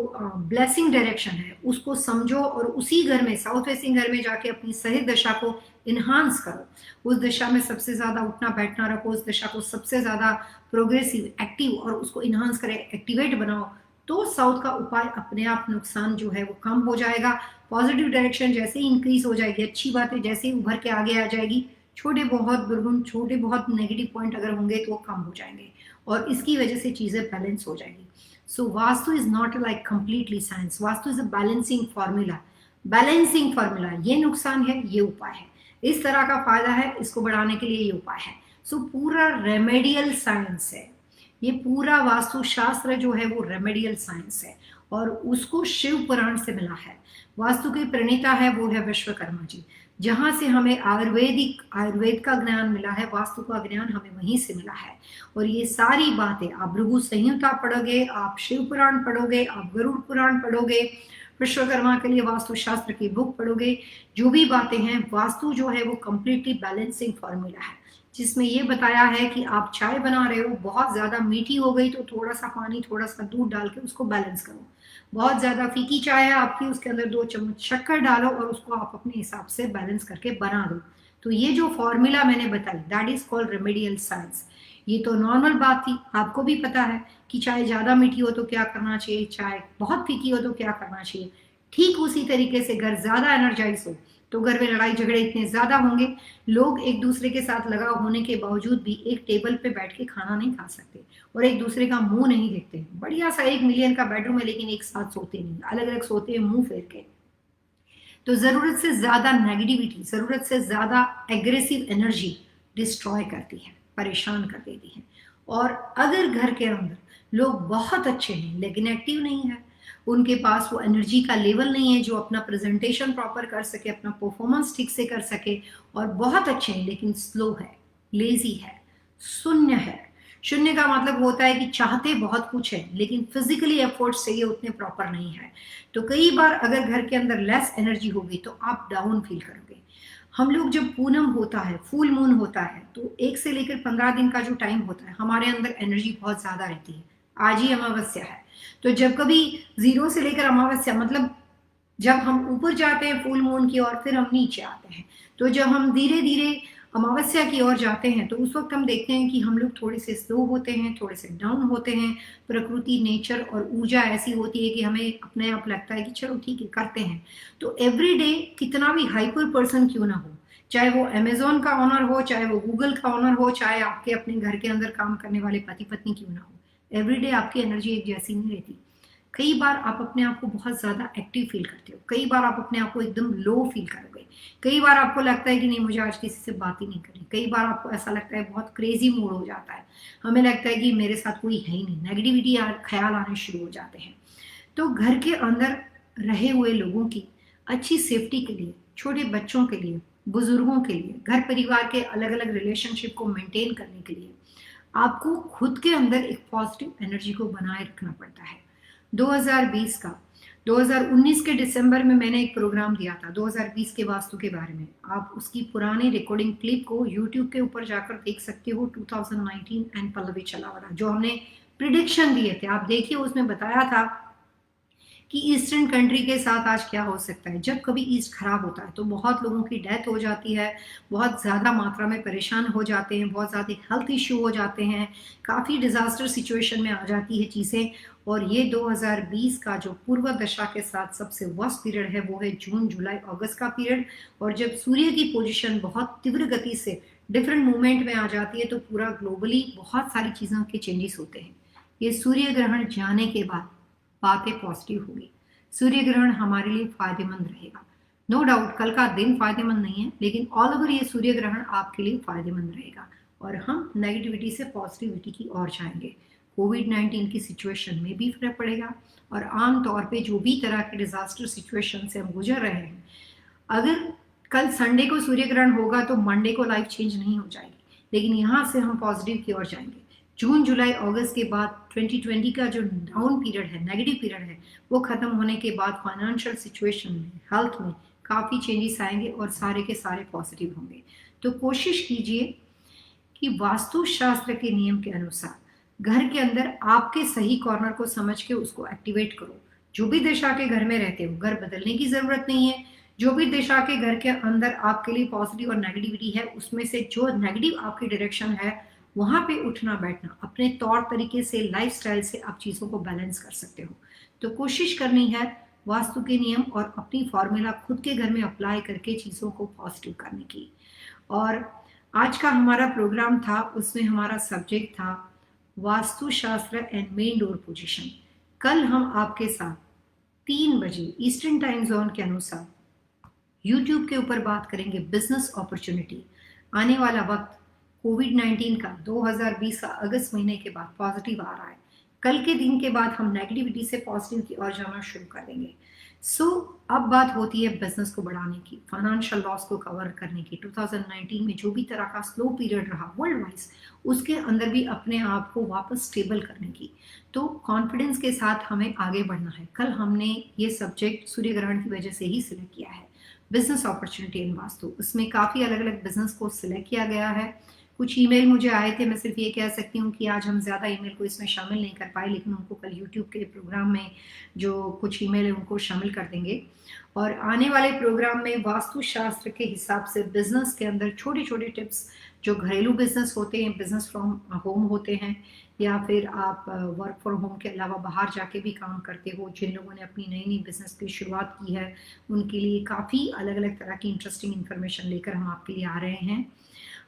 ब्लेसिंग डायरेक्शन है, उसको समझो और उसी घर में, साउथ फेसिंग घर में जाके अपनी सही दशा को इन्हांस करो। उस दिशा में सबसे ज्यादा उठना बैठना रखो, उस दिशा को सबसे ज्यादा प्रोग्रेसिव, एक्टिव, और उसको इन्हांस करे, एक्टिवेट बनाओ, तो साउथ का उपाय अपने आप नुकसान जो है वो कम हो जाएगा। पॉजिटिव डायरेक्शन जैसे ही इंक्रीज हो जाएगी, अच्छी बातें जैसे ही उभर के आगे आ जाएगी, छोटे बहुत दुर्गुण, छोटे बहुत नेगेटिव पॉइंट अगर होंगे तो वो कम हो जाएंगे, और इसकी वजह से चीजें बैलेंस हो जाएगी। So vastu is not like completely science, vastu is a balancing formula. Balancing formula, ये नुकसान है, ये उपाय है, इस तरह का फायदा है, इसको बढ़ाने के लिए ये उपाय है। सो पूरा रेमेडियल साइंस है, ये पूरा वास्तुशास्त्र जो है वो रेमेडियल साइंस है, और उसको शिव पुराण से मिला है। वास्तु के प्रणेता है वो है विश्वकर्मा जी, जहां से हमें आयुर्वेद का ज्ञान मिला है, वास्तु का ज्ञान हमें वहीं से मिला है। और ये सारी बातें आप भृगु संहिता पढ़ोगे, आप शिव पुराण पढ़ोगे, आप गरुड़ पुराण पढ़ोगे, विश्वकर्मा के लिए वास्तुशास्त्र की बुक पढ़ोगे, जो भी बातें हैं, वास्तु जो है वो कंप्लीटली बैलेंसिंग फॉर्मूला है, जिसमें ये बताया है कि आप चाय बना रहे हो, बहुत ज्यादा मीठी हो गई तो थोड़ा सा पानी, थोड़ा सा दूध डाल के उसको बैलेंस करो। बहुत ज्यादा फीकी चाय है आपकी, उसके अंदर 2 चम्मच शक्कर डालो और उसको आप अपने हिसाब से बैलेंस करके बना दो। तो ये जो फॉर्मूला मैंने बताई, that is called remedial science. ये तो नॉर्मल बात थी, आपको भी पता है कि चाय ज्यादा मीठी हो तो क्या करना चाहिए, चाय बहुत फीकी हो तो क्या करना चाहिए। ठीक उसी तरीके से घर ज्यादा एनर्जाइज हो तो घर में लड़ाई झगड़े इतने ज्यादा होंगे, लोग एक दूसरे के साथ लगाव होने के बावजूद भी एक टेबल पे बैठ के खाना नहीं खा सकते, और एक दूसरे का मुंह नहीं देखते। बढ़िया सा 1 मिलियन का बेडरूम है, लेकिन एक साथ सोते नहीं, अलग अलग सोते हैं मुंह फेर के। तो जरूरत से ज्यादा नेगेटिविटी, जरूरत से ज्यादा एग्रेसिव एनर्जी डिस्ट्रॉय करती है, परेशान कर देती है। और अगर घर के अंदर लोग बहुत अच्छे हैं लेकिन एक्टिव नहीं है, उनके पास वो एनर्जी का लेवल नहीं है जो अपना प्रेजेंटेशन प्रॉपर कर सके, अपना परफॉर्मेंस ठीक से कर सके, और बहुत अच्छे हैं लेकिन स्लो है, लेजी है, शून्य है। शून्य का मतलब होता है कि चाहते बहुत कुछ है लेकिन फिजिकली एफर्ट चाहिए उतने प्रॉपर नहीं है। तो कई बार अगर घर के अंदर लेस एनर्जी होगी तो आप डाउन फील करोगे। हम लोग जब पूनम होता है, फुल मून होता है, तो 1 से लेकर 15 दिन का जो टाइम होता है, हमारे अंदर एनर्जी बहुत ज्यादा रहती है। आज ही अमावस्या है, तो जब कभी 0 से लेकर अमावस्या, मतलब जब हम ऊपर जाते हैं फुल मून की ओर, फिर हम नीचे आते हैं, तो जब हम धीरे धीरे अमावस्या की ओर जाते हैं तो उस वक्त हम देखते हैं कि हम लोग थोड़े से स्लो होते हैं, थोड़े से डाउन होते हैं। प्रकृति, नेचर और ऊर्जा ऐसी होती है कि हमें अपने आप लगता है कि चलो ठीक है करते हैं। तो एवरी डे कितना भी हाइपर पर्सन क्यों ना हो, चाहे वो अमेजोन का ऑनर हो, चाहे वो गूगल का ऑनर हो, चाहे आपके अपने घर के अंदर काम करने वाले पति पत्नी क्यों ना हो, एवरीडे आपकी एनर्जी एक जैसी नहीं रहती। कई बार आप अपने आप को बहुत ज्यादा एक्टिव फील करते हो, कई बार आप अपने आप को एकदम लो फील करोगे, कई बार आपको लगता है कि नहीं मुझे आज किसी से बात ही नहीं करनी, कई बार आपको ऐसा लगता है बहुत क्रेजी मूड हो जाता है, हमें लगता है कि मेरे साथ कोई है ही नहीं, नेगेटिविटी ख्याल आने शुरू हो जाते हैं। तो घर के अंदर रहे हुए लोगों की अच्छी सेफ्टी के लिए, छोटे बच्चों के लिए, बुजुर्गों के लिए, घर परिवार के अलग अलग रिलेशनशिप को मेंटेन करने के लिए आपको खुद के अंदर एक पॉजिटिव एनर्जी को बनाए रखना पड़ता है। 2020 का 2019 के दिसंबर में मैंने एक प्रोग्राम दिया था 2020 के वास्तु के बारे में। आप उसकी पुरानी रिकॉर्डिंग क्लिप को YouTube के ऊपर जाकर देख सकते हो। 2019 एंड पल्लवी चलावरा जो हमने प्रिडिक्शन दिए थे, आप देखिए उसमें बताया था कि ईस्टर्न कंट्री के साथ आज क्या हो सकता है। जब कभी ईस्ट खराब होता है तो बहुत लोगों की डेथ हो जाती है, बहुत ज़्यादा मात्रा में परेशान हो जाते हैं, बहुत ज़्यादा हेल्थ इश्यू हो जाते हैं, काफ़ी डिजास्टर सिचुएशन में आ जाती है चीज़ें। और ये 2020 का जो पूर्व दशा के साथ सबसे वर्स्ट पीरियड है वो है जून जुलाई अगस्त का पीरियड। और जब सूर्य की पोजिशन बहुत तीव्र गति से डिफरेंट मूवमेंट में आ जाती है तो पूरा ग्लोबली बहुत सारी चीज़ों के चेंजेस होते हैं। ये सूर्य ग्रहण जाने के बाद बातें पॉजिटिव होगी। सूर्य ग्रहण हमारे लिए फायदेमंद रहेगा, नो डाउट। कल का दिन फायदेमंद नहीं है, लेकिन ऑल ओवर ये सूर्य ग्रहण आपके लिए फायदेमंद रहेगा और हम नेगेटिविटी से पॉजिटिविटी की ओर जाएंगे। कोविड-19 की सिचुएशन में भी फर्क पड़ेगा और आमतौर पे जो भी तरह के डिजास्टर सिचुएशन से हम गुजर रहे हैं, अगर कल संडे को सूर्य ग्रहण होगा तो मंडे को लाइफ चेंज नहीं हो जाएगी, लेकिन यहाँ से हम पॉजिटिव की ओर जाएंगे। जून जुलाई अगस्त के बाद 2020 का जो डाउन पीरियड है, नेगेटिव पीरियड है, वो खत्म होने के बाद फाइनेंशियल सिचुएशन में, हेल्थ में काफ़ी चेंजेस आएंगे और सारे के सारे पॉजिटिव होंगे। तो कोशिश कीजिए कि वास्तुशास्त्र के नियम के अनुसार घर के अंदर आपके सही कॉर्नर को समझ के उसको एक्टिवेट करो। जो भी दिशा के घर में रहते हो, घर बदलने की जरूरत नहीं है। जो भी दिशा के घर के अंदर आपके लिए पॉजिटिव और नेगेटिविटी है, उसमें से जो नेगेटिव आपकी डायरेक्शन है वहां पे उठना बैठना अपने तौर तरीके से, लाइफस्टाइल से आप चीजों को बैलेंस कर सकते हो। तो कोशिश करनी है वास्तु के नियम और अपनी फॉर्मूला खुद के घर में अप्लाई करके चीजों को पॉजिटिव करने की। और आज का हमारा प्रोग्राम था, उसमें हमारा सब्जेक्ट था वास्तुशास्त्र एंड मेन डोर पोजीशन। कल हम आपके साथ 3 बजे ईस्टर्न टाइम जोन के अनुसार यूट्यूब के ऊपर बात करेंगे बिजनेस अपॉर्चुनिटी। आने वाला वक्त कोविड-19 का 2020 का अगस्त महीने के बाद पॉजिटिव आ रहा है। कल के दिन के बाद हम नेगेटिविटी से पॉजिटिव की ओर जाना शुरू कर देंगे। अब बात होती है बिजनेस को बढ़ाने की, फाइनेंशियल लॉस को कवर करने की। 2019 में जो भी तरह का स्लो पीरियड रहा वर्ल्ड वाइज, उसके अंदर भी अपने आप को वापस स्टेबल करने की। तो कॉन्फिडेंस के साथ हमें आगे बढ़ना है। कल हमने ये सब्जेक्ट सूर्य ग्रहण की वजह से ही सिलेक्ट किया है, बिजनेस अपॉर्चुनिटी इन वास्तु। उसमें काफ़ी अलग अलग बिजनेस को सिलेक्ट किया गया है। कुछ ईमेल मुझे आए थे, मैं सिर्फ ये कह सकती हूँ कि आज हम ज़्यादा ईमेल को इसमें शामिल नहीं कर पाए, लेकिन उनको कल यूट्यूब के प्रोग्राम में जो कुछ ईमेल है उनको शामिल कर देंगे। और आने वाले प्रोग्राम में वास्तुशास्त्र के हिसाब से बिजनेस के अंदर छोटे छोटे टिप्स, जो घरेलू बिजनेस होते हैं, बिजनेस फ्रॉम होम होते हैं, या फिर आप वर्क फ्रॉम होम के अलावा बाहर जाके भी काम करते हो, जिन लोगों ने अपनी नई नई बिजनेस की शुरुआत की है, उनके लिए काफ़ी अलग अलग तरह की इंटरेस्टिंग इन्फॉर्मेशन लेकर हम आपके लिए आ रहे हैं।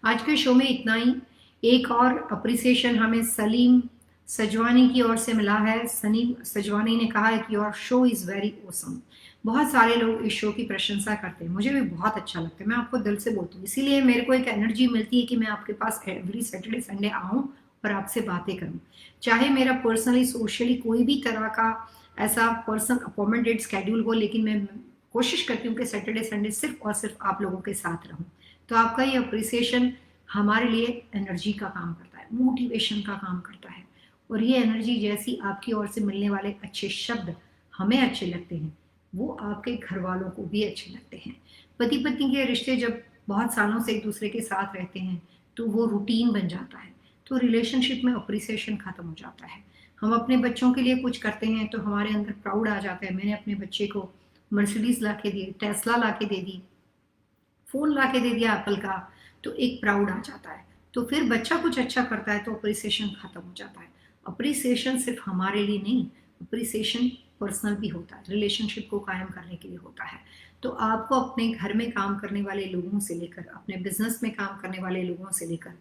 आज के शो में इतना ही। एक और अप्रिसिएशन हमें सलीम सजवानी की ओर से मिला है। सलीम सजवानी ने कहा है कि your show is very awesome. बहुत सारे लोग इस शो की प्रशंसा करते हैं, मुझे भी बहुत अच्छा लगता है, मैं आपको दिल से बोलती हूँ। इसीलिए मेरे को एक एनर्जी मिलती है कि मैं आपके पास एवरी सैटरडे संडे आऊँ और आपसे बातें करूँ। चाहे मेरा पर्सनली सोशली कोई भी तरह का ऐसा पर्सनल अपॉइंटमेंट स्केड्यूल हो, लेकिन मैं कोशिश करती हूँ कि सैटरडे संडे सिर्फ और सिर्फ आप लोगों के साथ रहूँ। तो आपका ये अप्रिसिएशन हमारे लिए एनर्जी का काम करता है, मोटिवेशन का काम करता है। और ये एनर्जी जैसी आपकी ओर से मिलने वाले अच्छे शब्द हमें अच्छे लगते हैं, वो आपके घर वालों को भी अच्छे लगते हैं। पति पत्नी के रिश्ते जब बहुत सालों से एक दूसरे के साथ रहते हैं तो वो रूटीन बन जाता है, तो रिलेशनशिप में अप्रिसिएशन खत्म हो जाता है। हम अपने बच्चों के लिए कुछ करते हैं तो हमारे अंदर प्राउड आ जाता है, मैंने अपने बच्चे को मर्सिडीज ला के दी, टेस्ला ला के दे दी, फोन ला के दे दिया एप्पल का, तो एक प्राउड आ जाता है। तो फिर बच्चा कुछ अच्छा करता है तो अप्रिसिएशन खत्म हो जाता है। अप्रिसिएशन सिर्फ हमारे लिए नहीं, अप्रिसिएशन पर्सनल भी होता है, रिलेशनशिप को कायम करने के लिए होता है। तो आपको अपने घर में काम करने वाले लोगों से लेकर, अपने बिजनेस में काम करने वाले लोगों से लेकर,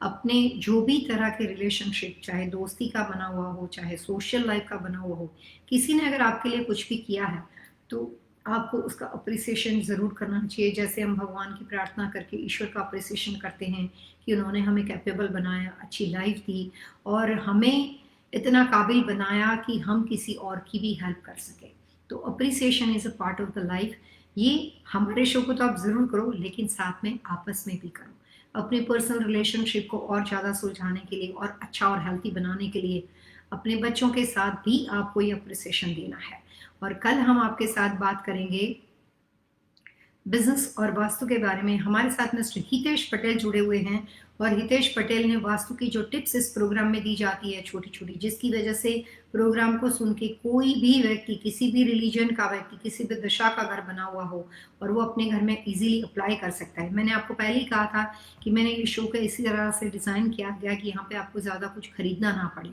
अपने जो भी तरह के रिलेशनशिप, चाहे दोस्ती का बना हुआ हो, चाहे सोशल लाइफ का बना हुआ हो, किसी ने अगर आपके लिए कुछ भी किया है तो आपको उसका अप्रिसिएशन ज़रूर करना चाहिए। जैसे हम भगवान की प्रार्थना करके ईश्वर का अप्रिसिएशन करते हैं कि उन्होंने हमें कैपेबल बनाया, अच्छी लाइफ दी और हमें इतना काबिल बनाया कि हम किसी और की भी हेल्प कर सके। तो appreciation is a part of the life. ये हमारे शो को तो आप ज़रूर करो, लेकिन साथ में आपस में भी करो। अपने पर्सनल रिलेशनशिप को और ज़्यादा सुलझाने के लिए और अच्छा और हेल्थी बनाने के लिए अपने बच्चों के साथ भी आपको ये अप्रिसिएशन देना है। और कल हम आपके साथ बात करेंगे बिजनेस और वास्तु के बारे में। हमारे साथ मिस्टर हितेश पटेल जुड़े हुए हैं और हितेश पटेल ने वास्तु की जो टिप्स इस प्रोग्राम में दी जाती है छोटी छोटी, जिसकी वजह से प्रोग्राम को सुन के कोई भी व्यक्ति, किसी भी रिलीजन का व्यक्ति, किसी भी दिशा का घर बना हुआ हो और वो अपने घर में इजीली अप्लाई कर सकता है। मैंने आपको पहले ही कहा था कि मैंने ये शो को इसी तरह से डिज़ाइन किया गया कि यहाँ पे आपको ज़्यादा कुछ खरीदना ना पड़े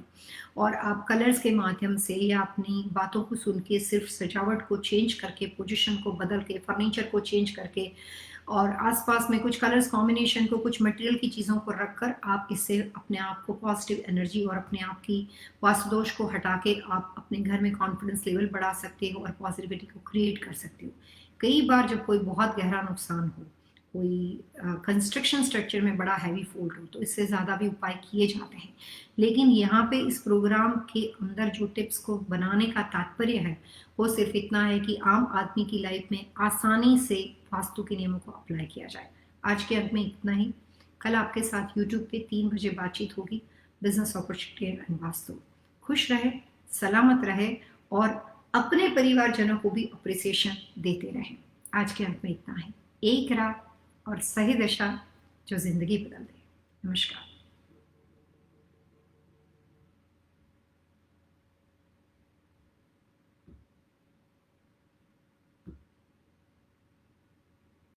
और आप कलर्स के माध्यम से या अपनी बातों को सुन के सिर्फ सजावट को चेंज करके, पोजीशन को बदल के, फर्नीचर को चेंज करके और आसपास में कुछ कलर्स कॉम्बिनेशन को, कुछ मटेरियल की चीज़ों को रखकर आप इससे अपने आप को पॉजिटिव एनर्जी और अपने आप की वास्तु दोष को हटा के आप अपने घर में कॉन्फिडेंस लेवल बढ़ा सकते हो और पॉजिटिविटी को क्रिएट कर सकते हो। कई बार जब कोई बहुत गहरा नुकसान हो, कोई कंस्ट्रक्शन स्ट्रक्चर में बड़ा हैवी फॉल्ट हो, तो इससे ज़्यादा भी उपाय किए जाते हैं। लेकिन यहाँ पे इस प्रोग्राम के अंदर जो टिप्स को बनाने का तात्पर्य है वो सिर्फ इतना है कि आम आदमी की लाइफ में आसानी से वास्तु के नियमों को अप्लाई किया जाए। आज के अंत में इतना ही। कल आपके साथ यूट्यूब पे 3 बजे बातचीत होगी, बिजनेस अपॉर्चुनिटी एंड वास्तु। खुश रहे, सलामत रहे और अपने परिवारजनों को भी अप्रिसिएशन देते रहें। आज के अंत में इतना ही। एक राह और सही दिशा जो जिंदगी बदल दे। नमस्कार।